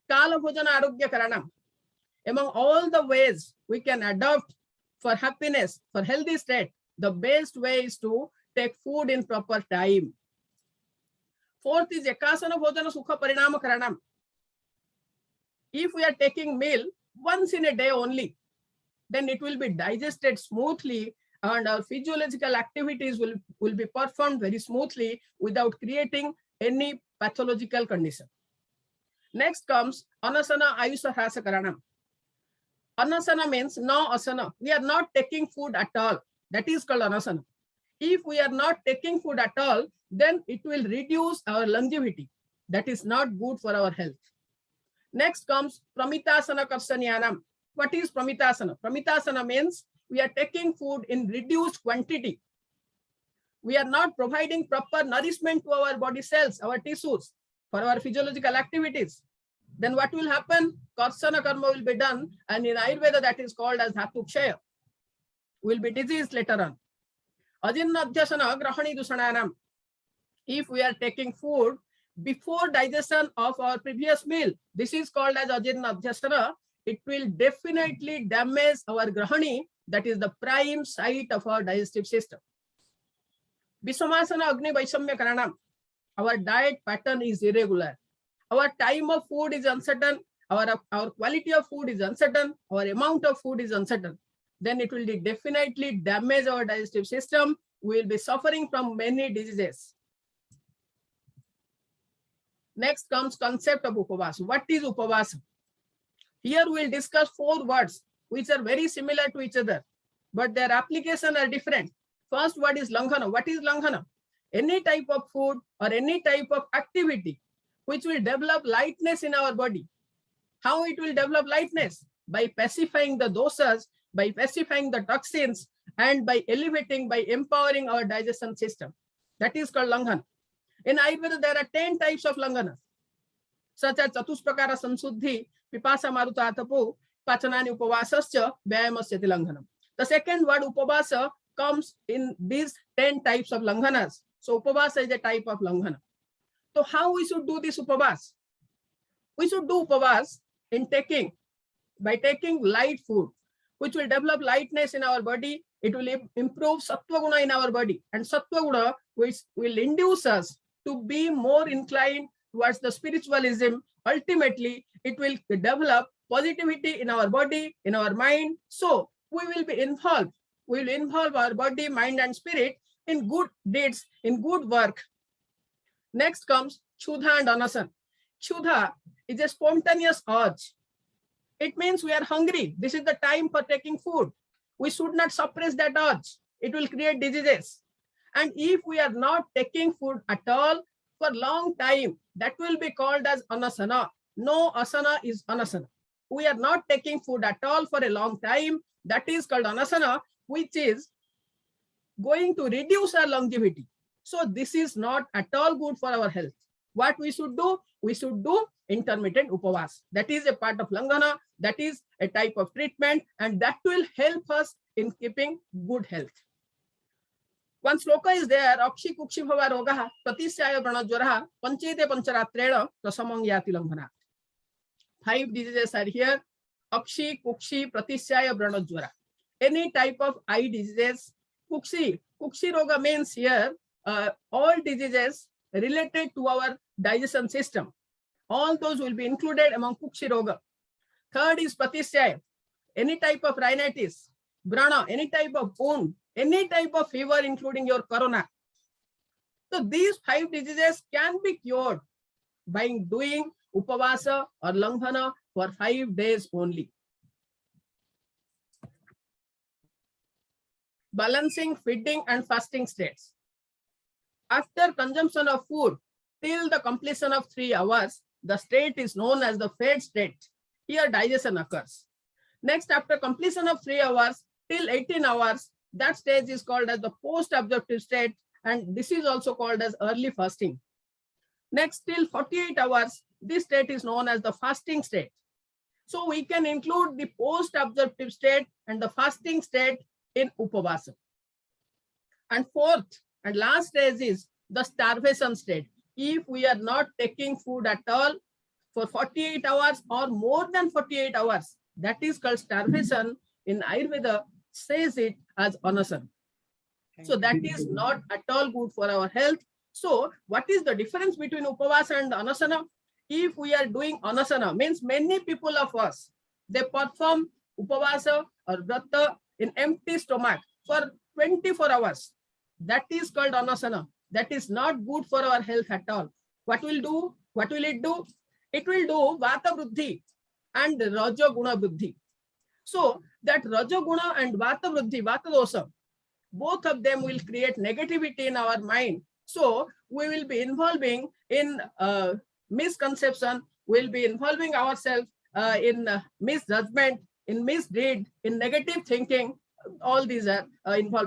Speaker 12: Kala Bhojana Arogya Karanam. Among all the ways we can adopt for happiness, for healthy state, the best way is to take food in proper time. Fourth is Ekasana Bhojana Sukha Parinama Karanam. If we are taking meal once in a day only, then it will be digested smoothly and our physiological activities will be performed very smoothly without creating any pathological condition. Next comes Anasana Ayusha Hrasa Karanam. Anasana means no asana. We are not taking food at all. That is called anasana. If we are not taking food at all, then it will reduce our longevity. That is not good for our health. Next comes Pramitasana Karsanyanam. What is Pramitasana? Pramitasana means we are taking food in reduced quantity. we are not providing proper nourishment to our body cells, our tissues, for our physiological activities, then what will happen? Karsana karma will be done, and in Ayurveda that is called as Dhatu Kshaya, will be diseased later on. Ajinadhyasana grahani dusananam. If we are taking food before digestion of our previous meal, this is called as ajinadhyasana. It will definitely damage our grahani, that is the prime site of our digestive system. Visamasana agni vaisamya karanam. Our diet pattern is irregular. Our time of food is uncertain. Our quality of food is uncertain. Our amount of food is uncertain. Then it will definitely damage our digestive system. We will be suffering from many diseases. Next comes concept of upavasa. What is upavasa? Here we will discuss 4 words which are very similar to each other, but their application are different. First word is langhana. What is langhana? Any type of food or any type of activity which will develop lightness in our body. How it will develop lightness? By pacifying the dosas, by pacifying the toxins, and by elevating, by empowering our digestion system. That is called langhana. In Ayurveda, there are 10 types of langhana, such as Chatusprakara Samsuddhi, Pipasa Maruta Atapu, Pachanani Upavasascha, Vyayamasya Langhanam. The second word upavasa comes in these 10 types of langhanas. So upavasa is a type of langhana. So how we should do this upavas? We should do upavas by taking light food, which will develop lightness in our body. It will improve sattva guna in our body, and sattva guna which will induce us to be more inclined towards the spiritualism. Ultimately, it will develop positivity in our body, in our mind. So we will be involved. We will involve our body, mind, and spirit in good deeds, in good work. Next comes Kshuddha and Anasana. Kshuddha is a spontaneous urge. It means we are hungry. This is the time for taking food. We should not suppress that urge. It will create diseases. And if we are not taking food at all for a long time, that will be called as Anasana. No asana is Anasana. We are not taking food at all for a long time. That is called Anasana, which is going to reduce our longevity. So this is not at all good for our health. What we should do? We should do intermittent upavas. That is a part of langhana. That is a type of treatment, and that will help us in keeping good health. One sloka is there, Akshi Kukshi Bhava Rogaha, Pratisyaya Pranajwaraha, Panchete Pancharatreda, Rasamang Yati Langhana. 5 diseases are here. Akshi, Kukshi, Pratisyaya Pranajwara. Any type of eye diseases. Kukshi Roga means here all diseases related to our digestion system. All those will be included among Kukshi Roga. Third is Pratisyaya. Any type of rhinitis, Brana, any type of wound, any type of fever, including your corona. So these 5 diseases can be cured by doing upavasa or langhana for 5 days only. Balancing feeding and fasting states. After consumption of food till the completion of 3 hours, the state is known as the fed state. Here digestion occurs. Next, after completion of 3 hours till 18 hours, that stage is called as the post-absorptive state, and this is also called as early fasting. Next, till 48 hours, this state is known as the fasting state. So we can include the post-absorptive state and the fasting state in upavasa. And fourth and last stage is the starvation state. If we are not taking food at all for 48 hours or more than 48 hours, that is called starvation. In Ayurveda, says it as Anasana. So that is not at all good for our health. So what is the difference between upavasa and Anasana? If we are doing Anasana, means many people of us, they perform upavasa or vrata in empty stomach for 24 hours. That is called Anasana. That is not good for our health at all. What will do? What will it do? It will do Vata Vruddhi and Raja Guna Vruddhi. So that Raja Guna and Vata Vruddhi, Vata Dosa, both of them will create negativity in our mind. So we will be involving in misconception, we'll be involving ourselves in misjudgment, in misdeed, in negative thinking. All these are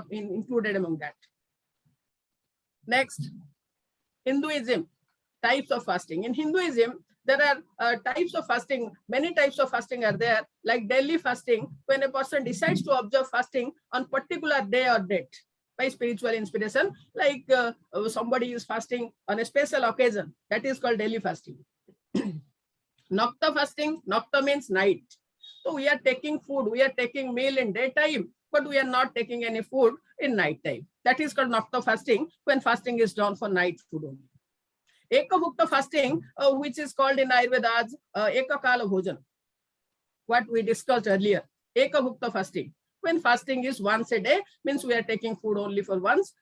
Speaker 12: included among that. Next, Hinduism, types of fasting. In Hinduism, there are types of fasting, many types of fasting are there, like daily fasting, when a person decides to observe fasting on particular day or date by spiritual inspiration, like somebody is fasting on a special occasion, that is called daily fasting. Nocta fasting, nocta means night. So we are taking food, we are taking meal in daytime, but we are not taking any food in night time. That is called nocta fasting, when fasting is done for night food only. Ekabhukta fasting, which is called in Ayurveda as Ekakala Bhojan, what we discussed earlier. Ekabhukta fasting, when fasting is once a day, means we are taking food only for once.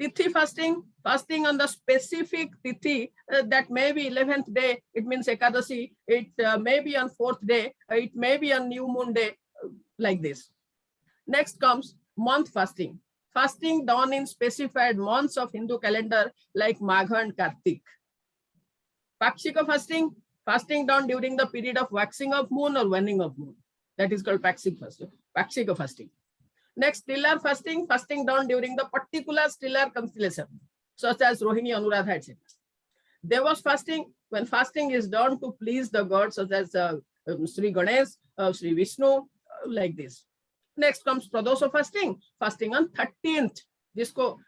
Speaker 12: Tithi fasting, fasting on the specific tithi, that may be 11th day, it means Ekadasi, it may be on 4th day, it may be on new moon day, like this. Next comes month fasting. Fasting done in specified months of Hindu calendar like Magha and Kartik. Pakshika fasting, fasting done during the period of waxing of moon or waning of moon. That is called Pakshika fasting. Next, stellar fasting, fasting done during the particular stellar constellation, such as Rohini, Anuradha, etc. Devas fasting, when fasting is done to please the gods, such as Sri Ganesh, Sri Vishnu, like this. Next comes Pradosha fasting, fasting on 13th.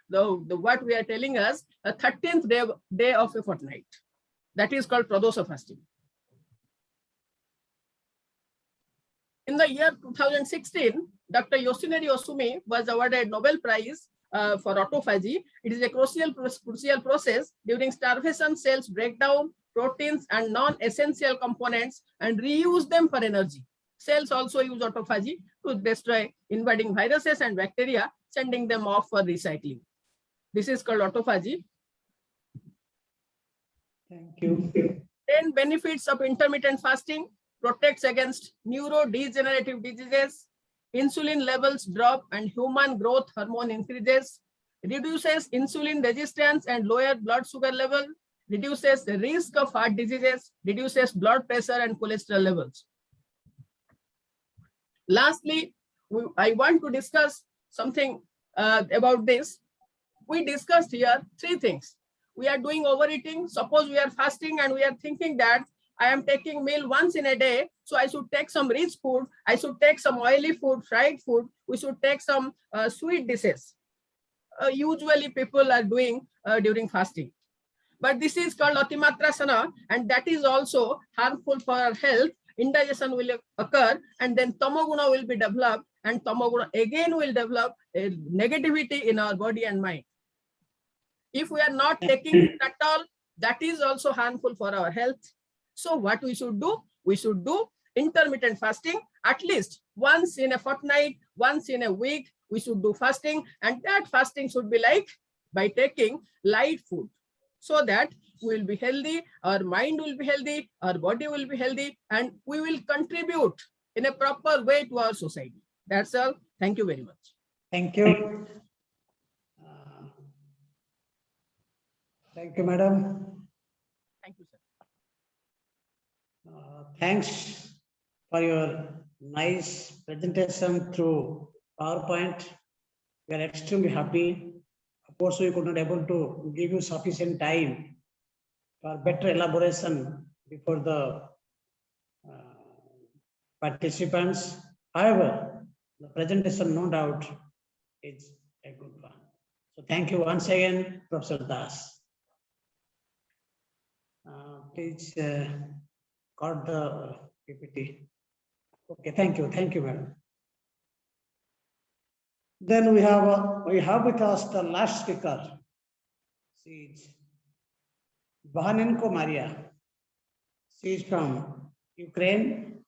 Speaker 12: What we are telling us, a 13th day of a fortnight. That is called Pradosha fasting. In the year 2016, Dr. Yoshinari Osumi was awarded Nobel Prize for autophagy. It is a crucial process during starvation. Cells break down proteins and non-essential components and reuse them for energy. Cells also use autophagy to destroy invading viruses and bacteria, sending them off for recycling. This is called autophagy.
Speaker 1: Thank you.
Speaker 12: 10 benefits of intermittent fasting: protects against neurodegenerative diseases, insulin levels drop and human growth hormone increases, reduces insulin resistance and lower blood sugar level, reduces the risk of heart diseases, reduces blood pressure and cholesterol levels. Lastly, I want to discuss something about this. We discussed here 3 things. We are doing overeating. Suppose we are fasting and we are thinking that I am taking meal once in a day, so I should take some rich food, I should take some oily food, fried food, we should take some sweet dishes. Usually people are doing during fasting. But this is called Atimatrasana, and that is also harmful for our health. Indigestion will occur, and then Tamoguna will be developed, and Tamoguna again will develop a negativity in our body and mind. If we are not taking it at all, that is also harmful for our health. So what we should do? We should do intermittent fasting at least once in a fortnight, once in a week. We should do fasting, and that fasting should be like by taking light food, so that we will be healthy, our mind will be healthy, our body will be healthy, and we will contribute in a proper way to our society. That's all. Thank you very much.
Speaker 1: Thank you. Thank you, madam.
Speaker 12: Thank you, sir.
Speaker 1: Thanks for your nice presentation through PowerPoint. We are extremely happy. Of course, we could not able to give you sufficient time for better elaboration before the participants. However, the presentation, no doubt, is a good one. So thank you once again, Professor Das. Please got the PPT. Okay, thank you, madam. Then we have with us the last speaker. She is Vahanenko Maria. She is from Ukraine.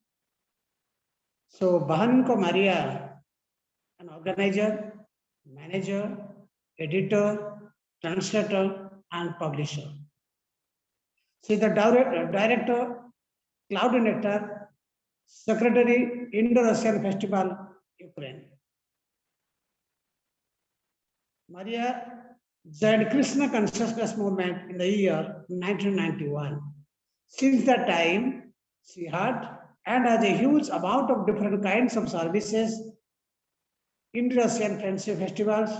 Speaker 1: So Vahanenko Maria, an organizer, manager, editor, translator, and publisher. She is the director, coordinator, secretary, Indo-Russian Festival, Ukraine. Maria joined Krishna consciousness movement in the year 1991. Since that time, she had and has a huge amount of different kinds of services, Indo-Russian friendship festivals,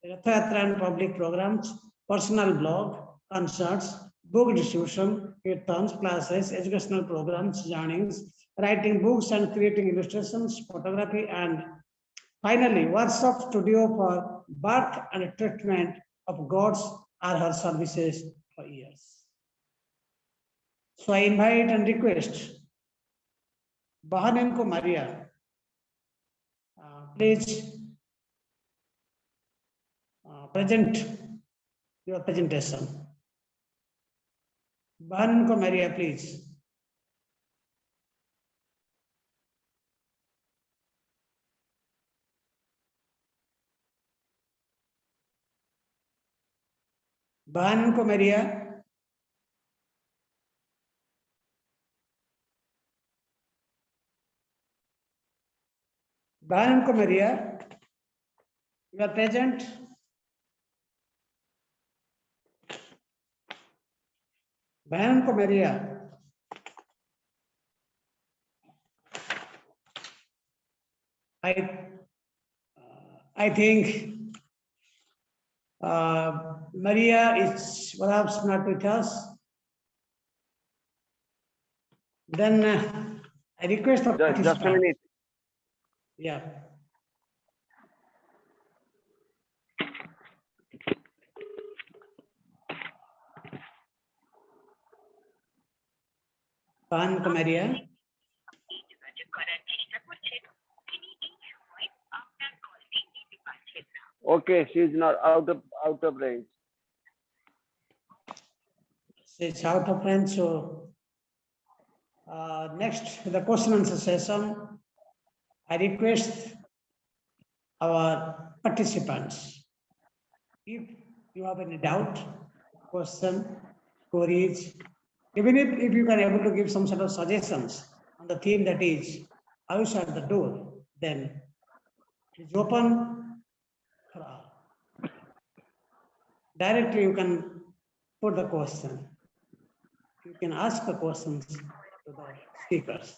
Speaker 1: Rath Yatra and public programs, personal blog, concerts, book distribution, kirtans, classes, educational programs, journings, writing books and creating illustrations, photography, and finally, workshop studio for birth and treatment of gods are her services for years. So I invite and request Bahanenko Maria, please present your presentation. Bahanenko Maria, please. Bahanenko Maria. Bahanenko Maria, you are present. Bahanenko Maria. I think Maria is perhaps not with us. Then I request the
Speaker 2: Just a minute.
Speaker 1: Yeah. Bahanenko Maria.
Speaker 2: Okay, she's not out of range.
Speaker 1: She's out of range. So next, the question and answer session. I request our participants, if you have any doubt, question, queries, even if you can able to give some sort of suggestions on the theme that is AYUSH at the door, then it's open for all. Directly you can put the question. You can ask the questions to the speakers.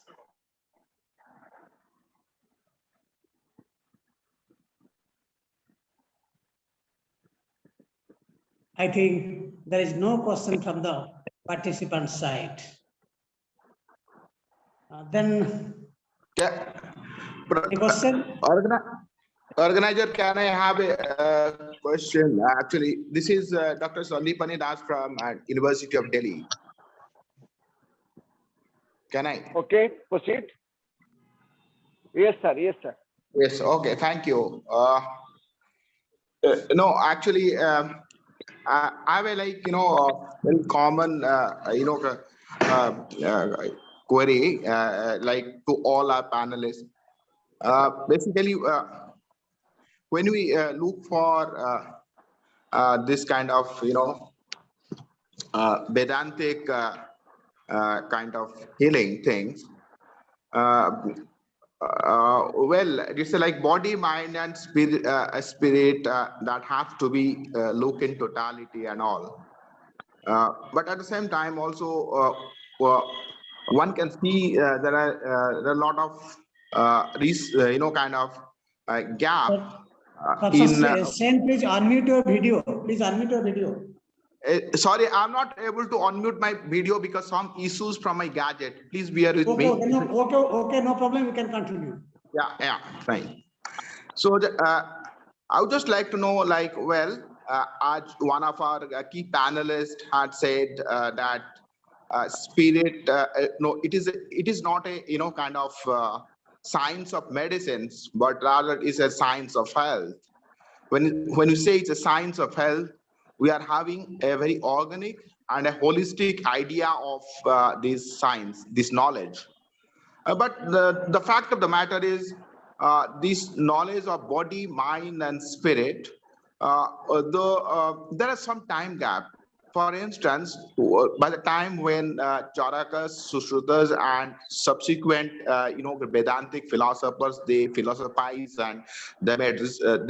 Speaker 1: I think there is no question from the participant side. Then,
Speaker 13: Yeah.
Speaker 1: a question?
Speaker 13: Organizer, can I have a question? Actually, this is Dr. Sandipani Das from University of Delhi. Can I?
Speaker 2: Okay, proceed. Yes, sir. Yes, sir.
Speaker 13: Yes. Okay. Thank you. No, actually, I have a very common query like to all our panelists. Basically, when we look for this kind of Vedantic kind of healing things, well, it's like body, mind, and spirit, that have to be looked in totality and all. But at the same time, also one can see there are a lot of kind of gap in.
Speaker 1: Shane, please unmute your video. Please unmute your video.
Speaker 13: Sorry, I'm not able to unmute my video because some issues from my gadget. Please bear with me.
Speaker 1: Okay, no problem. You can continue.
Speaker 13: Yeah, fine. So I would just like to know, like, well, as one of our key panelists had said that spirit, no, it is not a kind of science of medicines, but rather is a science of health. When you say it's a science of health, we are having a very organic and a holistic idea of this science, this knowledge. But the fact of the matter is, this knowledge of body, mind, and spirit, there are some time gap. For instance, by the time when Charakas, Sushrutas, and subsequent, Vedantic philosophers, they philosophized and they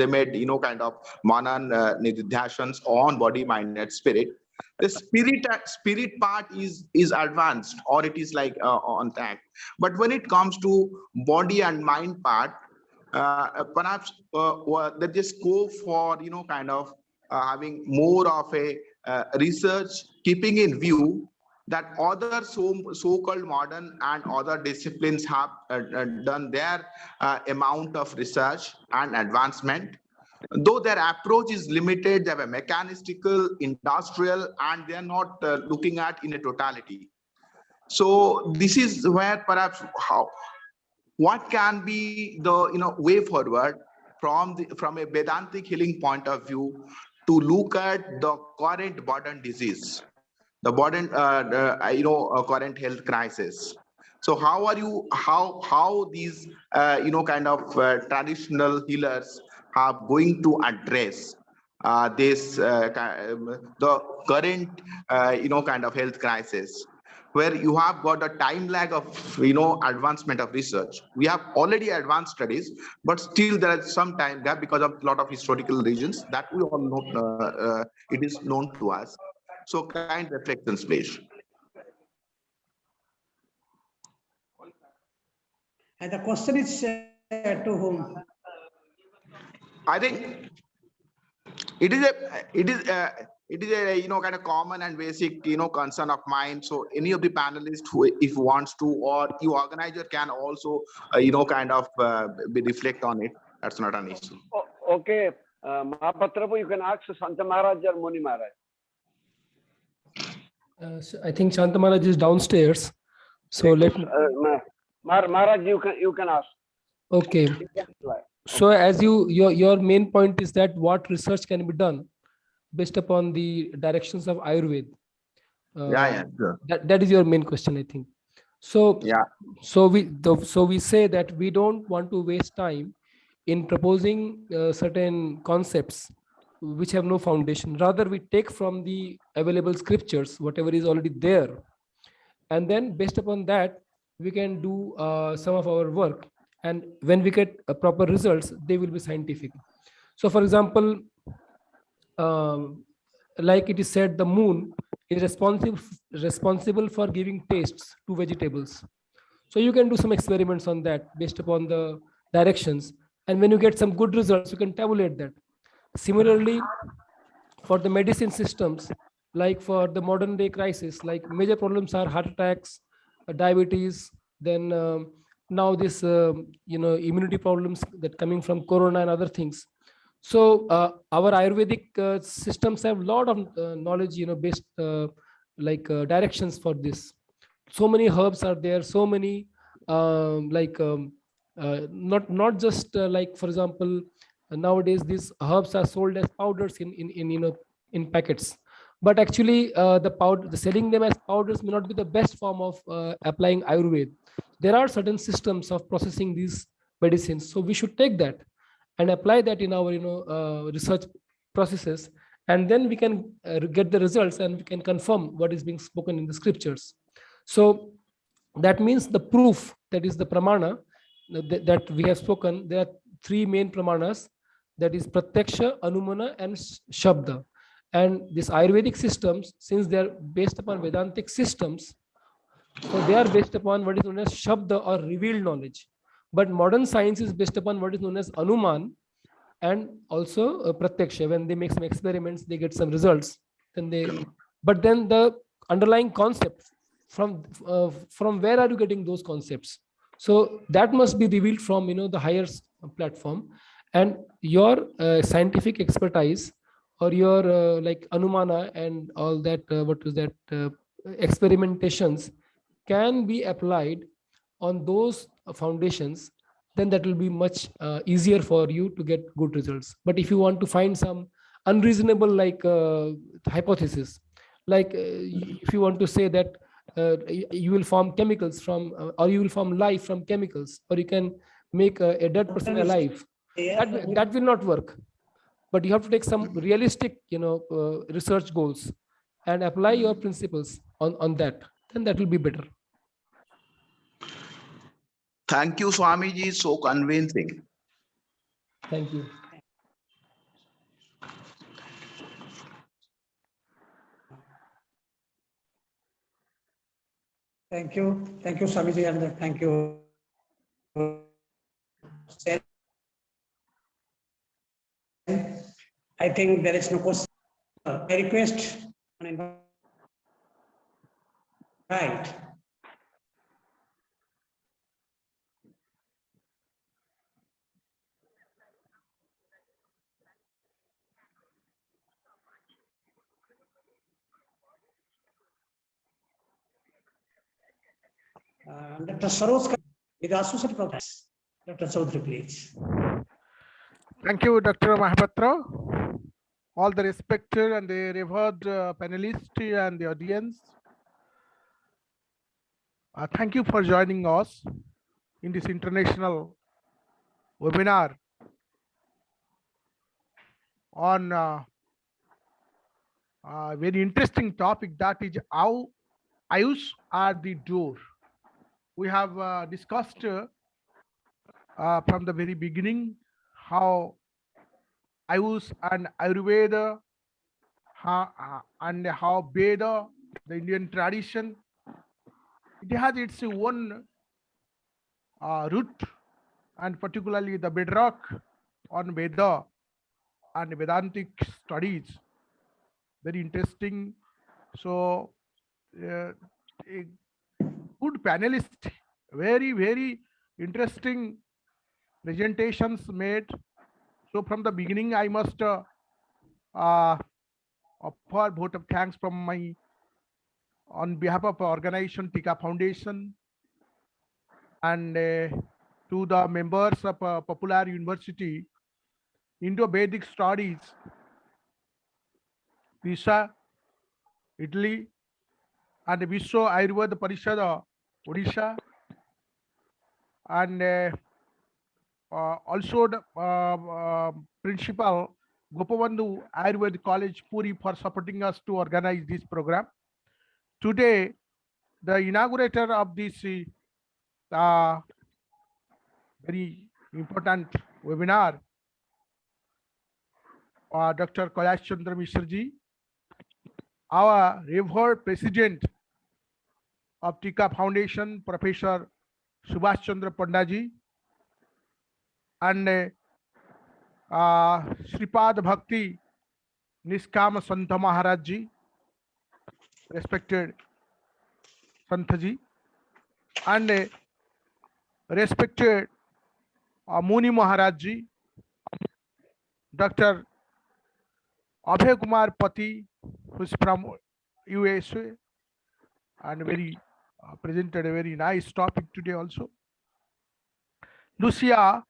Speaker 13: made kind of manan nididhyasans on body, mind, and spirit. The spirit part is advanced, or it is like on track. But when it comes to body and mind part, perhaps they just go for kind of having more of a research, keeping in view that other so-called modern and other disciplines have done their amount of research and advancement. Though their approach is limited, they have a mechanistical, industrial, and they are not looking at in a totality. So this is where perhaps what can be the way forward from a Vedantic healing point of view to look at the current modern disease, the modern current health crisis. So how are you how these kind of traditional healers are going to address this the current kind of health crisis, where you have got a time lag of advancement of research. We have already advanced studies, but still there is some time gap because of a lot of historical reasons that we all know. It is known to us. So kind reflections, please.
Speaker 1: And the question is to whom?
Speaker 13: I think it is a kind of common and basic concern of mine. So any of the panelists who, if wants to, or you organizer can also kind of reflect on it. That's not an issue.
Speaker 14: Okay, Mahapatrapu, you can ask Santa Maharaj or Muni Maharaj.
Speaker 6: So I think Shanta Maharaj is downstairs. So let me.
Speaker 14: Maharaj, you can ask.
Speaker 6: Okay. So as your main point is that what research can be done based upon the directions of Ayurveda.
Speaker 13: Sure.
Speaker 6: That is your main question, I think. So
Speaker 13: yeah.
Speaker 6: So we say that we don't want to waste time in proposing certain concepts which have no foundation. Rather, we take from the available scriptures whatever is already there, and then based upon that we can do some of our work. And when we get proper results, they will be scientific. So, for example, like it is said, the moon is responsible for giving tastes to vegetables. So you can do some experiments on that based upon the directions. And when you get some good results, you can tabulate that. Similarly, for the medicine systems, like for the modern day crisis, like major problems are heart attacks, diabetes, then now this immunity problems that coming from corona and other things. So our Ayurvedic systems have a lot of knowledge, based directions for this. So many herbs are there, so many not just like, for example, nowadays these herbs are sold as powders in packets, but actually the selling them as powders may not be the best form of applying Ayurveda. There are certain systems of processing these medicines, so we should take that and apply that in our research processes, and then we can get the results and we can confirm what is being spoken in the scriptures. So that means the proof, that is the pramana that we have spoken. There are three main pramanas, that is pratyaksha, anumana, and shabda. And these Ayurvedic systems, since they are based upon Vedantic systems, so they are based upon what is known as shabda or revealed knowledge. But modern science is based upon what is known as anuman and also pratyaksha. When they make some experiments, they get some results. But then the underlying concept, from where are you getting those concepts? So that must be revealed from the higher platform, and your scientific expertise or your like anumana and all that experimentations can be applied on those foundations. Then that will be much easier for you to get good results. But if you want to find some unreasonable hypothesis, like if you want to say that you will form chemicals from or you will form life from chemicals, or you can make a dead person alive, that will not work. But you have to take some realistic research goals and apply your principles on that. Then that will be better.
Speaker 13: Thank you, Swamiji, so convincing.
Speaker 6: Thank you.
Speaker 1: Thank you, Swamiji, and thank you. I think there is no question. I request and invite Dr. Saroj with the Associate Professor. Dr. Chaudhary, please.
Speaker 15: Thank you, Dr. Mahapatra. All the respected and the revered panelists and the audience. Thank you for joining us in this international webinar on a very interesting topic, that is how AYUSH are the door. We have discussed from the very beginning how AYUSH and Ayurveda and how Veda, the Indian tradition, it has its own root, and particularly the bedrock on Veda and Vedantic studies. Very interesting. So a good panelist, very interesting presentations made. So from the beginning, I must offer a vote of thanks from my, on behalf of organization Tika Foundation, and to the members of Popular University Indo-Vedic Studies, Pisa, Italy, and Vishwa Ayurveda Parishad, Odisha, and also the principal Gopabandhu Ayurveda College, Puri, for supporting us to organize this program. Today, the inaugurator of this very important webinar, Dr. Kailash Chandra Mishra-ji, our revered president of Tika Foundation, Professor Subhash Chandra Pandya-ji, and Sripad Bhakti Niskam Santa Maharaj-ji, respected Santha-ji, and respected Muni Maharaj-ji, Dr. Abhay Kumar Pati, who is from USA, and very presented a very nice topic today also. Lucia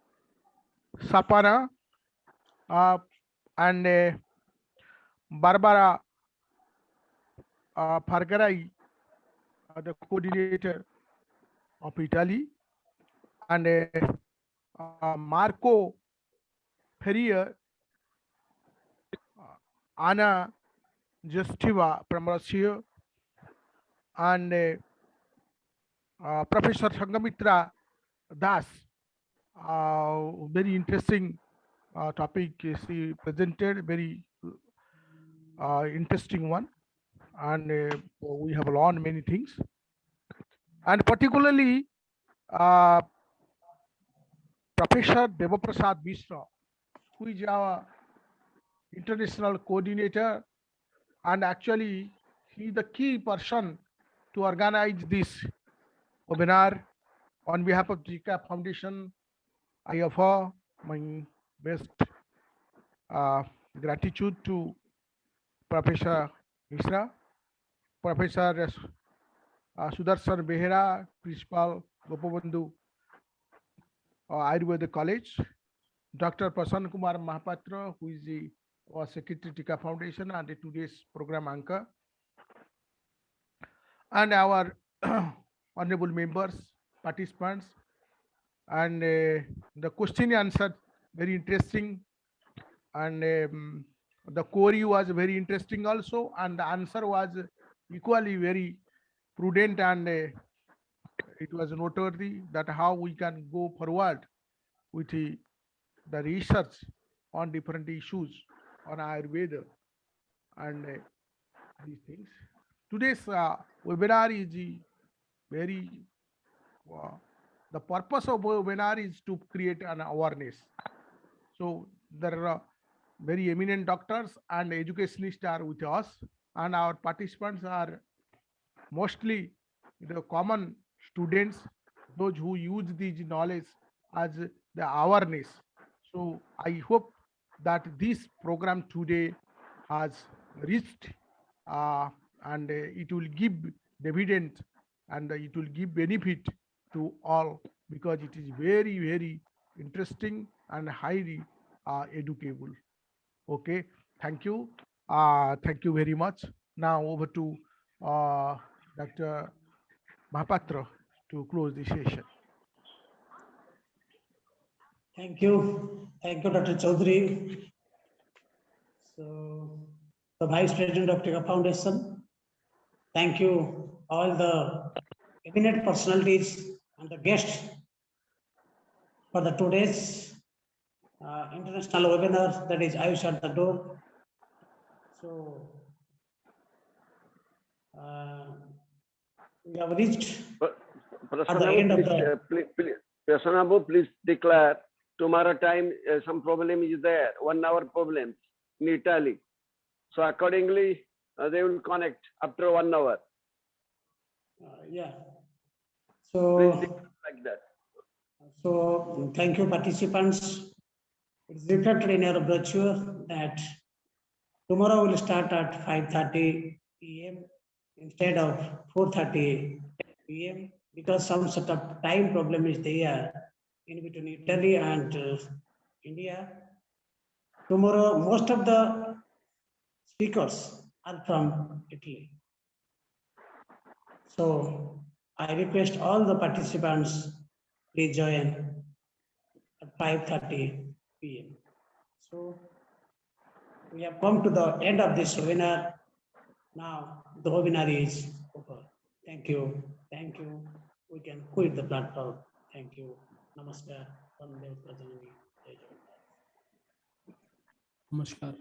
Speaker 15: Sapana and Barbara Fargarai, the coordinator of Italy, and Marco Ferrier, Anna Justiva from Russia, and Professor Sangamitra Das. Very interesting topic is presented, very interesting one, and we have learned many things, and particularly Professor Devaprasad Mishra, who is our international coordinator, and actually he is the key person to organize this webinar. On behalf of Tika Foundation, I offer my best gratitude to Professor Mishra, Professor Sudarshan Behera, Principal Gopabandhu Ayurveda College, Dr. Prasanna Kumar Mahapatra, who is the Secretary Tika Foundation and today's program anchor, and our honorable members, participants, and the question answered very interesting, and the query was very interesting also, and the answer was equally very prudent, and it was noteworthy that how we can go forward with the research on different issues on Ayurveda and these things. Today's webinar is very the purpose of webinar is to create an awareness. So there are very eminent doctors and educationists are with us, and our participants are mostly the common students, those who use this knowledge as the awareness. So I hope that this program today has reached and it will give dividend and it will give benefit to all, because it is very, very interesting and highly educable. Okay, thank you. Thank you very much. Now over to Dr. Mahapatra to close the session.
Speaker 1: Thank you, Dr. Chaudhary. So, the Vice President of Tika Foundation, thank you all the eminent personalities and the guests for the today's international webinar, that is Ayush at the Door. So, we have reached at the end of the...
Speaker 14: Prasanna, please declare tomorrow time some problem is there, 1 hour problem in Italy. So accordingly, they will connect after 1 hour.
Speaker 1: Yeah. So,
Speaker 14: Please like that.
Speaker 1: So thank you, participants. It's reflected in your brochure that tomorrow will start at 5:30 p.m. instead of 4:30 p.m. because some sort of time problem is there in between Italy and India. Tomorrow, most of the speakers are from Italy. So I request all the participants, please join at 5:30 p.m. So we have come to the end of this webinar. Now the webinar is over. Thank you. Thank you. We can quit the platform. Thank you. Namaskar.
Speaker 6: Namaskar.